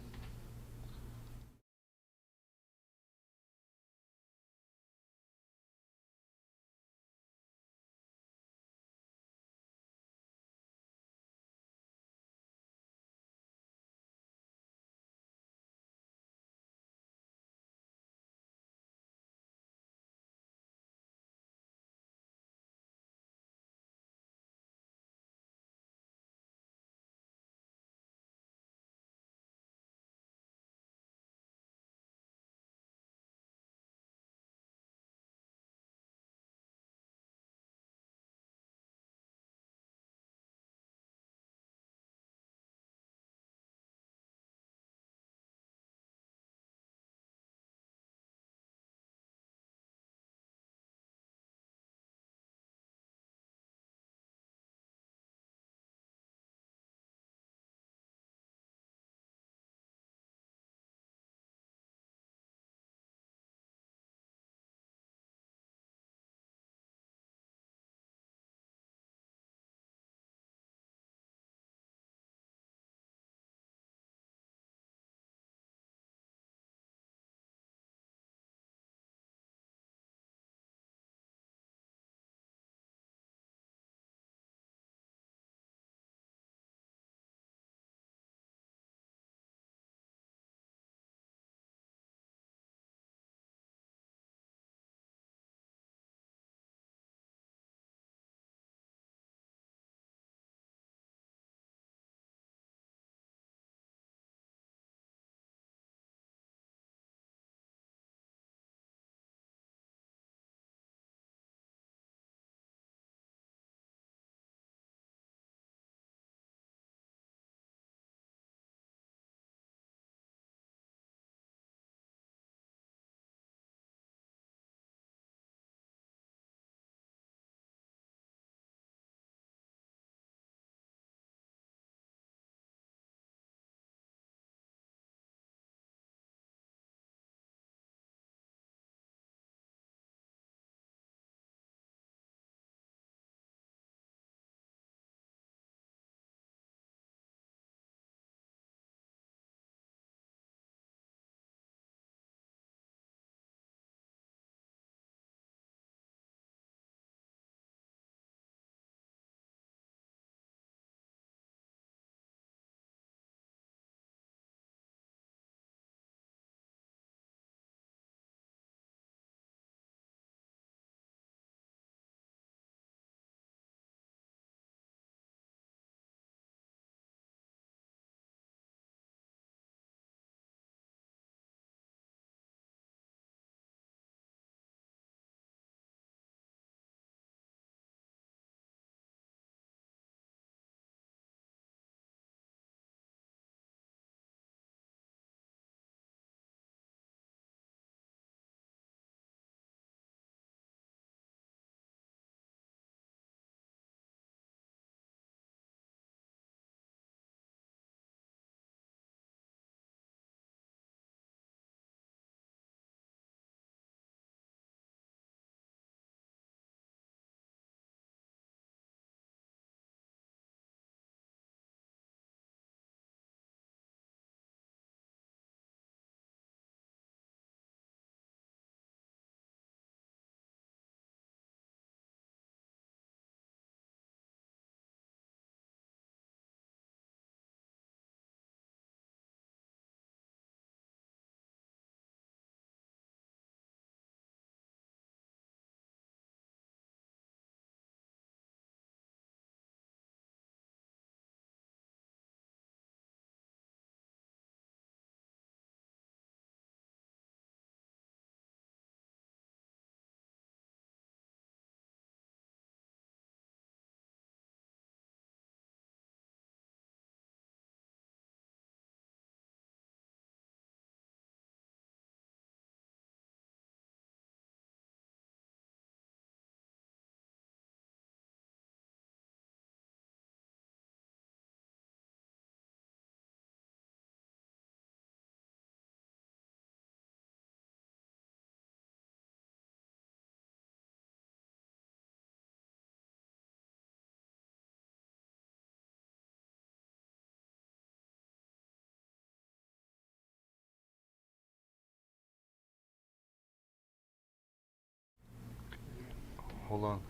Hold on.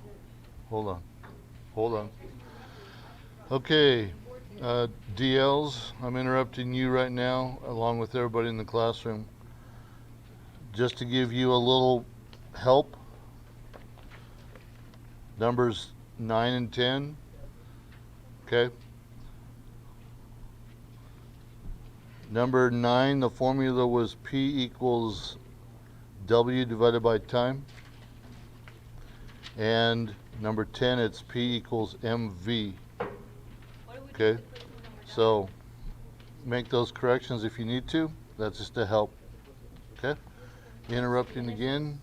Hold on. Hold on. Okay. DLs, I'm interrupting you right now, along with everybody in the classroom, just to give you a little help. Numbers 9 and 10. Okay. Number 9, the formula was P equals W divided by time. And number 10, it's P equals MV. Okay. So make those corrections if you need to. That's just to help. Okay. Interrupting again.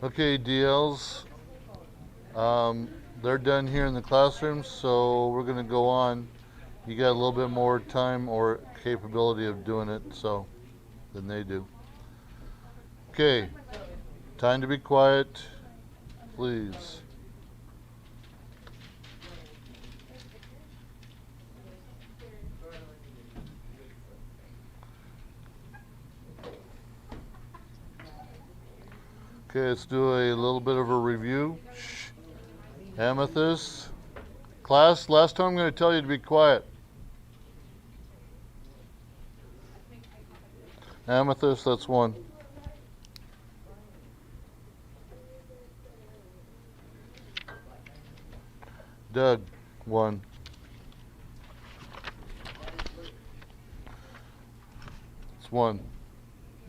Okay, DLs. They're done here in the classroom, so we're going to go on. You got a little bit more time or capability of doing it, so than they do. Okay, time to be quiet, please. Okay, let's do a little bit of a review. Shh. Amethyst. Class, last time I'm going to tell you to be quiet. Amethyst, that's one. Doug, one. It's one.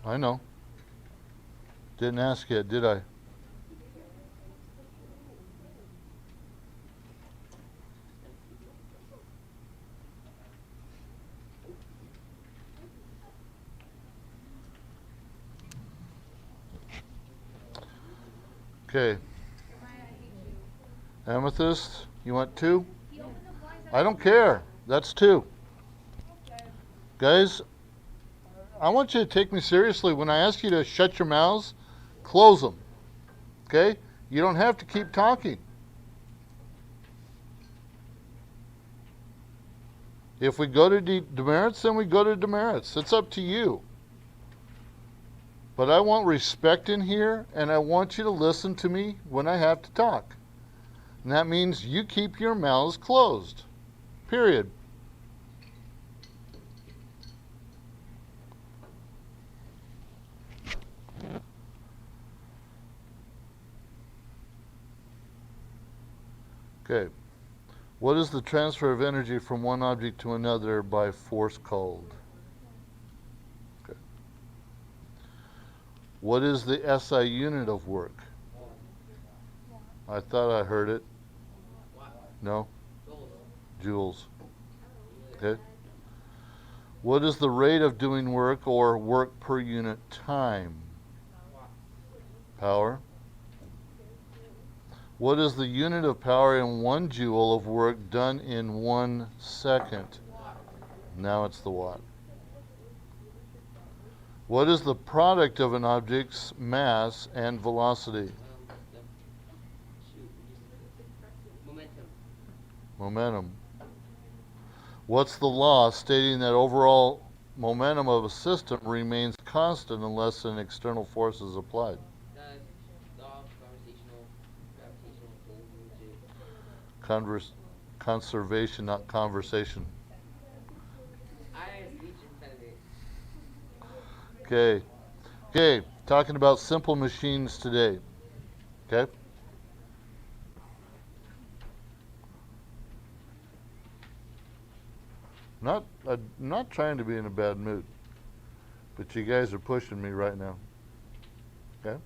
I know. Didn't ask yet, did I? Okay. Amethyst, you want two? I don't care. That's two. Guys, I want you to take me seriously. When I ask you to shut your mouths, close them. Okay? You don't have to keep talking. If we go to demerits, then we go to demerits. It's up to you. But I want respect in here, and I want you to listen to me when I have to talk. And that means you keep your mouths closed. Period. Okay. What is the transfer of energy from one object to another by force called? Okay. What is the SI unit of work? I thought I heard it. No? Joules. Okay. What is the rate of doing work or work per unit time? Power. What is the unit of power in 1 joule of work done in 1 second? Now it's the watt. What is the product of an object's mass and velocity? Momentum. What's the law stating that overall momentum of a system remains constant unless an external force is applied? Conservation, not conversation. Okay. Okay, talking about simple machines today. Okay? I'm not trying to be in a bad mood, but you guys are pushing me right now. Okay?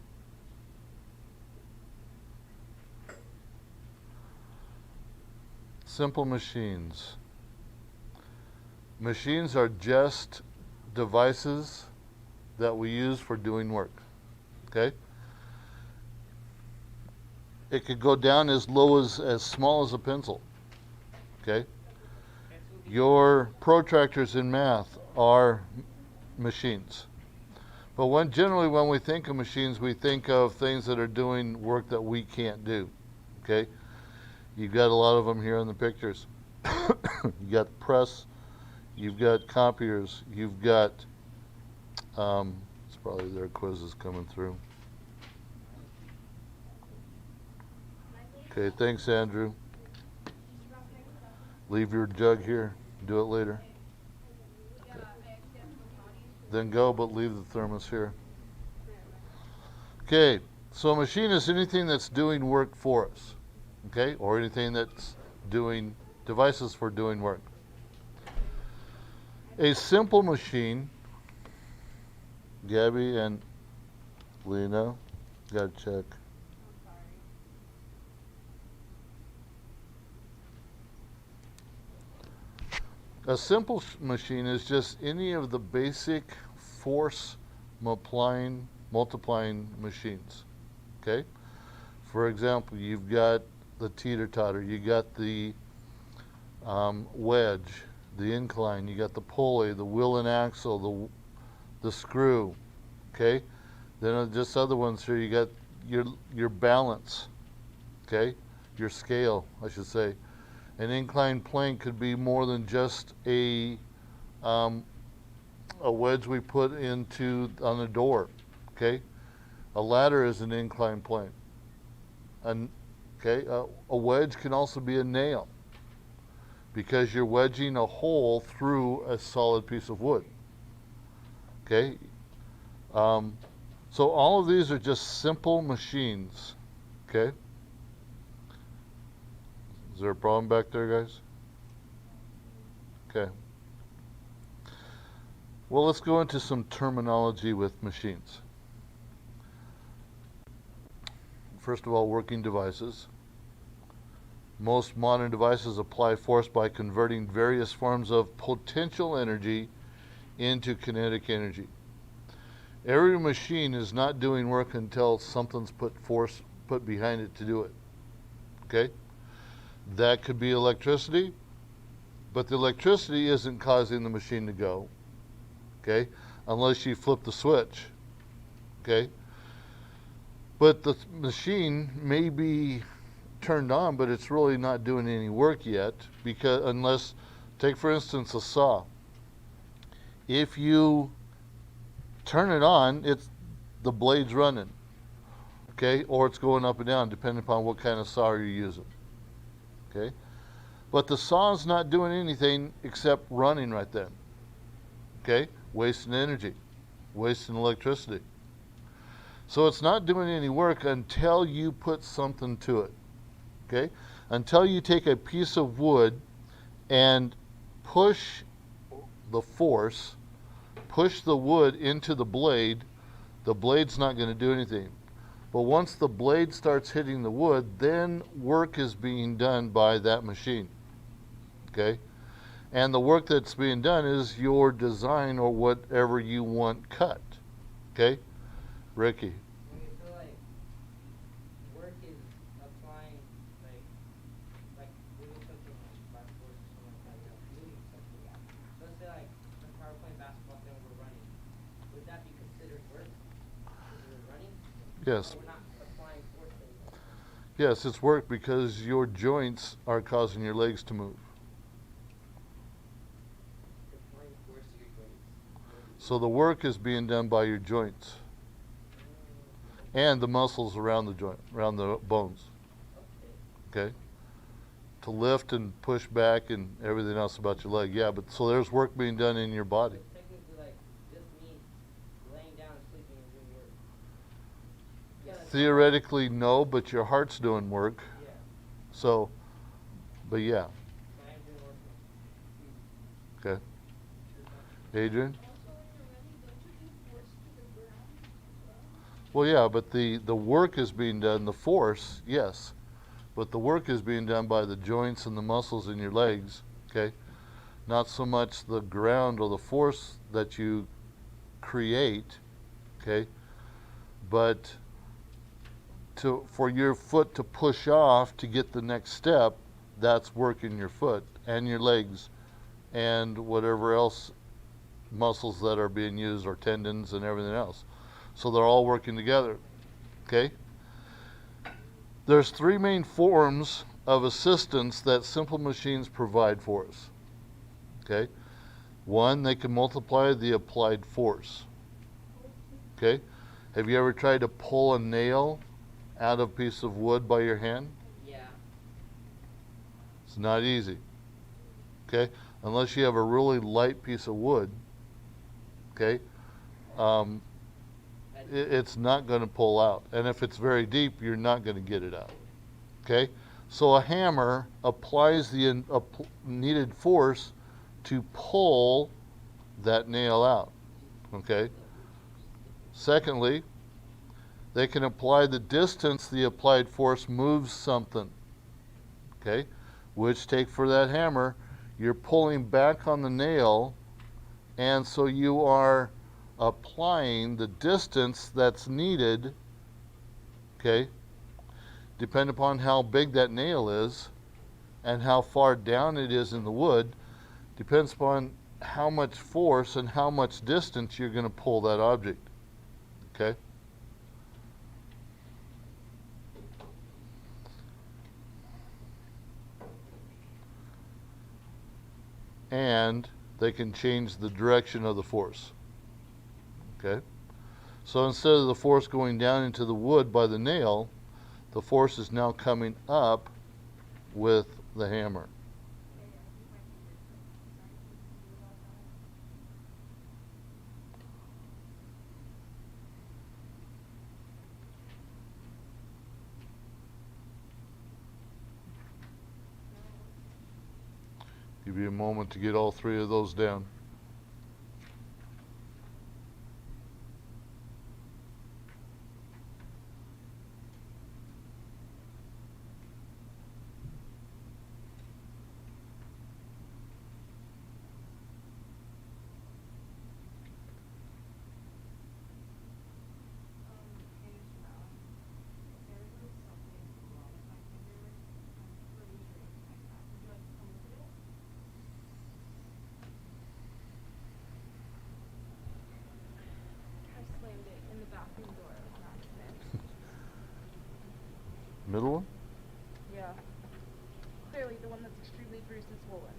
Simple machines. Machines are just devices that we use for doing work. Okay? It could go down as low as small as a pencil. Okay? Your protractors in math are machines. But generally when we think of machines, we think of things that are doing work that we can't do. Okay? You've got a lot of them here in the pictures. You got press, you've got copiers, you've got, it's probably their quizzes coming through. Okay, thanks, Andrew. Leave your jug here. Do it later. Okay. Then go, but leave the thermos here. Okay, so a machine is anything that's doing work for us. Okay, or anything that's doing devices for doing work. A simple machine, Gabby and Lena, gotta check. A simple machine is just any of the basic force multiplying machines. Okay? For example, you've got the teeter-totter, you got the wedge, the incline, you got the pulley, the wheel and axle, the screw. Okay? Then just other ones here, you got your balance. Okay? Your scale, I should say. An inclined plane could be more than just a wedge we put on a door. Okay? A ladder is an inclined plane. A wedge can also be a nail because you're wedging a hole through a solid piece of wood. Okay? So all of these are just simple machines. Okay? Is there a problem back there, guys? Okay. Well, let's go into some terminology with machines. First of all, working devices. Most modern devices apply force by converting various forms of potential energy into kinetic energy. Every machine is not doing work until something's put behind it to do it. Okay? That could be electricity, but the electricity isn't causing the machine to go. Okay? Unless you flip the switch. Okay? But the machine may be turned on, but it's really not doing any work yet, because take for instance a saw. If you turn it on, the blade's running. Okay? Or it's going up and down, depending upon what kind of saw you're using. Okay? But the saw's not doing anything except running right then. Okay? Wasting energy, wasting electricity. So it's not doing any work until you put something to it. Okay? Until you take a piece of wood and push the wood into the blade's not going to do anything. But once the blade starts hitting the wood, then work is being done by that machine. Okay? And the work that's being done is your design or whatever you want cut. Okay? Ricky. Okay, so like work is applying like moving something by force or something like that, moving something. So let's say like if we're playing basketball and we're running, would that be considered work? Because we're running? Yes. Or we're not applying force anymore? Yes, it's work because your joints are causing your legs to move. Applying force to your joints. So the work is being done by your joints and the muscles around the joint, around the bones. Okay? To lift and push back and everything else about your leg. Yeah, but so there's work being done in your body. So technically like just me laying down and sleeping and doing work. Yeah, Theoretically, no, but your heart's doing work. yeah. So, but yeah. So I am doing work. Okay. Adrian? Also, when you're running, don't you do force to the ground as well? Well, yeah, but the work is being done, the force, yes. But the work is being done by the joints and the muscles in your legs, okay? Not so much the ground or the force that you create, okay? But for your foot to push off to get the next step, that's working your foot and your legs and whatever else muscles that are being used or tendons and everything else. So they're all working together, okay? There's three main forms of assistance that simple machines provide for us, okay? One, they can multiply the applied force, okay? Have you ever tried to pull a nail out of a piece of wood by your hand? Yeah. It's not easy, okay? Unless you have a really light piece of wood, okay? It's not going to pull out. And if it's very deep, you're not going to get it out, okay? So a hammer applies the needed force to pull that nail out, okay? Secondly, they can apply the distance the applied force moves something, okay? Which, take for that hammer, you're pulling back on the nail, and so you are applying the distance that's needed okay, depending upon how big that nail is and how far down it is in the wood, depends upon how much force and how much distance you're going to pull that object. Okay? And they can change the direction of the force. Okay? So instead of the force going down into the wood by the nail, the force is now coming up with the hammer. Give you a moment to get all three of those down. I slammed it in the bathroom door with an accident. Middle one? Yeah. Clearly the one that's extremely bruised and swollen.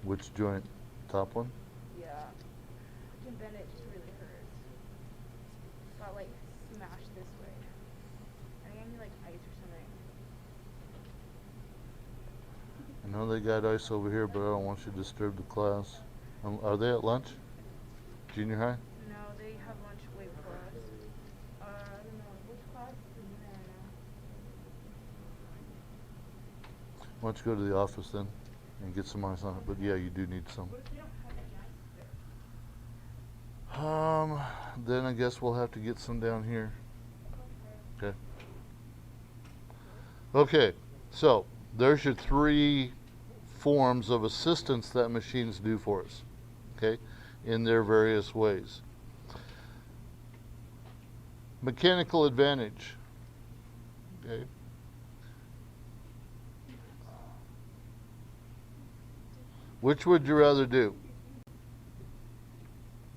Which joint? Top one? Yeah. And then it just really hurts. Got like smashed this way. I think I need like ice or something. I know they got ice over here, but I don't want you to disturb the class. Are they at lunch? Junior high? No, they have lunch way before us. I don't know. Which class? I don't know. Why don't you go to the office then and get some ice on it? But yeah, you do need some. What if they don't have any ice there? Then I guess we'll have to get some down here. Okay. Okay, so there's your three forms of assistance that machines do for us, okay, in their various ways. Mechanical advantage, okay. Which would you rather do?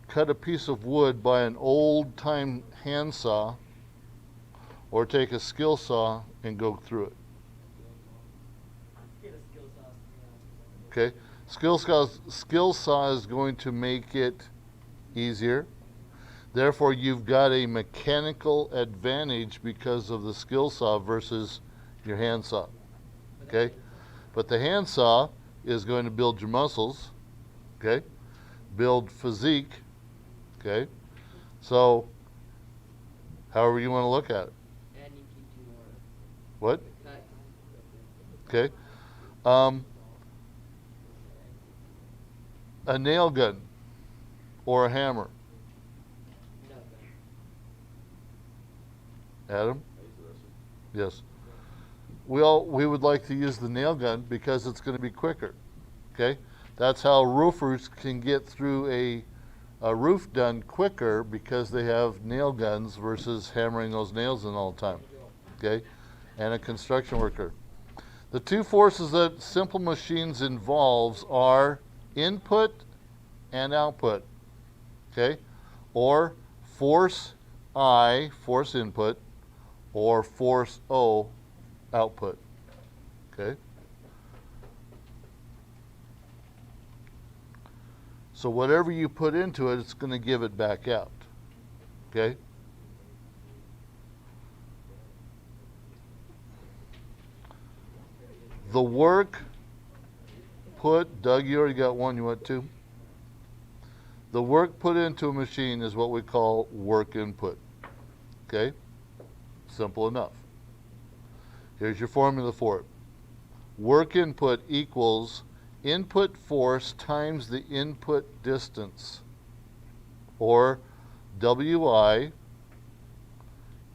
Cut a piece of wood by an old-time handsaw, or take a skill saw and go through it? Get a skill sauce. Okay, skill saw is going to make it easier. Therefore, you've got a mechanical advantage because of the skill saw versus your handsaw. Okay, but the handsaw is going to build your muscles. Okay, build physique. Okay, so however you want to look at it. And you keep you more What? cut. Okay. A nail gun or a hammer. No, Adam? Yes. We would like to use the nail gun because it's going to be quicker. Okay? That's how roofers can get through a roof done quicker because they have nail guns versus hammering those nails in all the time. Okay? And a construction worker. The two forces that simple machines involves are input and output. Okay? Or force I, force input, or force O, output. Okay? So whatever you put into it, it's going to give it back out. Okay? The work put, Doug, you already got one, you want two? The work put into a machine is what we call work input. Okay? Simple enough. Here's your formula for it. Work input equals input force times the input distance, or WI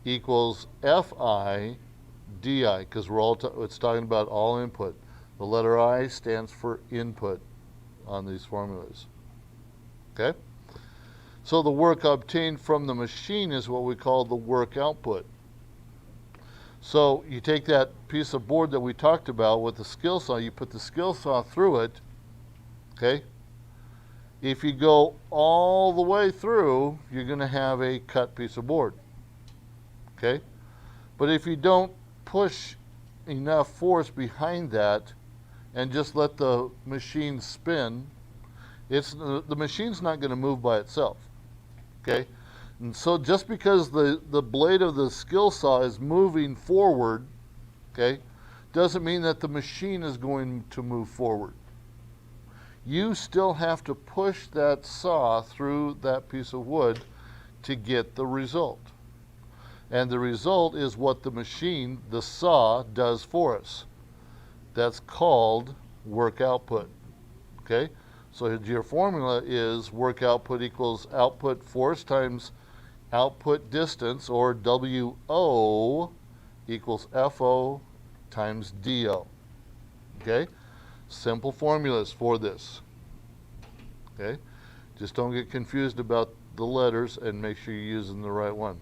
equals FI DI, because it's talking about all input. The letter I stands for input on these formulas. Okay? So the work obtained from the machine is what we call the work output. So you take that piece of board that we talked about with the skill saw, you put the skill saw through it, okay? If you go all the way through, you're going to have a cut piece of board, okay? But if you don't push enough force behind that and just let the machine spin, the machine's not going to move by itself, okay? And so just because the blade of the skill saw is moving forward, okay, doesn't mean that the machine is going to move forward. You still have to push that saw through that piece of wood to get the result. And the result is what the machine, the saw, does for us. That's called work output, okay? So your formula is work output equals output force times output distance, or WO equals FO times DO. Okay? Simple formulas for this. Okay? Just don't get confused about the letters and make sure you're using the right one.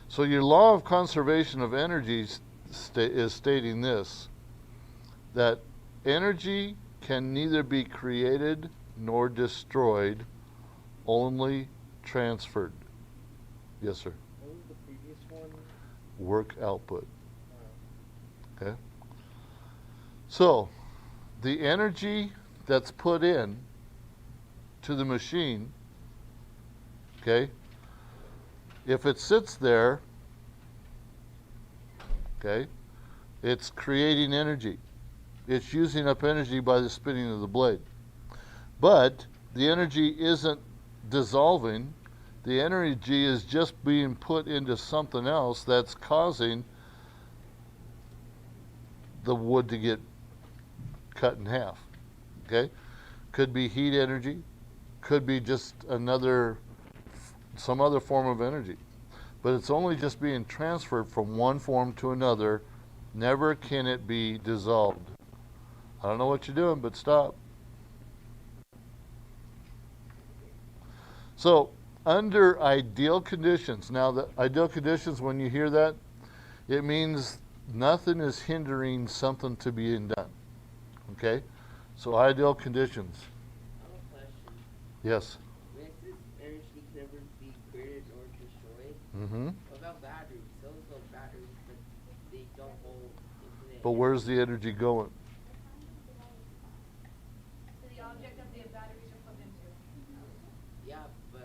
So your law of conservation of energy is stating this, that energy can neither be created nor destroyed, only transferred. Yes, sir. What was the previous one? Work output. Okay. So, the energy that's put in to the machine, okay, if it sits there, okay, it's creating energy. It's using up energy by the spinning of the blade. But the energy isn't dissolving. The energy is just being put into something else that's causing the wood to get cut in half. Okay? Could be heat energy, could be just some other form of energy. But it's only just being transferred from one form to another. Never can it be dissolved. I don't know what you're doing, but stop. So, under ideal conditions, now the ideal conditions, when you hear that, it means nothing is hindering something to being done. Okay? So ideal conditions. I have a question. Yes. When it says energy can never be created or destroyed, Mm-hmm. what about batteries? Those are batteries, but they don't hold infinite. But where's the energy going? To the object that the batteries are plugged into. Yeah, but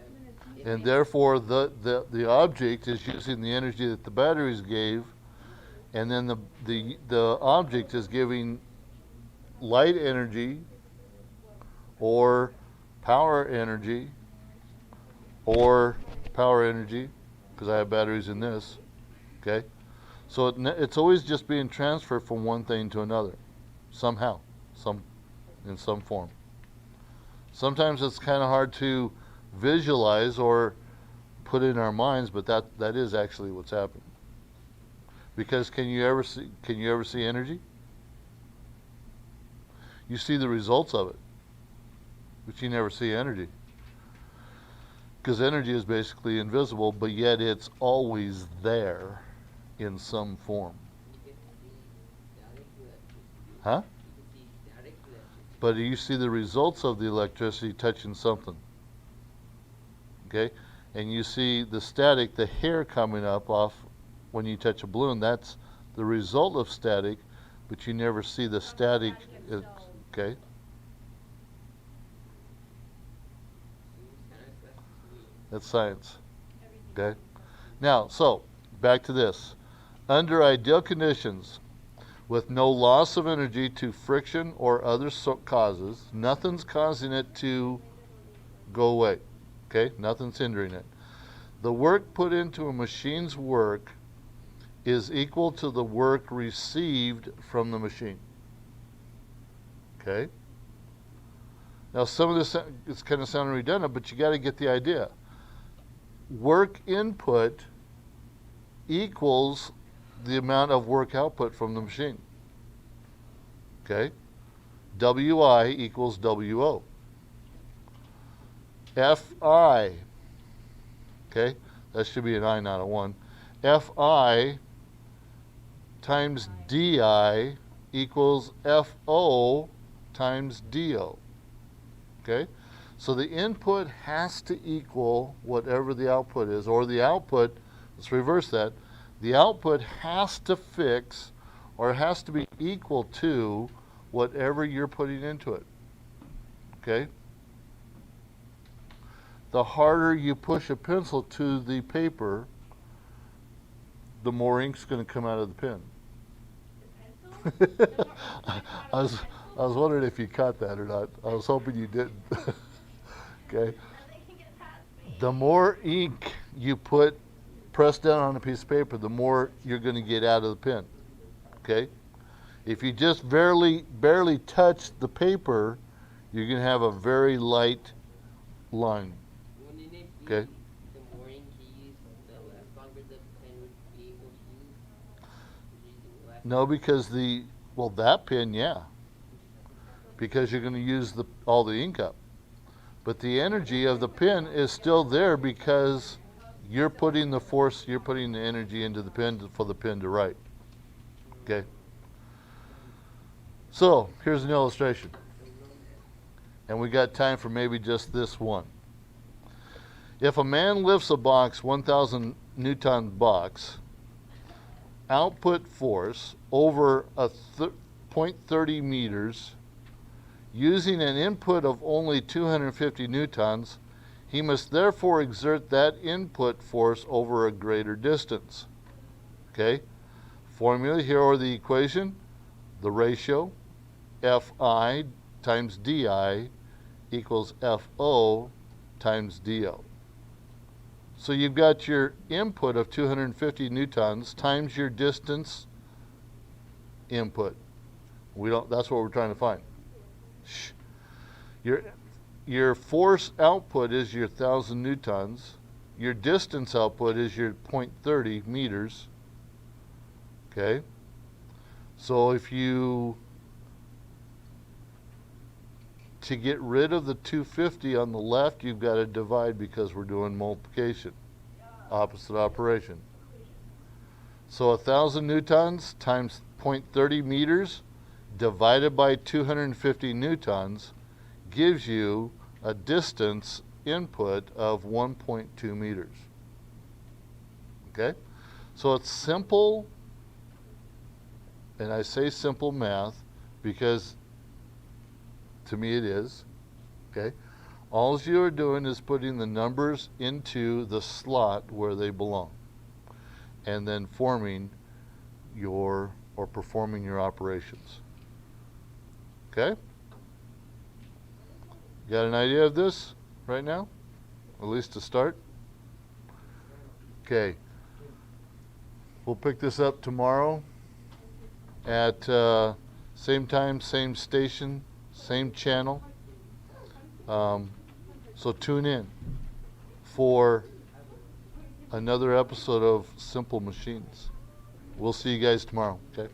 if And they- therefore the object is using the energy that the batteries gave, and then the object is giving light energy or power energy, because I have batteries in this, okay? So it's always just being transferred from one thing to another, somehow, in some form. Sometimes it's kind of hard to visualize or put in our minds, but that is actually what's happening. Because can you ever see energy? You see the results of it, but you never see energy. Because energy is basically invisible, but yet it's always there in some form. you can see static electricity. Huh? You can see static electricity. But you see the results of the electricity touching something. Okay? And you see the static, the hair coming up off when you touch a balloon. That's the result of static, but you never see the static. Okay? That's science. Okay? Now, so, back to this. Under ideal conditions, with no loss of energy to friction or other causes, nothing's causing it to go away. Okay? Nothing's hindering it. The work put into a machine's work is equal to the work received from the machine. Okay? Now, some of this is kind of sounding redundant, but you got to get the idea. Work input equals the amount of work output from the machine. Okay? WI equals WO. FI Okay? That should be an I, not a 1. Fi times di equals Fo times do. Okay? So the input has to equal whatever the output is, or the output, let's reverse that, the output has to fix or has to be equal to whatever you're putting into it. Okay? The harder you push a pencil to the paper, the more ink's going to come out of the pen. I was wondering if you caught that or not. I was hoping you didn't. Okay. The more ink you press down on a piece of paper, the more you're going to get out of the pen. Okay. If you just barely touch the paper, you're going to have a very light line. Wouldn't it be Okay. the more ink you use, the less longer the pen would be able to use? Using less No, because that pen, yeah. Because you're going to use all the ink up. But the energy of the pen is still there because you're putting the force, you're putting the energy into the pen for the pen to write. Okay? So, here's an illustration. And we got time for maybe just this one. If a man lifts a box, 1,000 Newton box, output force over a 0.30 meters, using an input of only 250 newtons, he must therefore exert that input force over a greater distance. Okay? Formula here, or the equation, the ratio, Fi times di equals Fo times do. So you've got your input of 250 newtons times your distance input. That's what we're trying to find. Your force output is your 1,000 newtons. Your distance output is your 0.30 meters. Okay? So to get rid of the 250 on the left, you've got to divide because we're doing multiplication. Opposite operation. So 1,000 newtons times 0.30 meters divided by 250 newtons gives you a distance input of 1.2 meters. Okay? So it's simple, and I say simple math because to me it is. Okay? All you are doing is putting the numbers into the slot where they belong and then performing your operations. Okay? Got an idea of this right now? At least to start? Okay. We'll pick this up tomorrow at same time, same station, same channel. So tune in for another episode of Simple Machines. We'll see you guys tomorrow. Okay?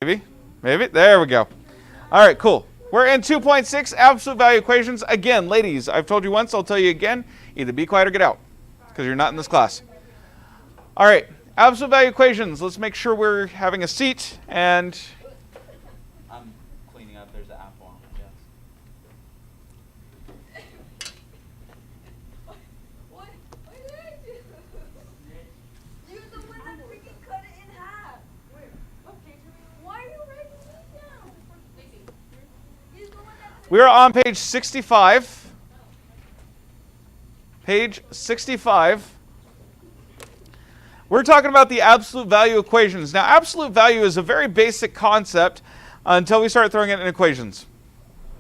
Maybe. Maybe. There we go. All right, cool. We're in 2.6, absolute value equations. Again, ladies, I've told you once, I'll tell you again. Either be quiet or get out, because you're not in this class. All right, absolute value equations. Let's make sure we're having a seat. And I'm cleaning up. There's an apple on my desk. What did I do? You're the one that freaking cut it in half. Where? Okay, why are you writing me down? You're the one that. we are on page 65. Page 65. We're talking about the absolute value equations. Now, absolute value is a very basic concept until we start throwing it in equations.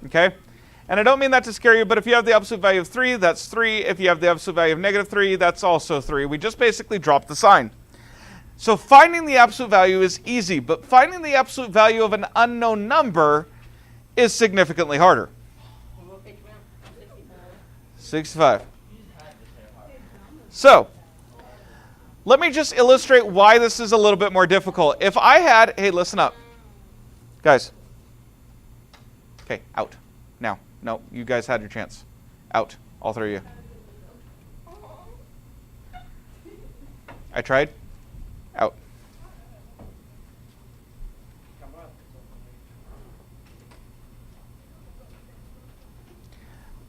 Okay? And I don't mean that to scare you, but if you have the absolute value of 3, that's 3. If you have the absolute value of negative 3, that's also 3. We just basically drop the sign. So finding the absolute value is easy, but finding the absolute value of an unknown number is significantly harder. What page am I on? 65. So, let me just illustrate why this is a little bit more difficult. If I had, hey, listen up. Guys. Okay, out. Now. No, you guys had your chance. Out. All three of you. I tried. Out.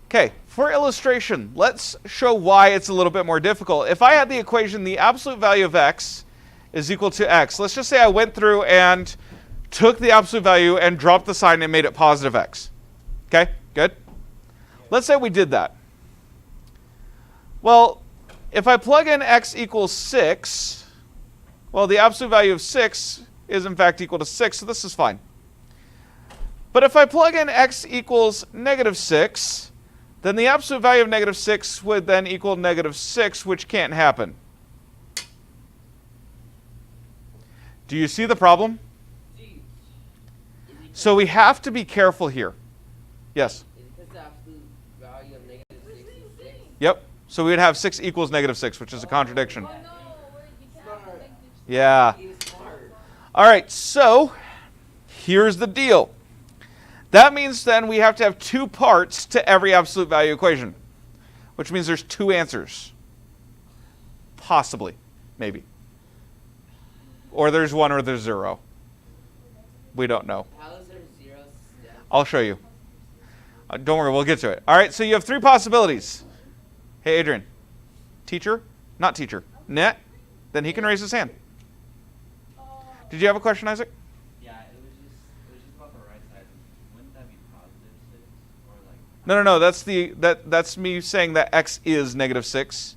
Okay, for illustration, let's show why it's a little bit more difficult. If I had the equation, the absolute value of x is equal to x. Let's just say I went through and took the absolute value and dropped the sign and made it positive x. Okay, good. Let's say we did that. Well, if I plug in x equals 6, well, the absolute value of 6 is in fact equal to 6, so this is fine. But if I plug in x equals negative 6, then the absolute value of negative 6 would then equal negative 6, which can't happen. Do you see the problem? So we have to be careful here. Yes? Is it because the absolute value of negative 6 is 6? Yep. So we would have 6 equals negative 6, which is a contradiction. Oh no, you can't have negative. Yeah. He was smart. All right, so here's the deal. That means then we have to have 2 parts to every absolute value equation, which means there's 2 answers. Possibly. Maybe. Or there's 1 or there's 0. We don't know. How is there 0 steps? I'll show you. Don't worry, we'll get to it. All right, so you have 3 possibilities. Hey, Adrian. Teacher? Not teacher. Net? Then he can raise his hand. Did you have a question, Isaac? Yeah, it was just about the right side. Wouldn't that be positive 6 or like? No. That's me saying that x is negative 6.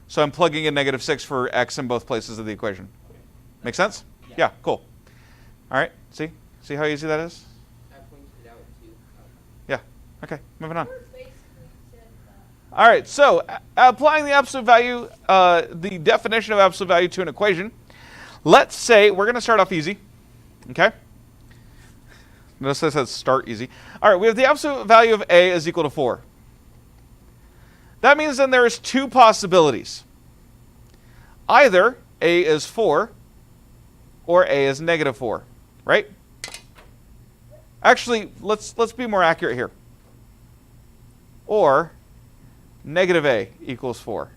So I'm plugging in negative 6 for x in both places of the equation. Okay. Make sense? Yeah, cool. All right, see? See how easy that is? I pointed it out too. Yeah. Okay, moving on. Basically said that. All right, so applying the absolute value, the definition of absolute value to an equation, let's say we're going to start off easy, okay? Notice this says start easy. All right, we have the absolute value of a is equal to 4. That means then there's 2 possibilities. Either a is 4 or a is negative 4, right? Actually, let's be more accurate here. Or negative a equals 4.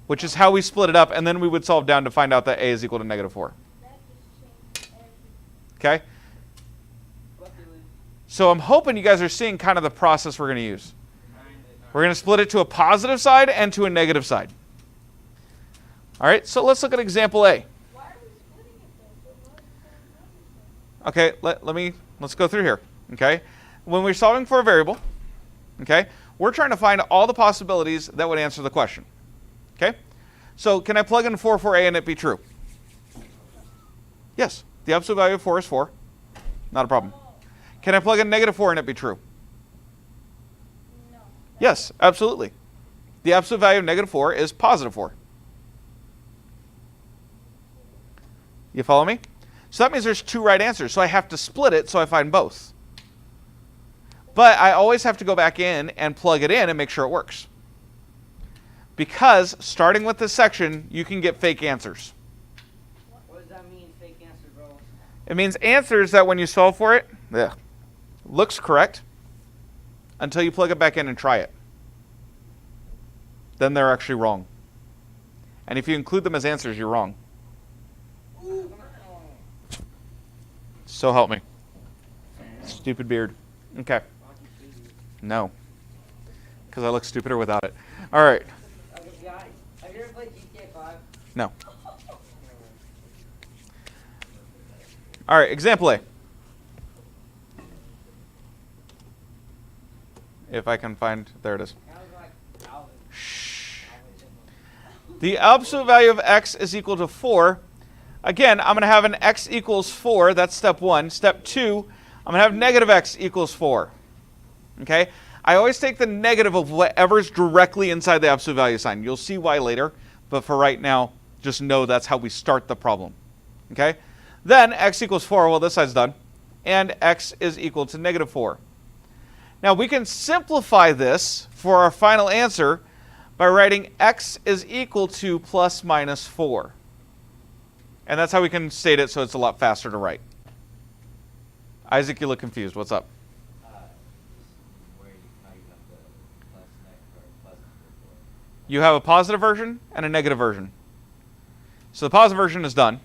Which is how we split it up, and then we would solve down to find out that a is equal to negative 4. Okay? So I'm hoping you guys are seeing kind of the process we're going to use. We're going to split it to a positive side and to a negative side. All right, so let's look at example A. Why are we splitting it though? Okay, let's go through here. Okay? When we're solving for a variable, okay, we're trying to find all the possibilities that would answer the question. Okay? So can I plug in 4 for a and it be true? Yes. The absolute value of 4 is 4. Not a problem. Can I plug in negative 4 and it be true? No. Yes, absolutely. The absolute value of negative 4 is positive 4. You follow me? So that means there's 2 right answers. So I have to split it so I find both. But I always have to go back in and plug it in and make sure it works. Because starting with this section, you can get fake answers. What does that mean, fake answer, bro? It means answers that when you solve for it, looks correct until you plug it back in and try it. Then they're actually wrong. And if you include them as answers, you're wrong. So help me. Stupid beard. Okay. No. Because I look stupider without it. All right. Okay, guys, have you ever played GTA 5? No. All right, example A. If I can find, there it is. Shh. The absolute value of x is equal to 4. Again, I'm going to have an x equals 4. That's step 1. Step 2, I'm going to have negative x equals 4. Okay? I always take the negative of whatever's directly inside the absolute value sign. You'll see why later, but for right now, just know that's how we start the problem. Okay? Then x equals 4. Well, this side's done. And x is equal to negative 4. Now, we can simplify this for our final answer by writing x is equal to plus minus 4. And that's how we can state it so it's a lot faster to write. Isaac, you look confused. What's up? You have a positive version and a negative version. So the positive version is done.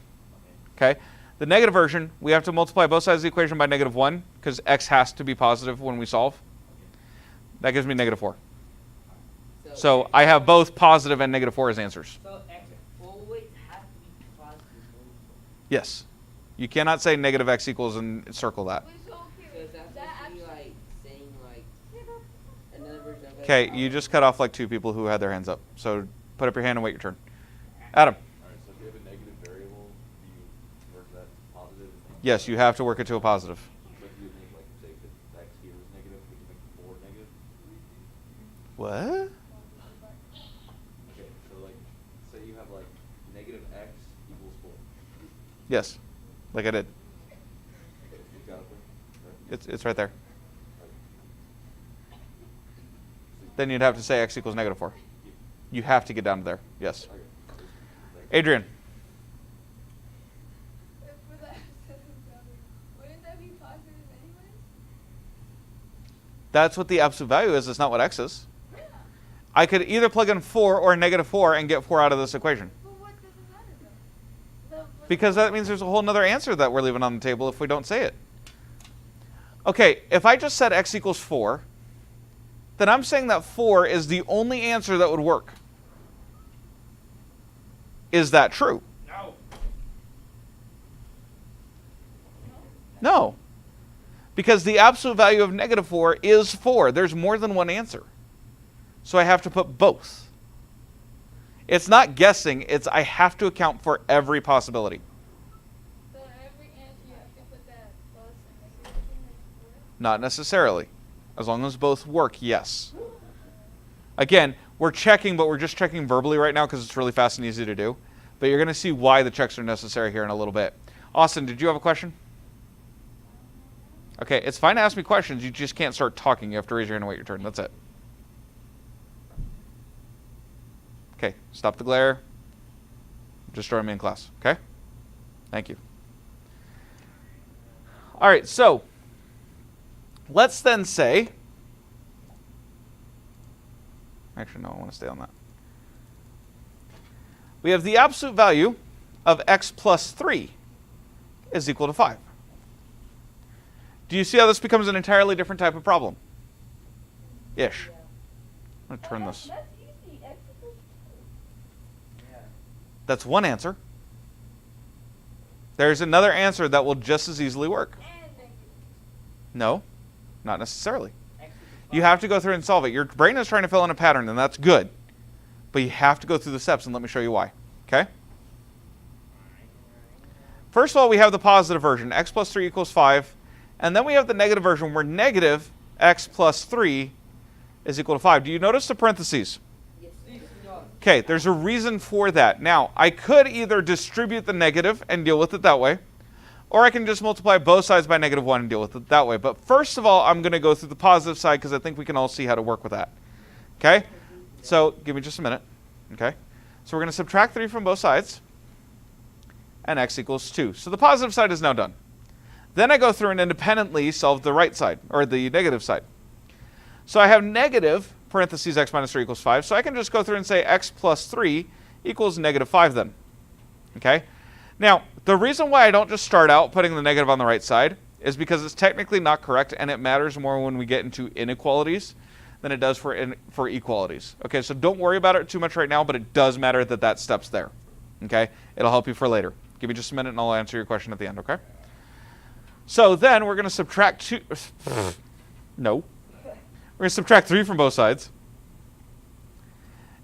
Okay. The negative version, we have to multiply both sides of the equation by negative 1 because x has to be positive when we solve. That gives me negative 4. So I have both positive and negative 4 as answers. So x always has to be positive. Yes. You cannot say negative x equals and circle that. So is that supposed to be like saying like another version of it? Okay, you just cut off like 2 people who had their hands up. So put up your hand and wait your turn. Adam. Alright, so if you have a negative variable, do you work that positive? Yes, you have to work it to a positive. So if you would make, like, say, if x here was negative, we can make 4 negative? What? Okay, so, like, say you have, like, negative x equals 4. Yes, like I did. Okay, you got it there? Right? It's right there. Then you'd have to say x equals negative 4. You have to get down to there. Yes. Okay. Adrian. Wouldn't that be positive anyways? That's what the absolute value is. It's not what x is. I could either plug in 4 or negative 4 and get 4 out of this equation. But what does it matter though? Because that means there's a whole other answer that we're leaving on the table if we don't say it. Okay, if I just said x equals 4, then I'm saying that 4 is the only answer that would work. Is that true? No. No. Because the absolute value of negative 4 is 4. There's more than one answer. So I have to put both. It's not guessing, it's I have to account for every possibility. So every answer you have to put that plus and negative thing like 4? Not necessarily. As long as both work, yes. Again, we're checking, but we're just checking verbally right now because it's really fast and easy to do. But you're going to see why the checks are necessary here in a little bit. Austin, did you have a question? Okay, it's fine to ask me questions. You just can't start talking. You have to raise your hand and wait your turn. That's it. Okay, stop the glare. Just join me in class, okay? Thank you. All right, so let's then say, actually, no, I want to stay on that. We have the absolute value of x plus 3 is equal to 5. Do you see how this becomes an entirely different type of problem? Ish. I'm going to turn this. That's easy. X equals That's one answer. There's another answer that will just as easily work. and negative. No, not necessarily. You have to go through and solve it. Your brain is trying to fill in a pattern, and that's good. But you have to go through the steps, and let me show you why. Okay? First of all, we have the positive version. X plus 3 equals 5. And then we have the negative version where negative x plus 3 is equal to 5. Do you notice the parentheses? Okay, there's a reason for that. Now, I could either distribute the negative and deal with it that way, or I can just multiply both sides by negative 1 and deal with it that way. But first of all, I'm going to go through the positive side because I think we can all see how to work with that. Okay? So give me just a minute. Okay? So we're going to subtract 3 from both sides, and x equals 2. So the positive side is now done. Then I go through and independently solve the right side, or the negative side. So I have negative, parentheses x minus 3 equals 5, so I can just go through and say x plus 3 equals negative 5 then. Okay? Now, the reason why I don't just start out putting the negative on the right side is because it's technically not correct, and it matters more when we get into inequalities than it does for equalities. Okay, so don't worry about it too much right now, but it does matter that that step's there. Okay? It'll help you for later. Give me just a minute and I'll answer your question at the end, okay? So then we're going to subtract 2. No. We're going to subtract 3 from both sides.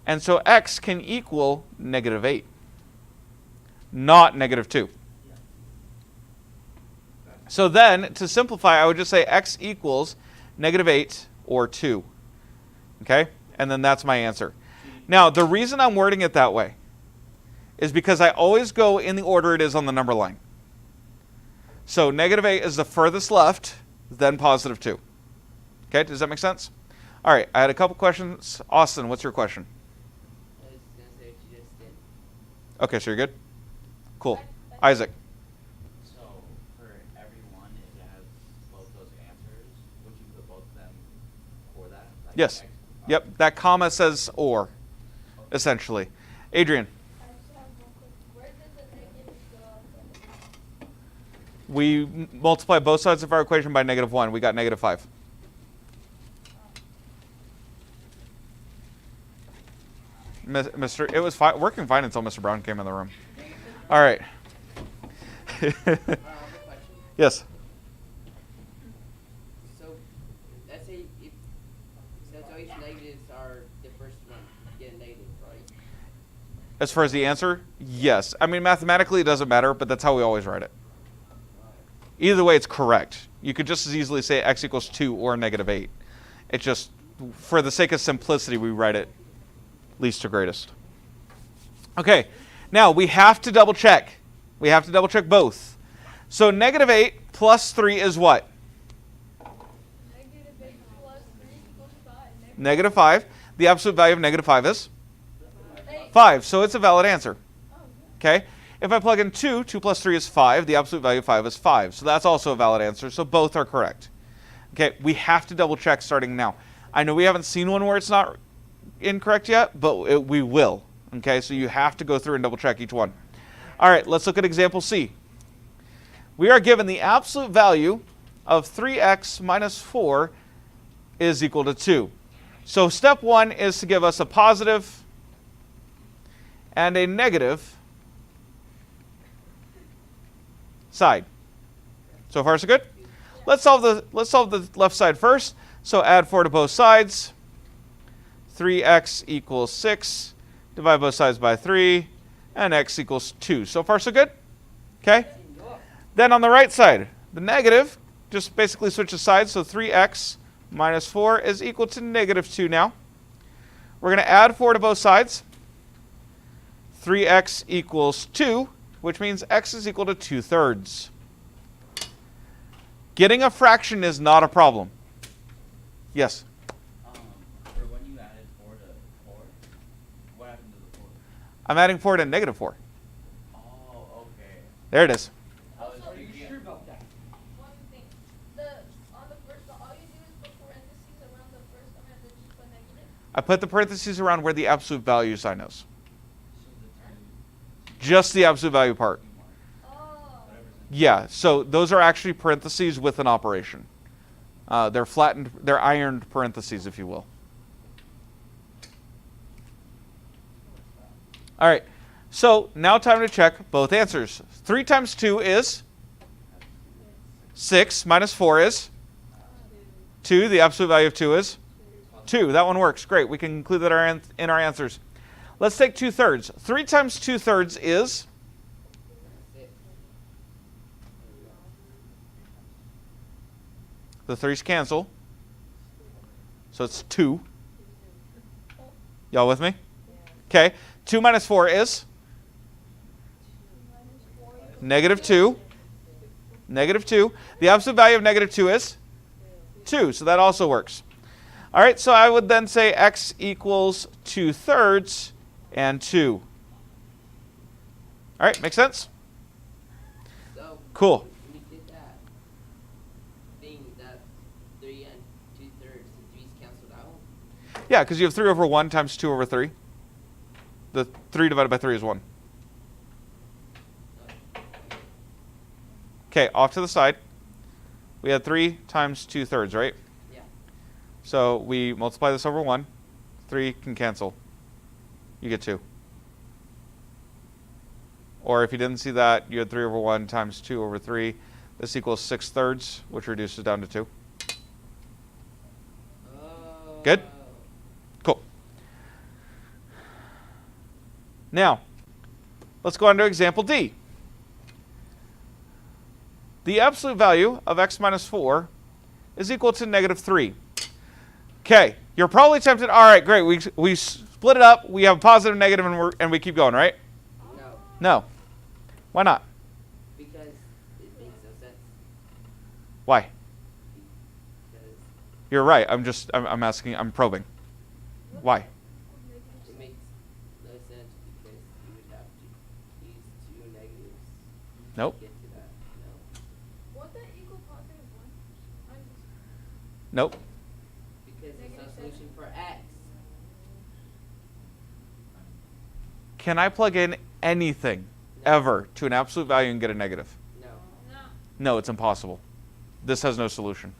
And so x can equal negative 8, not negative 2. So then, to simplify, I would just say x equals negative 8 or 2. Okay? And then that's my answer. Now, the reason I'm wording it that way is because I always go in the order it is on the number line. So negative 8 is the furthest left, then positive 2. Okay, does that make sense? All right, I had a couple questions. Austin, what's your question? I was gonna say what you just did. Okay, so you're good? Cool. Isaac. So for every one, if it has both those answers, would you put both of them for that? Like Yes. X? Yep, that comma says or, essentially. Adrian. I just have one quick. Where did the negative go? We multiply both sides of our equation by negative 1. We got negative 5. It was working fine until Mr. Brown came in the room. All right. Yes. So, let's say if since all these negatives are the first one, you get a negative, right? As far as the answer, yes. I mean, mathematically it doesn't matter, but that's how we always write it. Either way, it's correct. You could just as easily say x equals 2 or negative 8. It's just, for the sake of simplicity, we write it least to greatest. Okay, now we have to double check. We have to double check both. So negative 8 plus 3 is what? Negative 8 plus 3 equals 5. Negative 5. The absolute value of negative 5 is? 5. So it's a valid answer. Okay? If I plug in 2, 2 plus 3 is 5. The absolute value of 5 is 5. So that's also a valid answer. So both are correct. Okay, we have to double check starting now. I know we haven't seen one where it's not incorrect yet, but we will. Okay, so you have to go through and double check each one. All right, let's look at example C. We are given the absolute value of 3x minus 4 is equal to 2. So step 1 is to give us a positive and a negative side. So far so good? Let's solve the left side first. So add 4 to both sides. 3x equals 6. Divide both sides by 3. And x equals 2. So far so good? Okay? Then on the right side, the negative just basically switches sides. So 3x minus 4 is equal to negative 2 now. We're going to add 4 to both sides. 3x equals 2, which means x is equal to 2/3. Getting a fraction is not a problem. Yes? For when you added 4 to 4, what happened to the 4? I'm adding 4 to negative 4. Oh, okay. There it is. I was Are you thinking- sure about that? One thing. On the first one, all you do is put parentheses around the first one and then just put negative. I put the parentheses around where the absolute value sign is. So the Just the absolute value part. Oh. whatever's Yeah, so those are actually parentheses with an operation. They're flattened, they're ironed parentheses, if you will. All right, so now time to check both answers. 3 times 2 is 6, minus 4 is 2. The absolute value of 2 is 2. That one works. Great, we can include that in our answers. Let's take 2/3. 3 times 2/3 is? The 3's cancel. So it's 2. Y'all with me? Okay. 2 minus 4 is? Negative 2. Negative 2. The absolute value of negative 2 is? 2. So that also works. All right. So I would then say x equals 2/3 and 2. All right, make sense? So, Cool. when you did that thing, that 3 and 2/3, the 3's canceled out. Yeah, because you have 3 over 1 times 2 over 3. The 3 divided by 3 is 1. Okay, off to the side. We had 3 times 2/3, right? Yeah. So we multiply this over 1. 3 can cancel. You get 2. Or if you didn't see that, you had 3 over 1 times 2 over 3. This equals 6/3, which reduces down to 2. Oh. Good? Cool. Now, let's go on to example D. The absolute value of x minus 4 is equal to negative 3. Okay, you're probably tempted, all right, great, we split it up, we have a positive, negative, and we keep going, right? No. No. Why not? Because it makes no sense. Why? Because You're right, I'm asking, I'm probing. Why? it makes no sense because you would have to use 2 negatives Nope. to get to that. No. Won't that equal positive 1? Nope. Because there's no solution for x. Can I plug in anything ever to an absolute value and get a negative? No. No, it's impossible. This has no solution.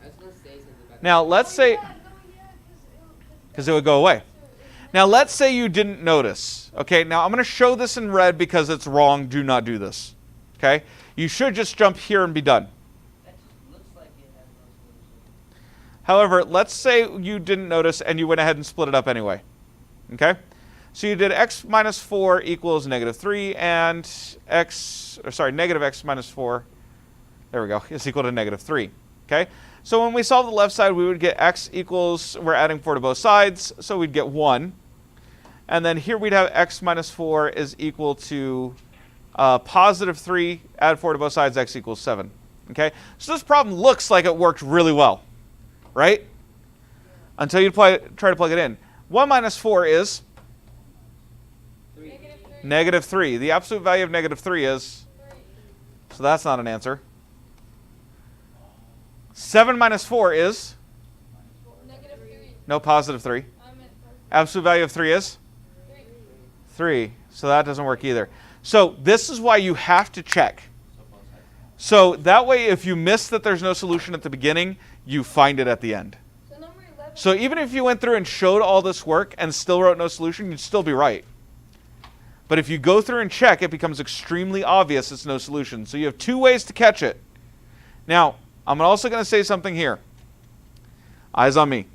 I was going to say something about Now, let's say, because it would go away. Now, let's say you didn't notice. Okay, now I'm going to show this in red because it's wrong. Do not do this. Okay? You should just jump here and be done. That just looks like it has no solution. However, let's say you didn't notice and you went ahead and split it up anyway. Okay? So you did x minus 4 equals negative 3 and negative x minus 4, there we go, is equal to negative 3. Okay? So when we solve the left side, we would get x equals, we're adding 4 to both sides, so we'd get 1. And then here we'd have x minus 4 is equal to positive 3, add 4 to both sides, x equals 7. Okay? So this problem looks like it worked really well, right? Until you try to plug it in. 1 minus 4 is? Negative 3. The absolute value of negative 3 is? So that's not an answer. 7 minus 4 is? Negative 3. No, positive 3. Absolute value of 3 is? 3. So that doesn't work either. So this is why you have to check. So that way, if you miss that there's no solution at the beginning, you find it at the end. So number 11. So even if you went through and showed all this work and still wrote no solution, you'd still be right. But if you go through and check, it becomes extremely obvious it's no solution. So you have 2 ways to catch it. Now, I'm also going to say something here. Eyes on me.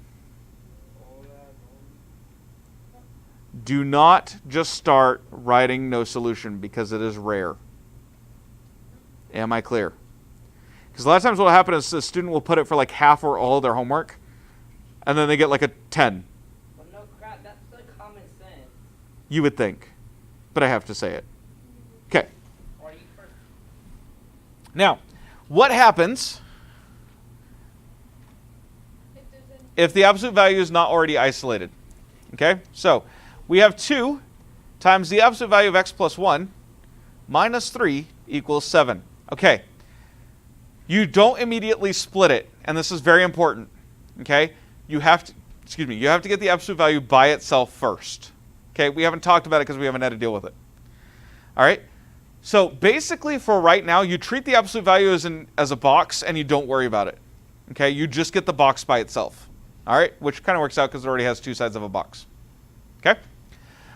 Do not just start writing no solution because it is rare. Am I clear? Because a lot of times what will happen is the student will put it for like half or all of their homework, and then they get like a 10. Well, no crap, that's the common sense. You would think. But I have to say it. Okay. Or you first. Now, what happens if the absolute value is not already isolated? Okay, so we have 2 times the absolute value of x plus 1 minus 3 equals 7. Okay, you don't immediately split it, and this is very important. Okay, you have to get the absolute value by itself first. Okay, we haven't talked about it because we haven't had to deal with it. All right, so basically for right now, you treat the absolute value as a box and you don't worry about it. Okay, you just get the box by itself. All right, which kind of works out because it already has 2 sides of a box. Okay,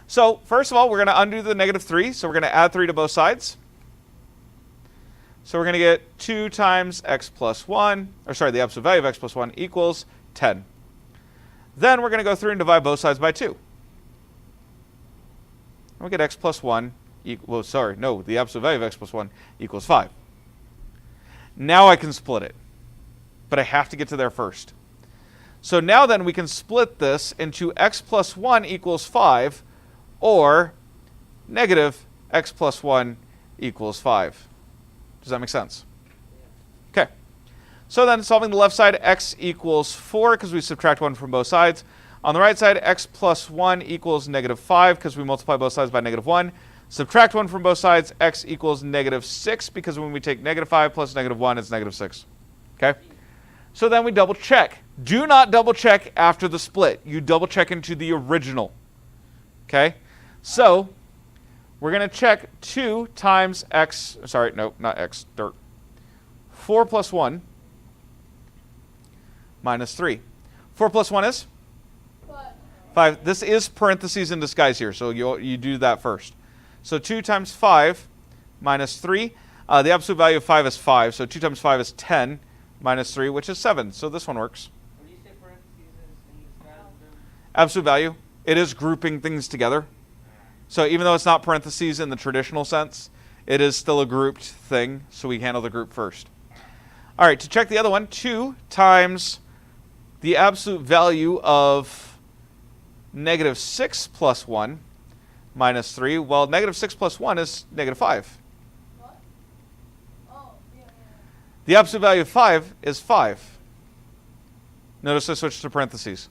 so first of all, we're going to undo the negative 3, so we're going to add 3 to both sides. So we're going to get 2 times x plus 1, the absolute value of x plus 1 equals 10. Then we're going to go through and divide both sides by 2. We get x plus 1 the absolute value of x plus 1 equals 5. Now I can split it, but I have to get to there first. So now then we can split this into x plus 1 equals 5 or negative x plus 1 equals 5. Does that make sense? Okay. So then solving the left side, x equals 4 because we subtract 1 from both sides. On the right side, x plus 1 equals negative 5 because we multiply both sides by negative 1. Subtract 1 from both sides, x equals negative 6 because when we take negative 5 plus negative 1, it's negative 6. Okay? So then we double check. Do not double check after the split. You double check into the original. Okay? So we're going to check 2 times x, sorry, no, not x, dirt. 4 plus 1 minus 3. 4 plus 1 is? 5. This is parentheses in disguise here, so you do that first. So 2 times 5 minus 3. The absolute value of 5 is 5, so 2 times 5 is 10 minus 3, which is 7. So this one works. What do you say parentheses in disguise? Absolute value. It is grouping things together. So even though it's not parentheses in the traditional sense, it is still a grouped thing, so we handle the group first. All right, to check the other one, 2 times the absolute value of negative 6 plus 1 minus 3. Well, negative 6 plus 1 is negative 5. What? Oh, yeah. The absolute value of 5 is 5. Notice I switched to parentheses.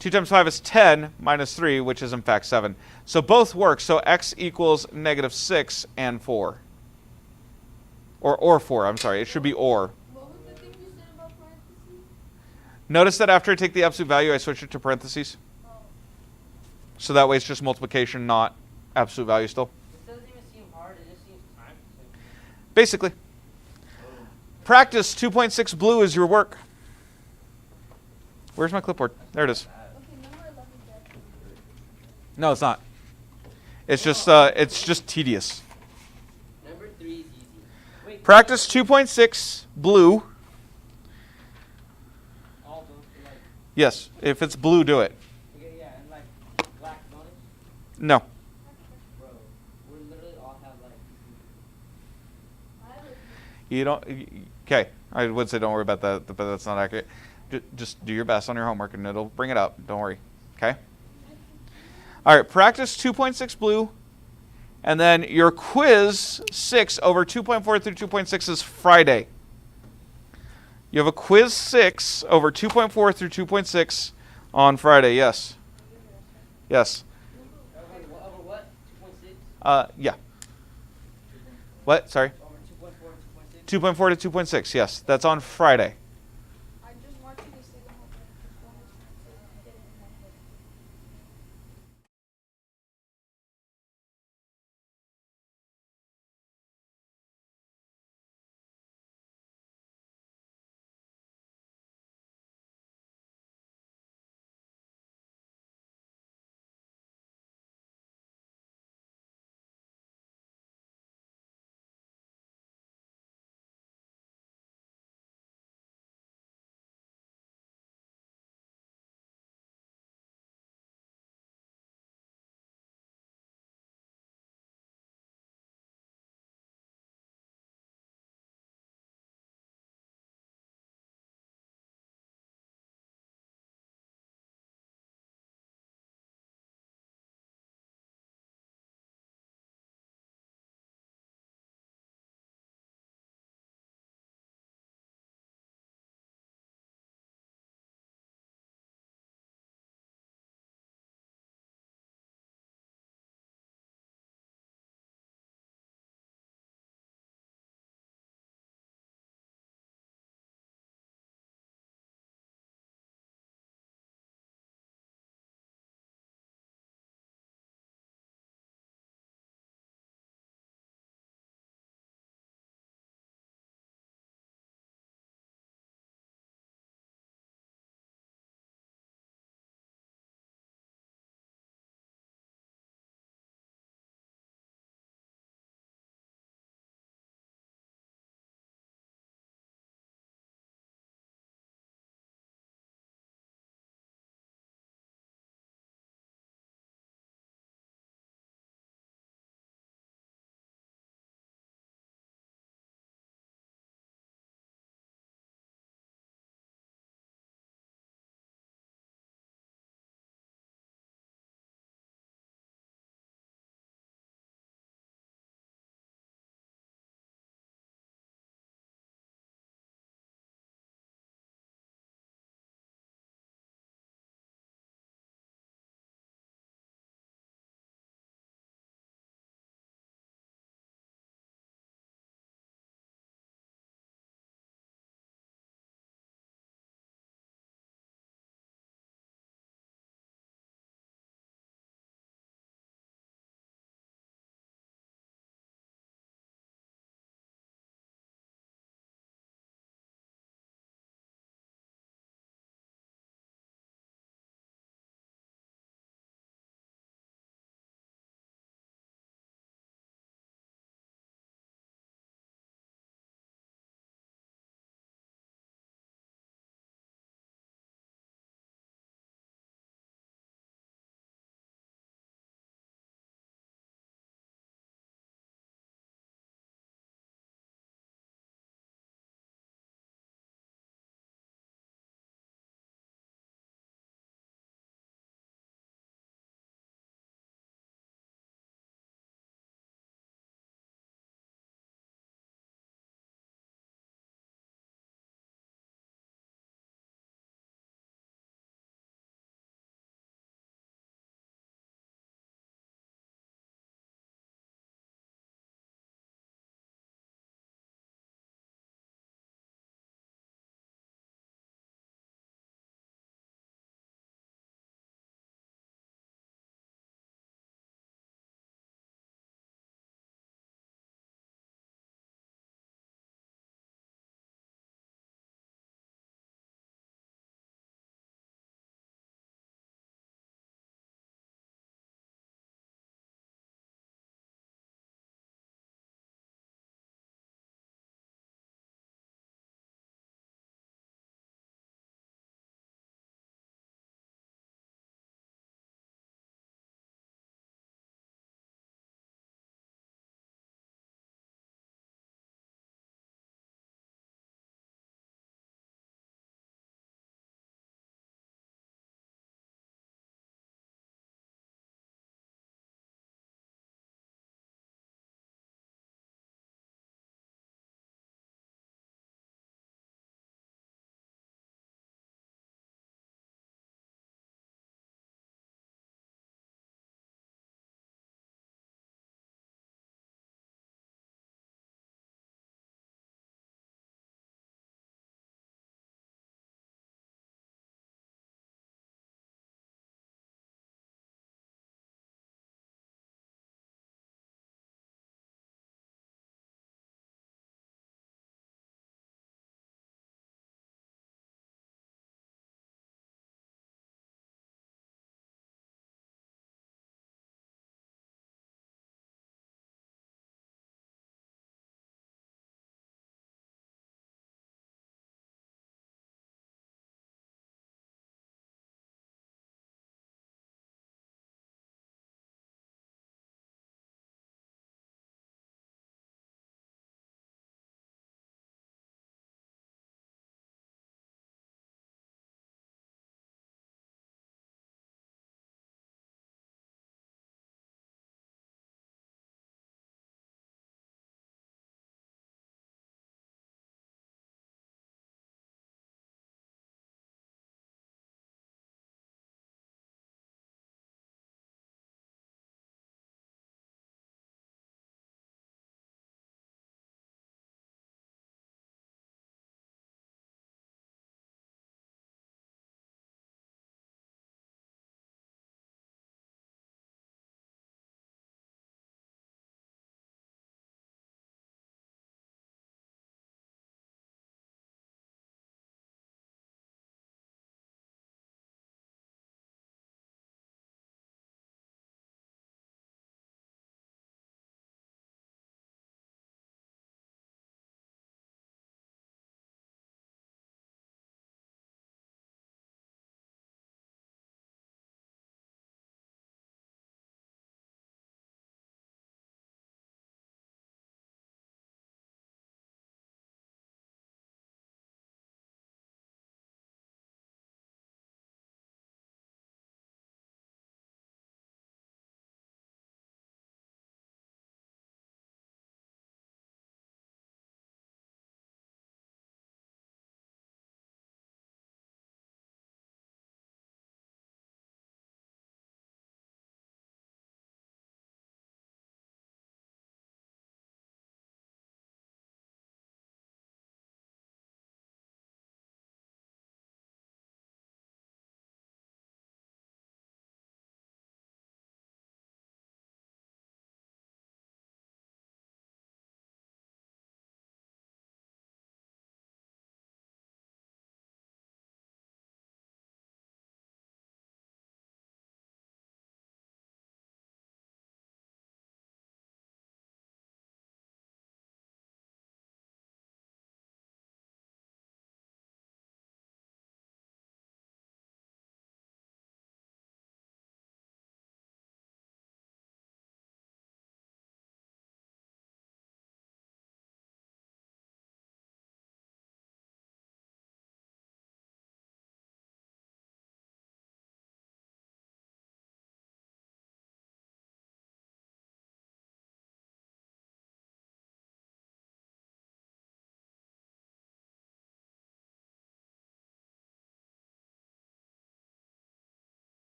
2 times 5 is 10 minus 3, which is in fact 7. So both work. So x equals negative 6 and 4. Or 4, I'm sorry. It should be or. What was the thing you said about parentheses? Notice that after I take the absolute value, I switch it to parentheses. Oh. So that way it's just multiplication, not absolute value still. This doesn't even seem hard, it just seems time consuming. Basically. Practice 2.6 blue is your work. Where's my clipboard? There it is. Okay, number 11 dead. No, it's not. It's just tedious. Number 3 is easy. Wait, Practice 2.6 blue. all those are like, Yes, if it's blue, do it. okay, yeah, and like black bonus, No. bro. We literally all have like. I have You don't. Okay, I would say don't worry about that, but that's not accurate. Just do your best on your homework, and it'll bring it up. Don't worry. Okay. All right. Practice 2.6 blue, and then your quiz 6 over 2.4 through 2.6 is Friday. You have a quiz 6 over 2.4 through 2.6 on Friday. Yes. Yes. Over what? 2.6? Yeah. What? Sorry. Over 2.4 to 2.6? 2.4 to 2.6. Yes, that's on Friday.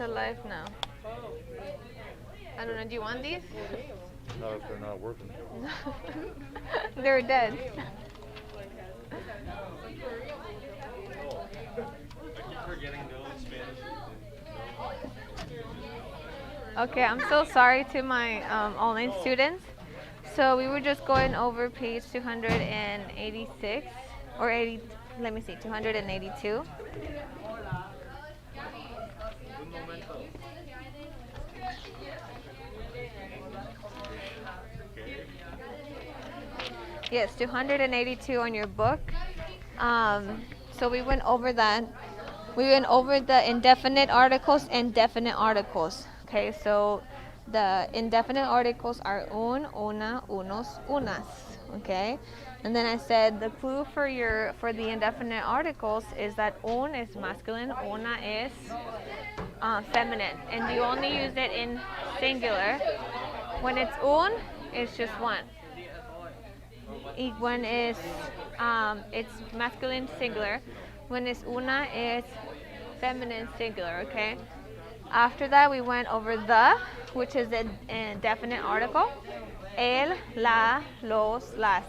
to life now. I don't know. Do you want these? Not if they're not working. They're dead. Okay, I'm so sorry to my online students. So we were just going over page 286 or 80. Let me see, 282. Yes, 282 on your book. So we went over that. We went over the indefinite articles and definite articles. Okay, so the indefinite articles are un, una, unos, unas. Okay, and then I said the clue for the indefinite articles is that un is masculine, una is feminine, and you only use it in singular. When it's un, it's just one. When is it's masculine singular. When it's una, it's feminine singular. Okay. After that, we went over the, which is a definite article. El, la, los, las.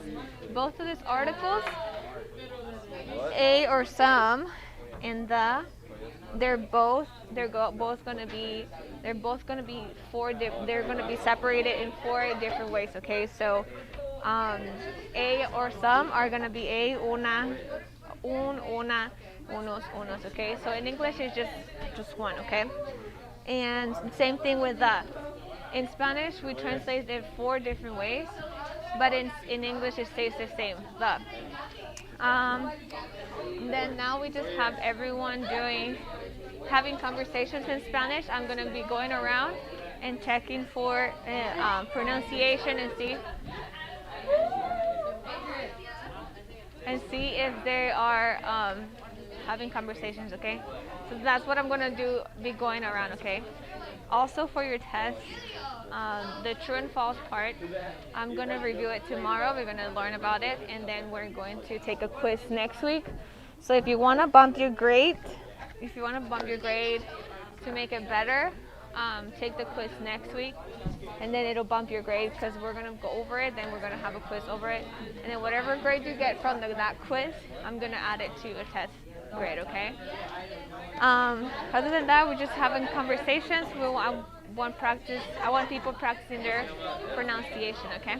Both of these articles, a or some, and the, they're both going to be they're going to be separated in 4 different ways. Okay, so a or some are going to be a, una, un, una, unos, unos. Okay, so in English it's just one. Okay, and same thing with the. In Spanish we translate it 4 different ways, but in English it stays the same. The. Then now we just have everyone having conversations in Spanish. I'm going to be going around and checking for pronunciation and see if they are having conversations. Okay, so that's what I'm going to be going around. Okay, also for your test, the true and false part, I'm going to review it tomorrow. We're going to learn about it, and then we're going to take a quiz next week. So if you want to bump your grade, to make it better, take the quiz next week, and then it'll bump your grade because we're going to go over it, then we're going to have a quiz over it, and then whatever grade you get from that quiz, I'm going to add it to a test grade. Okay. Other than that, we're just having conversations. I want people practicing their pronunciation. Okay.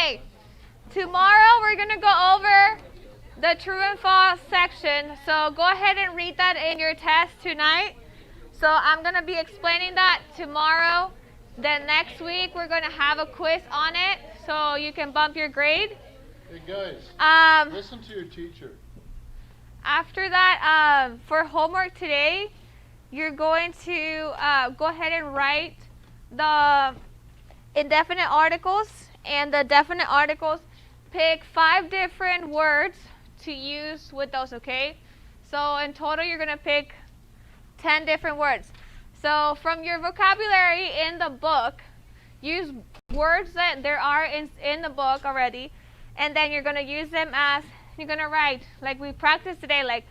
Okay. Tomorrow we're going to go over the true and false section. So go ahead and read that in your test tonight. So I'm going to be explaining that tomorrow. Then next week we're going to have a quiz on it so you can bump your grade. Hey guys, listen to your teacher. After that, for homework today, you're going to go ahead and write the indefinite articles and the definite articles. Pick 5 different words to use with those, okay? So in total, you're going to pick 10 different words. So from your vocabulary in the book, use words that there are in the book already, and then you're going to use them as, you're going to write, like we practiced today, like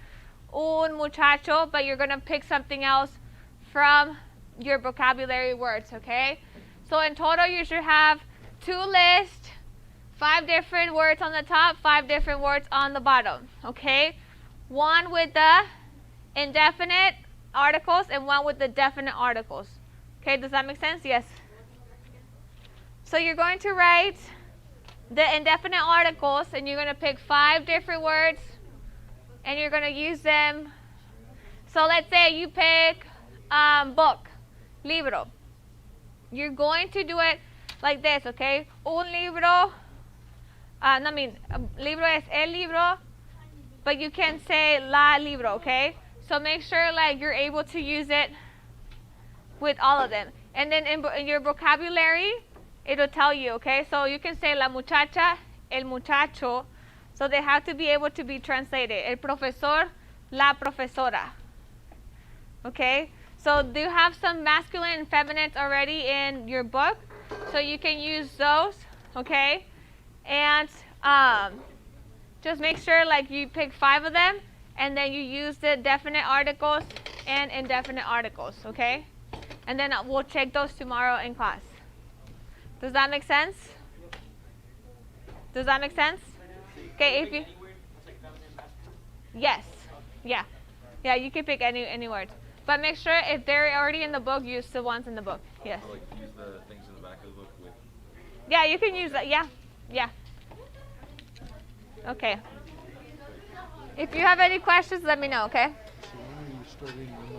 un muchacho, but you're going to pick something else from your vocabulary words, okay? So in total, you should have 2 lists, 5 different words on the top, 5 different words on the bottom, okay? 1 with the indefinite articles and 1 with the definite articles. Okay, does that make sense? Yes. So you're going to write the indefinite articles and you're going to pick 5 different words and you're going to use them. So let's say you pick book, libro. You're going to do it like this, okay? Un libro, libro es el libro, but you can say la libro, okay? So make sure like you're able to use it with all of them. And then in your vocabulary, it'll tell you, okay? So you can say la muchacha, el muchacho. So they have to be able to be translated. El profesor, la profesora. Okay? So do you have some masculine and feminines already in your book? So you can use those, okay? And just make sure like you pick 5 of them and then you use the definite articles and indefinite articles, okay? And then we'll check those tomorrow in class. Does that make sense? Does that make sense? Okay, if you... Yes. Yeah. Yeah, you can pick any words. But make sure if they're already in the book, use the ones in the book. Yes. So, like, use the things in the back of the book with... Yeah, you can use that. Yeah. Yeah. Okay. If you have any questions, let me know, okay?